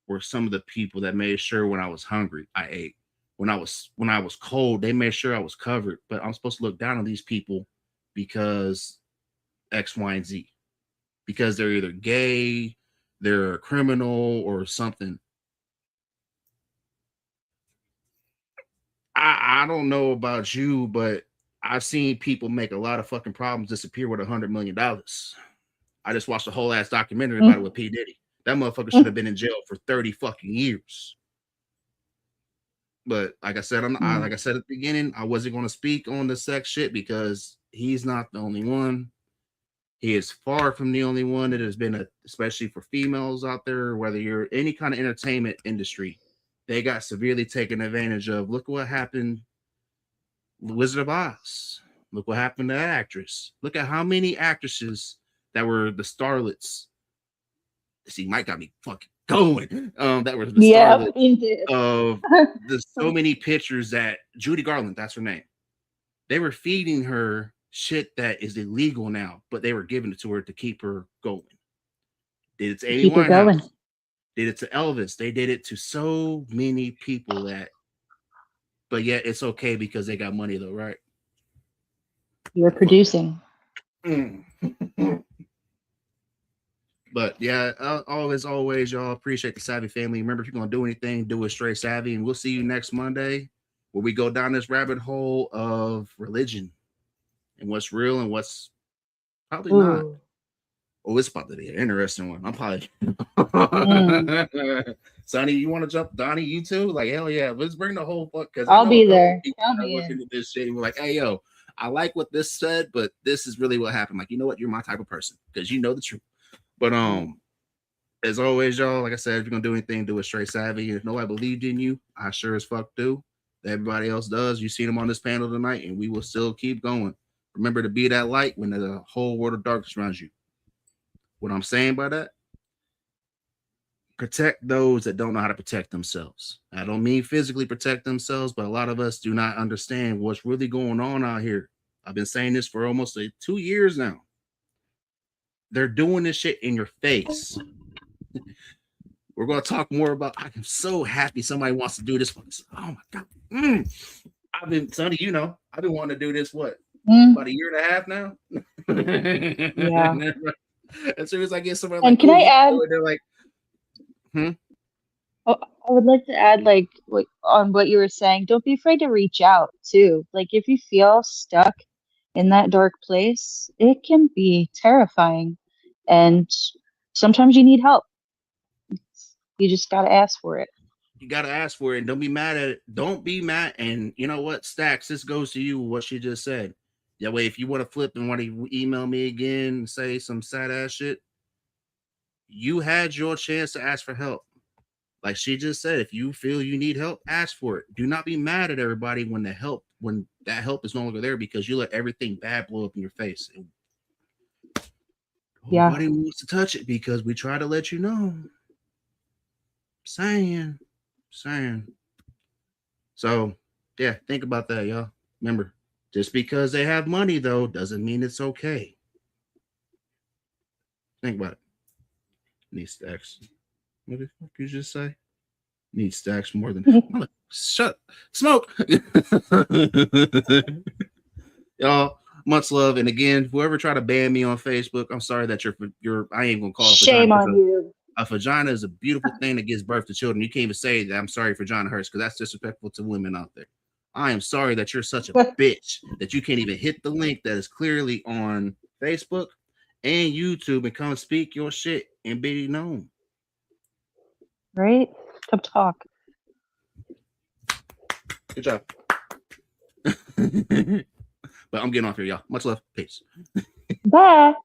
were some of the people that made sure when I was hungry, I ate. When I was cold, they made sure I was covered. But I'm supposed to look down on these people because X, Y, and Z. Because they're either gay, they're a criminal, or something. I don't know about you, but I've seen people make a lot of fucking problems disappear with $100 million. I just watched a whole ass documentary about it with P. Diddy. That motherfucker should have been in jail for 30 fucking years. But like I said, like I said at the beginning, I wasn't going to speak on the sex shit because he's not the only one. He is far from the only one. That has been especially for females out there, whether you're any kind of entertainment industry, they got severely taken advantage of. Look what happened, Wizard of Oz. Look what happened to that actress. Look at how many actresses that were the starlets. See, Mike got me fucking going. That were the starlets of the so many pictures that Judy Garland, that's her name. They were feeding her shit that is illegal now, but they were giving it to her to keep her going. Did it to Amy Winehouse. Did it to Elvis. They did it to so many people but yet it's okay because they got money though, right? You're producing. But yeah, always, y'all appreciate the Savvy family. Remember, if you're gonna do anything, do it straight savvy, and we'll see you next Monday where we go down this rabbit hole of religion and what's real and what's probably not. Oh, it's about to be an interesting one. I'm probably Sonny, you want to jump? Donnie, you too? Like, hell yeah, let's bring the whole fuck because I'll be there. Look into this shit. We're like, hey yo, I like what this said, but this is really what happened. Like, you know what? You're my type of person because you know the truth. But as always, y'all, like I said, if you're gonna do anything, do it straight savvy. If nobody believed in you, I sure as fuck do. Everybody else does. You seen them on this panel tonight, and we will still keep going. Remember to be that light when there's a whole world of darkness around you. What I'm saying by that, protect those that don't know how to protect themselves. I don't mean physically protect themselves, but a lot of us do not understand what's really going on out here. I've been saying this for almost 2 years now. They're doing this shit in your face. We're going to talk more about. I'm so happy somebody wants to do this. Oh my god! I've been, Sonny, I've been wanting to do this. What about a year and a half now? Yeah. As soon as I get somewhere, and can I add? They're like, I would like to add, like on what you were saying. Don't be afraid to reach out too. Like if you feel stuck in that dark place, it can be terrifying, and sometimes you need help. You just gotta ask for it. You gotta ask for it, and don't be mad at it. Don't be mad. And you know what, Stacks? This goes to you. What she just said. That way, if you want to flip and want to email me again and say some sad ass shit, you had your chance to ask for help. Like she just said, if you feel you need help, ask for it. Do not be mad at everybody when that help is no longer there because you let everything bad blow up in your face. And nobody wants to touch it because we try to let you know. Saying. So, yeah, think about that, y'all. Remember, just because they have money, though, doesn't mean it's okay. Think about it. Need stacks. What the fuck you just say? Need stacks more than shut smoke. Y'all, Much love. And again, whoever try to ban me on Facebook, I'm sorry that you're I ain't gonna call it shame vagina. on you. A vagina is a beautiful thing that gives birth to children. You can't even say that I'm sorry for John Hurst because that's disrespectful to women out there. I am sorry that you're such a bitch that you can't even hit the link that is clearly on Facebook and YouTube and come speak your shit and be known. Right? Come talk. Good job. But I'm getting off here, y'all. Much love. Peace. Bye.